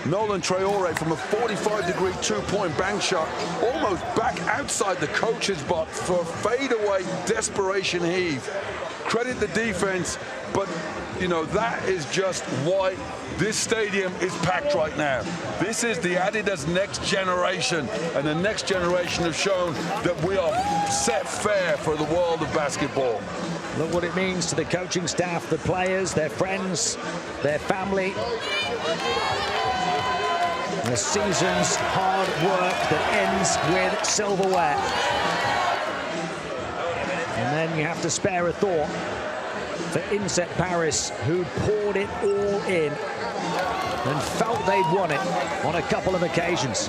Nolan Traore from a 45-degree 2-point bank shot, almost back outside the coach's box for a fadeaway desperation heave. Credit the defense, but, you know, that is just why this stadium is packed right now. This is the Adidas next generation, and the next generation have shown that we are set fair for the world of basketball. Look what it means to the coaching staff, the players, their friends, their family. The season's hard work that ends with silverware. And then you have to spare a thought for Inset Paris, who poured it all in and felt they'd won it on a couple of occasions.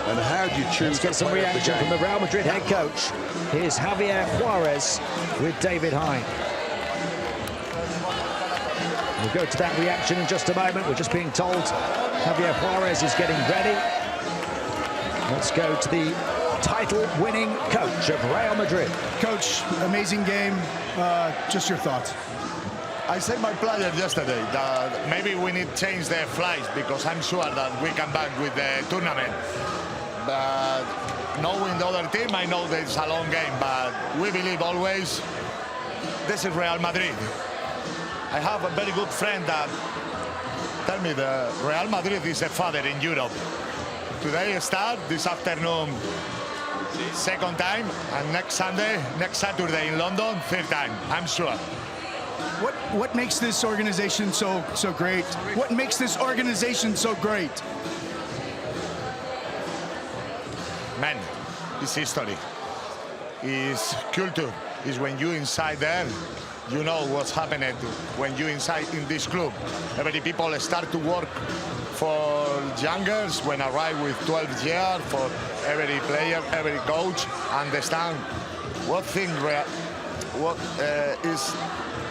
And how do you choose? Let's get some reaction from the Real Madrid head coach. Here's Javier Juarez with David Hein. We'll go to that reaction in just a moment. We're just being told Javier Juarez is getting ready. Let's go to the title-winning coach of Real Madrid. Coach, amazing game. Just your thoughts. I said my player yesterday that maybe we need to change the flights because I'm sure that we come back with the tournament. But knowing the other team, I know that it's a long game, but we believe always this is Real Madrid. I have a very good friend that tell me the Real Madrid is a father in Europe. Today start, this afternoon, 2nd time, and next Saturday in London, 3rd time, I'm sure. What makes this organization so great? What makes this organization so great? Man, it's history. It's culture. It's when you inside there, you know what's happening when you inside in this club. Every people start to work for youngers when arrive with 12 years, for every player, every coach, understand what thing is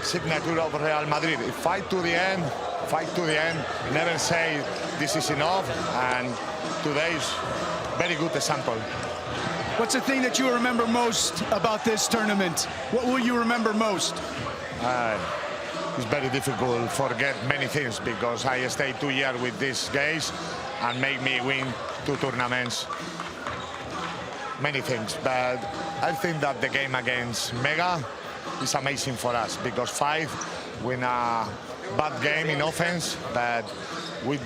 signature of Real Madrid. Fight to the end, never say this is enough, and today is very good example. What's the thing that you remember most about this tournament? What will you remember most? It's very difficult to forget many things because I stayed 2 years with these guys and make me win 2 tournaments. Many things, but I think that the game against Mega is amazing for us because 5 win a bad game in offense, but we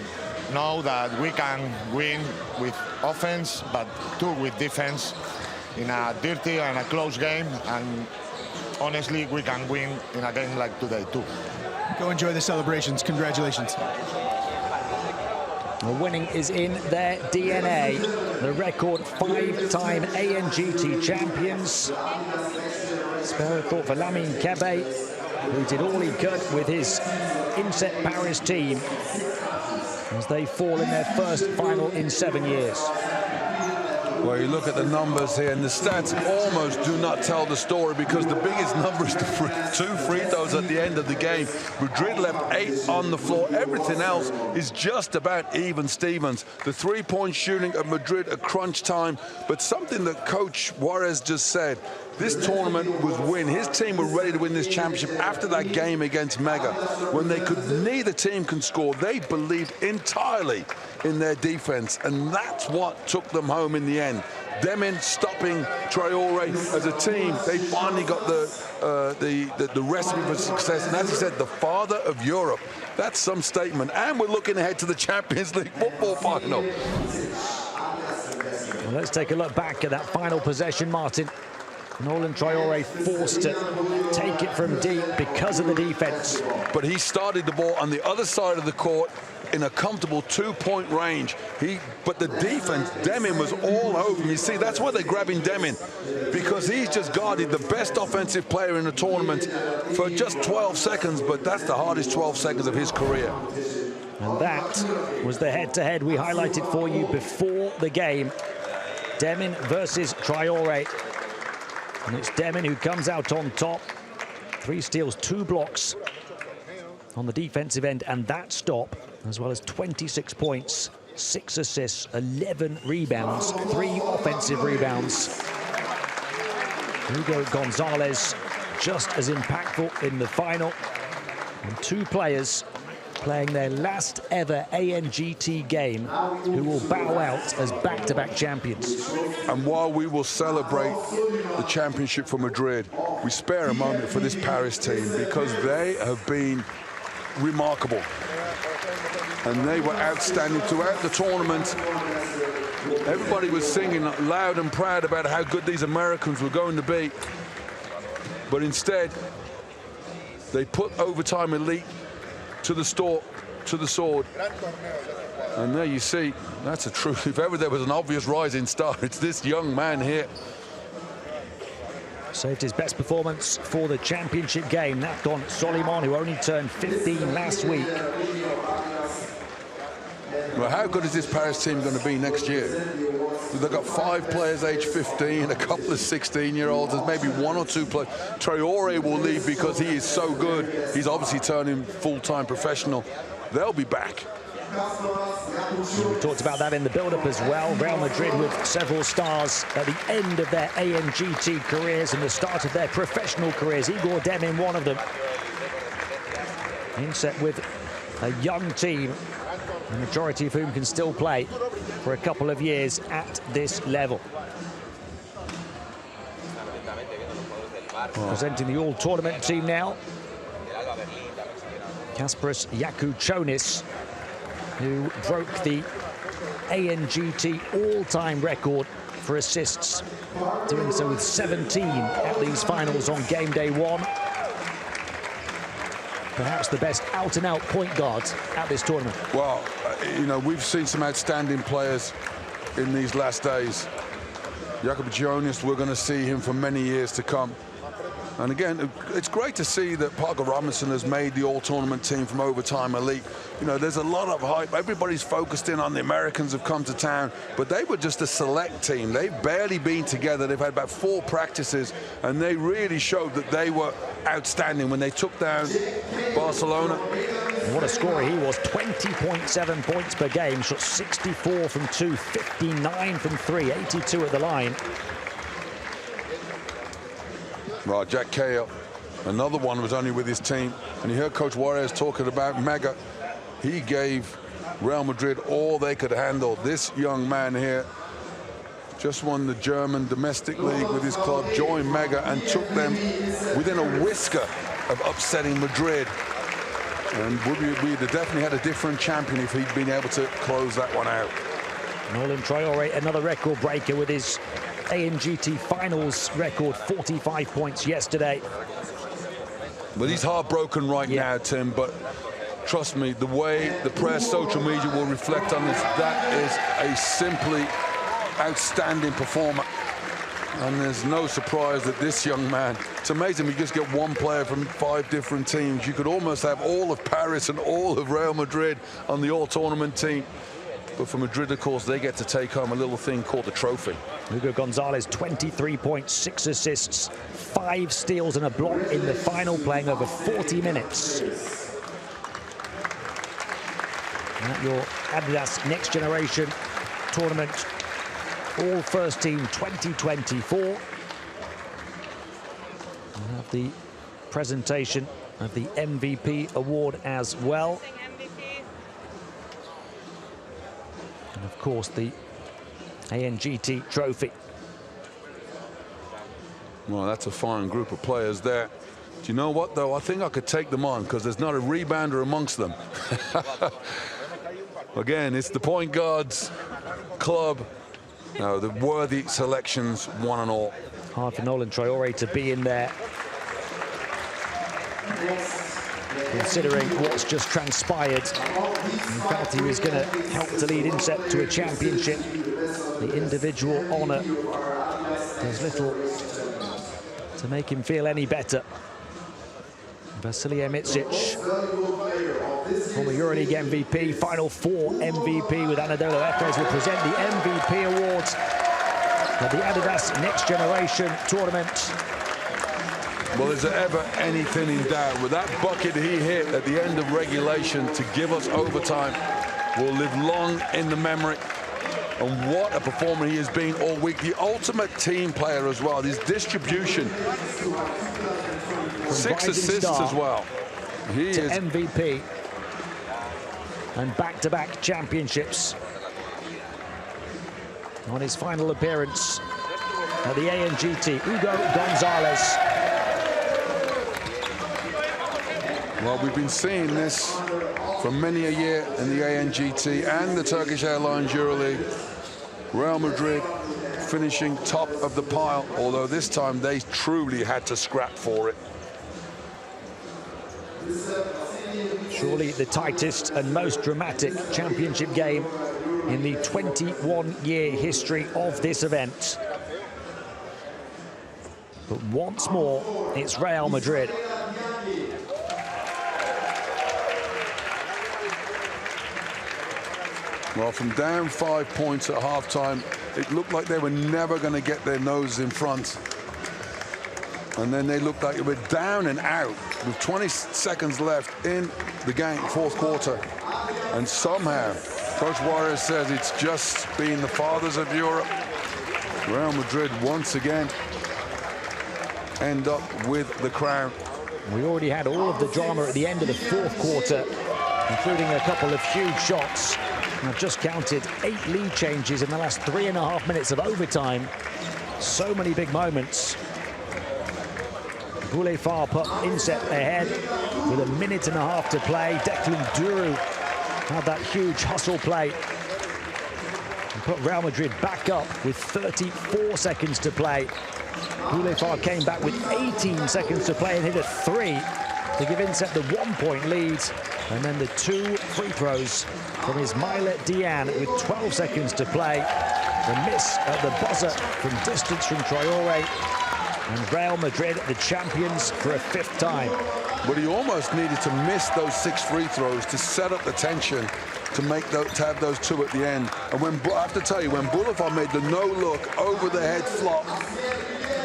know that we can win with offense, but 2 with defense in a dirty and a close game, and honestly, we can win in a game like today too. Go enjoy the celebrations. Congratulations. Well, winning is in their DNA. The record 5-time ANGT champions. Spare a thought for Lamine Kebe, who did all he could with his Inset Paris team as they fall in their first final in 7 years. Well, you look at the numbers here, and the stats almost do not tell the story because the biggest number is the 2 free throws at the end of the game. Madrid left 8 on the floor. Everything else is just about even Stevens. The 3-point shooting at Madrid at crunch time, but something that Coach Juarez just said, this tournament was win. His team were ready to win this championship after that game against Mega. When neither team can score, they believed entirely in their defense, and that's what took them home in the end. Them in stopping Traore as a team, they finally got the recipe for success. And as he said, the father of Europe. That's some statement. And we're looking ahead to the Champions League football final. Well, let's take a look back at that final possession, Martin. Nolan Traore forced to take it from deep because of the defense. But he started the ball on the other side of the court in a comfortable 2-point range. But the defense, Demin was all over him. You see, that's why they're grabbing Demin, because he's just guarded the best offensive player in the tournament for just 12 seconds, but that's the hardest 12 seconds of his career. And that was the head-to-head we highlighted for you before the game. Demin versus Traore. And it's Demin who comes out on top. 3 steals, 2 blocks on the defensive end, and that stop, as well as 26 points, 6 assists, 11 rebounds, 3 offensive rebounds. Hugo Gonzalez just as impactful in the final. And 2 players playing their last ever ANGT game who will bow out as back-to-back champions. And while we will celebrate the championship for Madrid, we spare a moment for this Paris team because they have been remarkable. And they were outstanding throughout the tournament. Everybody was singing loud and proud about how good these Americans were going to be. But instead, they put overtime elite to the sword. And there you see, that's a truth. If ever there was an obvious rising star, it's this young man here. Saved his best performance for the championship game. Nathan Soliman, who only turned 15 last week. Well, how good is this Paris team going to be next year? They've got 5 players age 15, a couple of 16-year-olds. There's maybe 1 or 2 players. Traore will leave because he is so good. He's obviously turning full-time professional. They'll be back. We talked about that in the build-up as well. Real Madrid with several stars at the end of their ANGT careers and the start of their professional careers. Igor Demin, one of them. Inset with a young team, the majority of whom can still play for a couple of years at this level. Presenting the all-tournament team now, Kasparas Yakuchonis, who broke the ANGT all-time record for assists, doing so with 17 at these finals on game day 1. Perhaps the best out-and-out point guard at this tournament. Well, you know, we've seen some outstanding players in these last days. Yakuchonis, we're going to see him for many years to come. And again, it's great to see that Parker Robinson has made the all-tournament team from overtime elite. You know, there's a lot of hype. Everybody's focused in on the Americans have come to town, but they were just a select team. They've barely been together. They've had about 4 practices, and they really showed that they were outstanding when they took down Barcelona And what a scorer he was, 20.7 points per game, shot 64 from 2, 59 from 3, 82 at the line. Right, Jack Cahill, another one was only with his team. And you heard Coach Juarez talking about Mega. He gave Real Madrid all they could handle. This young man here just won the German domestic league with his club, joined Mega and took them within a whisker of upsetting Madrid. And we'd have definitely had a different champion if he'd been able to close that one out. Nolan Traore, another record breaker with his ANGT finals record, 45 points yesterday. But he's heartbroken right now, Tim, but trust me, the way the press, social media will reflect on this, that is a simply outstanding performer. And there's no surprise that this young man, it's amazing we just get one player from 5 different teams. You could almost have all of Paris and all of Real Madrid on the all-tournament team. But for Madrid, of course, they get to take home a little thing called the trophy. Hugo Gonzalez, 23 points, 6 assists, 5 steals and a block in the final, playing over 40 minutes. And at your Adidas Next Generation Tournament, all first team 2024. We have the presentation of the MVP award as well. And of course, the ANGT trophy. Well, that's a fine group of players there. Do you know what, though? I think I could take them on because there's not a rebounder amongst them. Again, it's the point guards club. No, the worthy selections, one and all. Hard for Nolan Traore to be in there, considering what's just transpired. He felt he was going to help to lead INSEP to a championship. The individual honour does little to make him feel any better. Vasilije Micic, former EuroLeague MVP, Final Four MVP with Anadolu Efes, will present the MVP awards at the Adidas Next Generation Tournament. Well, is there ever anything in doubt? With that bucket he hit at the end of regulation to give us overtime, will live long in the memory. And what a performer he has been all week. The ultimate team player as well. His distribution. 6 assists as well. He is MVP. And back-to-back championships. On his final appearance at the ANGT, Hugo Gonzalez. Well, we've been seeing this for many a year in the ANGT and the Turkish Airlines EuroLeague. Real Madrid finishing top of the pile, although this time they truly had to scrap for it. Surely the tightest and most dramatic championship game in the 21-year history of this event. But once more, it's Real Madrid. Well, from down 5 points at halftime, it looked like they were never going to get their nose in front. And then they looked like they were down and out with 20 seconds left in the game, fourth quarter. And somehow, Coach Juarez says it's just been the fathers of Europe. Real Madrid once again end up with the crown. We already had all of the drama at the end of the fourth quarter, including a couple of huge shots. And I've just counted 8 lead changes in the last 3.5 minutes of overtime. So many big moments. Boulefard put INSEP ahead with 1.5 minutes to play. Declan Duru had that huge hustle play and put Real Madrid back up with 34 seconds to play. Boulefard came back with 18 seconds to play and hit a 3 to give INSEP the 1-point lead. And then the 2 free throws from Ismaila Dian with 12 seconds to play. The miss at the buzzer from distance from Traore. And Real Madrid, the champions for a 5th time. But he almost needed to miss those 6 free throws to set up the tension to have those 2 at the end. And when I have to tell you, when Boulefard made the no-look over the head flop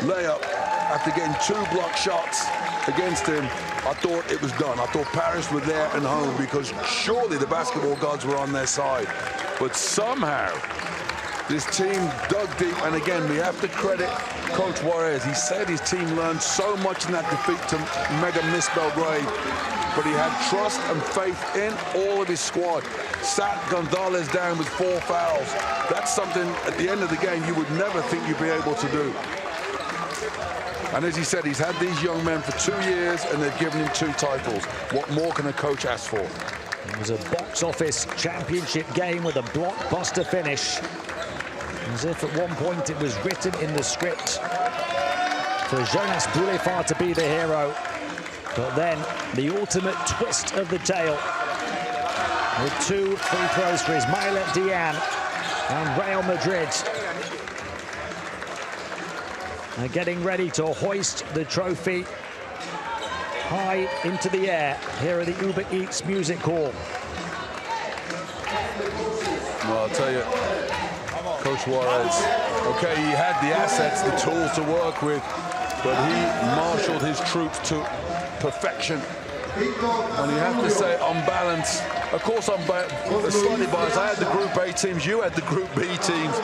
layup, after getting 2 block shots against him, I thought it was done. I thought Paris were there and home because surely the basketball gods were on their side. But somehow, this team dug deep, and again, we have to credit Coach Juarez. He said his team learned so much in that defeat to Mega Miss Belgrade, but he had trust and faith in all of his squad. Sat Gonzalez down with 4 fouls. That's something, at the end of the game, you would never think you'd be able to do. And as he said, he's had these young men for 2 years, and they've given him 2 titles. What more can a coach ask for? It was a box office championship game with a blockbuster finish. As if at one point it was written in the script for Jonas Boulefard to be the hero. But then the ultimate twist of the tale with 2 free throws for Ismaila Dian and Real Madrid are getting ready to hoist the trophy high into the air here at the Uber Eats Music Hall. Well, I'll tell you, Coach Juarez, okay, he had the assets, the tools to work with, but he marshaled his troops to perfection. And you have to say, on balance, of course I'm slightly biased. I had the Group A teams, you had the Group B teams.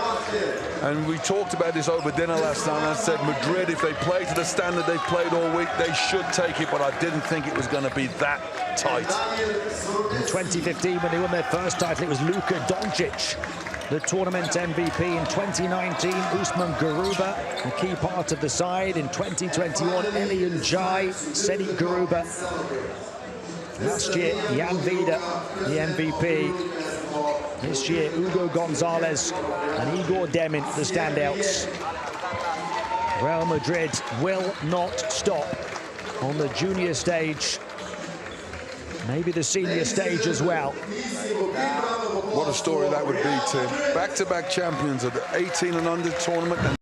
And we talked about this over dinner last night, and I said, Madrid, if they play to the standard they've played all week, they should take it, but I didn't think it was going to be that tight. In 2015, when they won their first title, it was Luka Doncic, the tournament MVP. In 2019, Usman Garuba, a key part of the side. In 2021, Elian Jai, Sedi Garuba. Last year, Jan Vida, the MVP. This year, Hugo Gonzalez and Igor Demin, the standouts. Real Madrid will not stop on the junior stage. Maybe the senior stage as well. What a story that would be, Tim. Back-to-back champions of the 18 and under tournament. And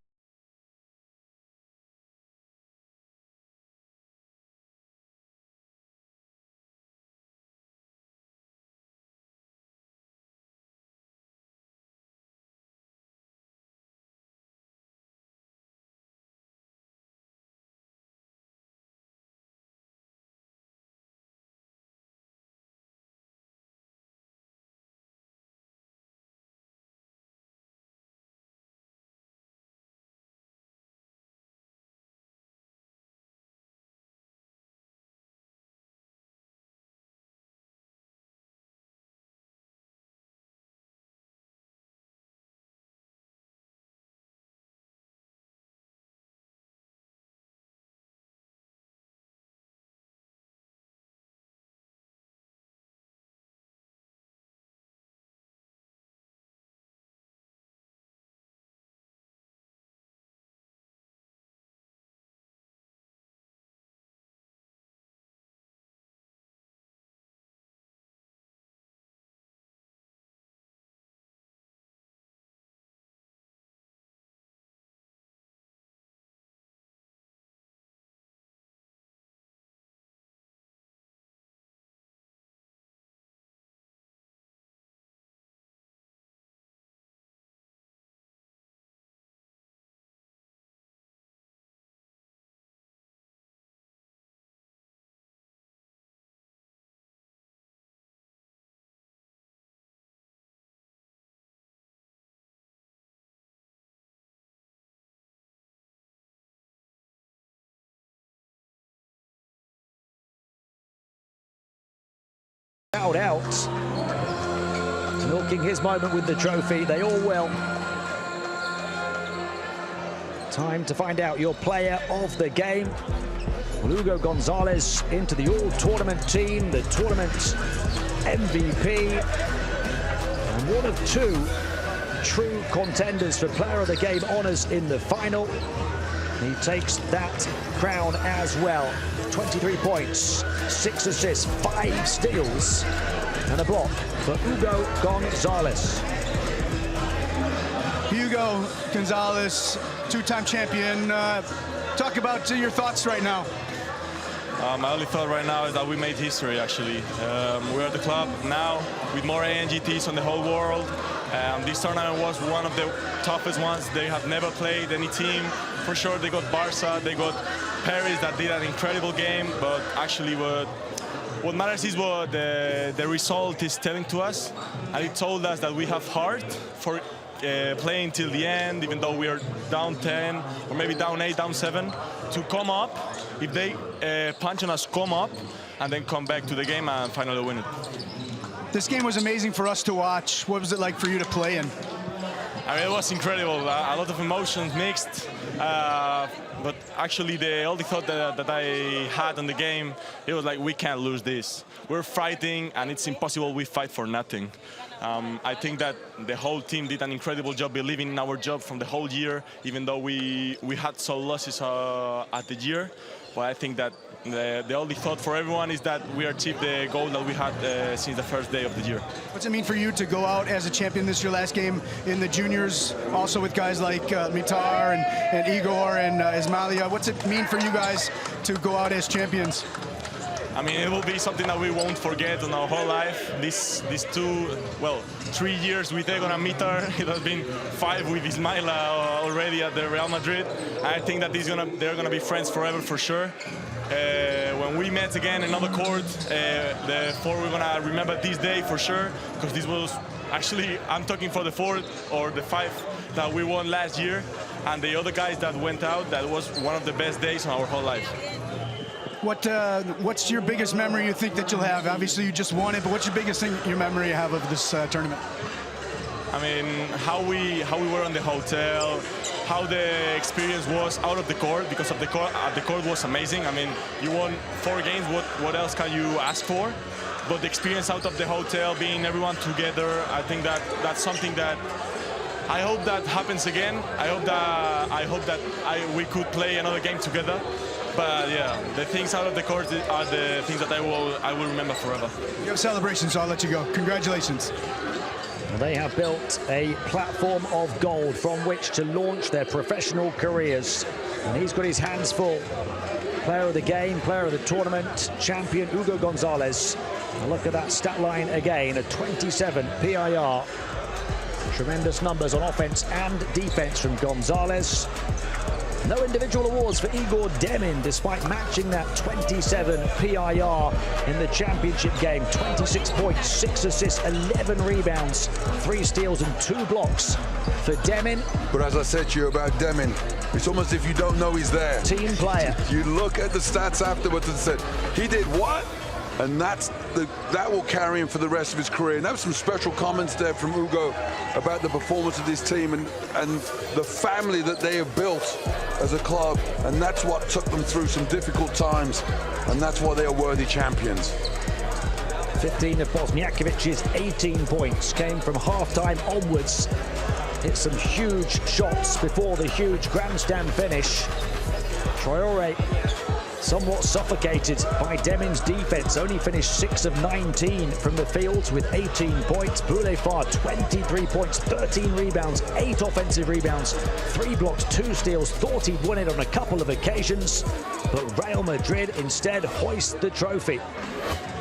Out, milking his moment with the trophy. They all will. Time to find out your player of the game. Hugo Gonzalez into the all-tournament team, the tournament MVP, and one of 2 true contenders for player of the game honors in the final. He takes that crown as well. 23 points, 6 assists, 5 steals, and a block for Hugo Gonzalez. Hugo Gonzalez, 2-time champion. Talk about your thoughts right now. My only thought right now is that we made history, actually. We're at the club now with more ANGTs on the whole world. This tournament was one of the toughest ones. They have never played any team for sure they got Barca, they got Paris that did an incredible game, but actually what matters is what the result is telling to us, and it told us that we have heart for playing till the end, even though we are down 10 or maybe down 8, down 7, to come up. If they punch on us, come up, and then come back to the game and finally win it. This game was amazing for us to watch. What was it like for you to play in? I mean, it was incredible. A lot of emotions mixed. But actually, the only thought that I had on the game, it was like, we can't lose this. We're fighting, and it's impossible we fight for nothing. I think that the whole team did an incredible job believing in our job from the whole year, even though we had some losses at the year. But I think that the only thought for everyone is that we achieved the goal that we had since the first day of the year. What's it mean for you to go out as a champion? This is your last game in the juniors, also with guys like Mitar and Igor and Ismaila. What's it mean for you guys to go out as champions? I mean, it will be something that we won't forget in our whole life. These 3 years with Egon and Mitar, it has been 5 with Ismaila already at the Real Madrid. I think that they're gonna be friends forever for sure. When we met again in another court, we're gonna remember this day for sure, because this was actually, I'm talking for the 4th or the 5th that we won last year, and the other guys that went out, that was one of the best days in our whole life. What's your biggest memory you think that you'll have? Obviously, you just won it, but what's your biggest thing, your memory you have of this tournament? I mean, how we were in the hotel, how the experience was out of the court, because of the court was amazing. I mean, you won 4 games. What else can you ask for? But the experience out of the hotel, being everyone together, I think that's something that I hope that happens again. I hope that we could play another game together. But yeah, the things out of the court are the things that I will remember forever. You have celebrations, so I'll let you go. Congratulations. They have built a platform of gold from which to launch their professional careers. And he's got his hands full. Player of the game, player of the tournament, champion Hugo Gonzalez. And look at that stat line again, a 27 PIR. Tremendous numbers on offense and defense from Gonzalez. No individual awards for Igor Demin, despite matching that 27 PIR in the championship game. 26 points, 6 assists, 11 rebounds, 3 steals and 2 blocks for Demin. But as I said to you about Demin, it's almost if you don't know he's there. Team player. You look at the stats afterwards and said, he did what? And that will carry him for the rest of his career. And there were some special comments there from Hugo about the performance of this team and the family that they have built as a club. And that's what took them through some difficult times. And that's why they are worthy champions. 15 of Bosniakovic's 18 points came from halftime onwards. Hit some huge shots before the huge grandstand finish. Traore somewhat suffocated by Demin's defense, only finished 6 of 19 from the field with 18 points. Boulefard, 23 points, 13 rebounds, 8 offensive rebounds, 3 blocks, 2 steals. Thought he'd won it on a couple of occasions, but Real Madrid instead hoist the trophy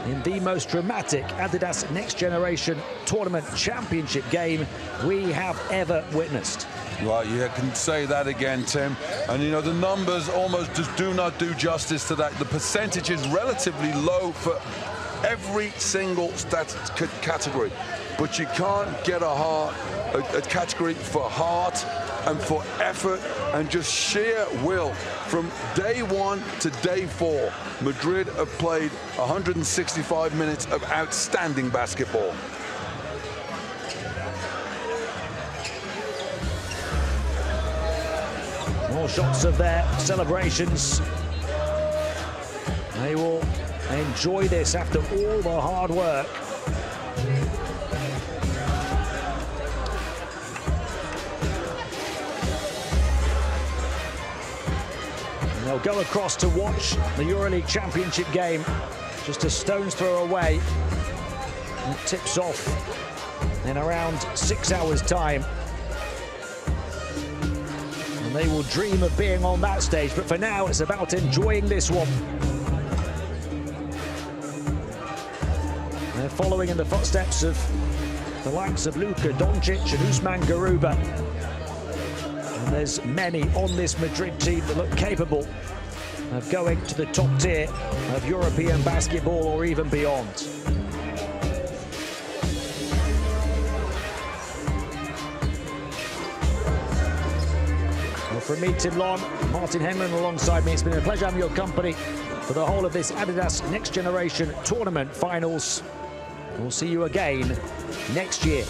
in the most dramatic Adidas Next Generation Tournament Championship game we have ever witnessed. Well, you can say that again, Tim. And, you know, the numbers almost just do not do justice to that. The percentage is relatively low for every single stat category. But you can't get a category for heart and for effort and just sheer will. From day 1 to day 4, Madrid have played 165 minutes of outstanding basketball. More shots of their celebrations. They will enjoy this after all the hard work. And they'll go across to watch the EuroLeague Championship game just a stone's throw away. And it tips off in around 6 hours' time. And they will dream of being on that stage, but for now it's about enjoying this one. They're following in the footsteps of the likes of Luka Doncic and Usman Garuba. And And there's many on this Madrid team that look capable of going to the top tier of European basketball or even beyond. Well, from me, Tim Long, Martin Henman alongside me, it's been a pleasure having your company for the whole of this Adidas Next Generation Tournament Finals. We'll see you again next year.